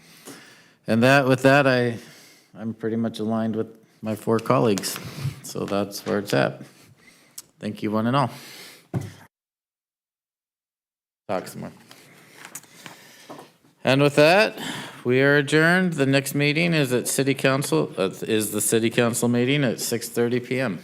[SPEAKER 1] And with that, I'm pretty much aligned with my 4 colleagues. So that's where it's at. Thank you, one and all. Talk some more. And with that, we are adjourned. The next meeting is at City Council, is the City Council meeting at 6:30 p.m.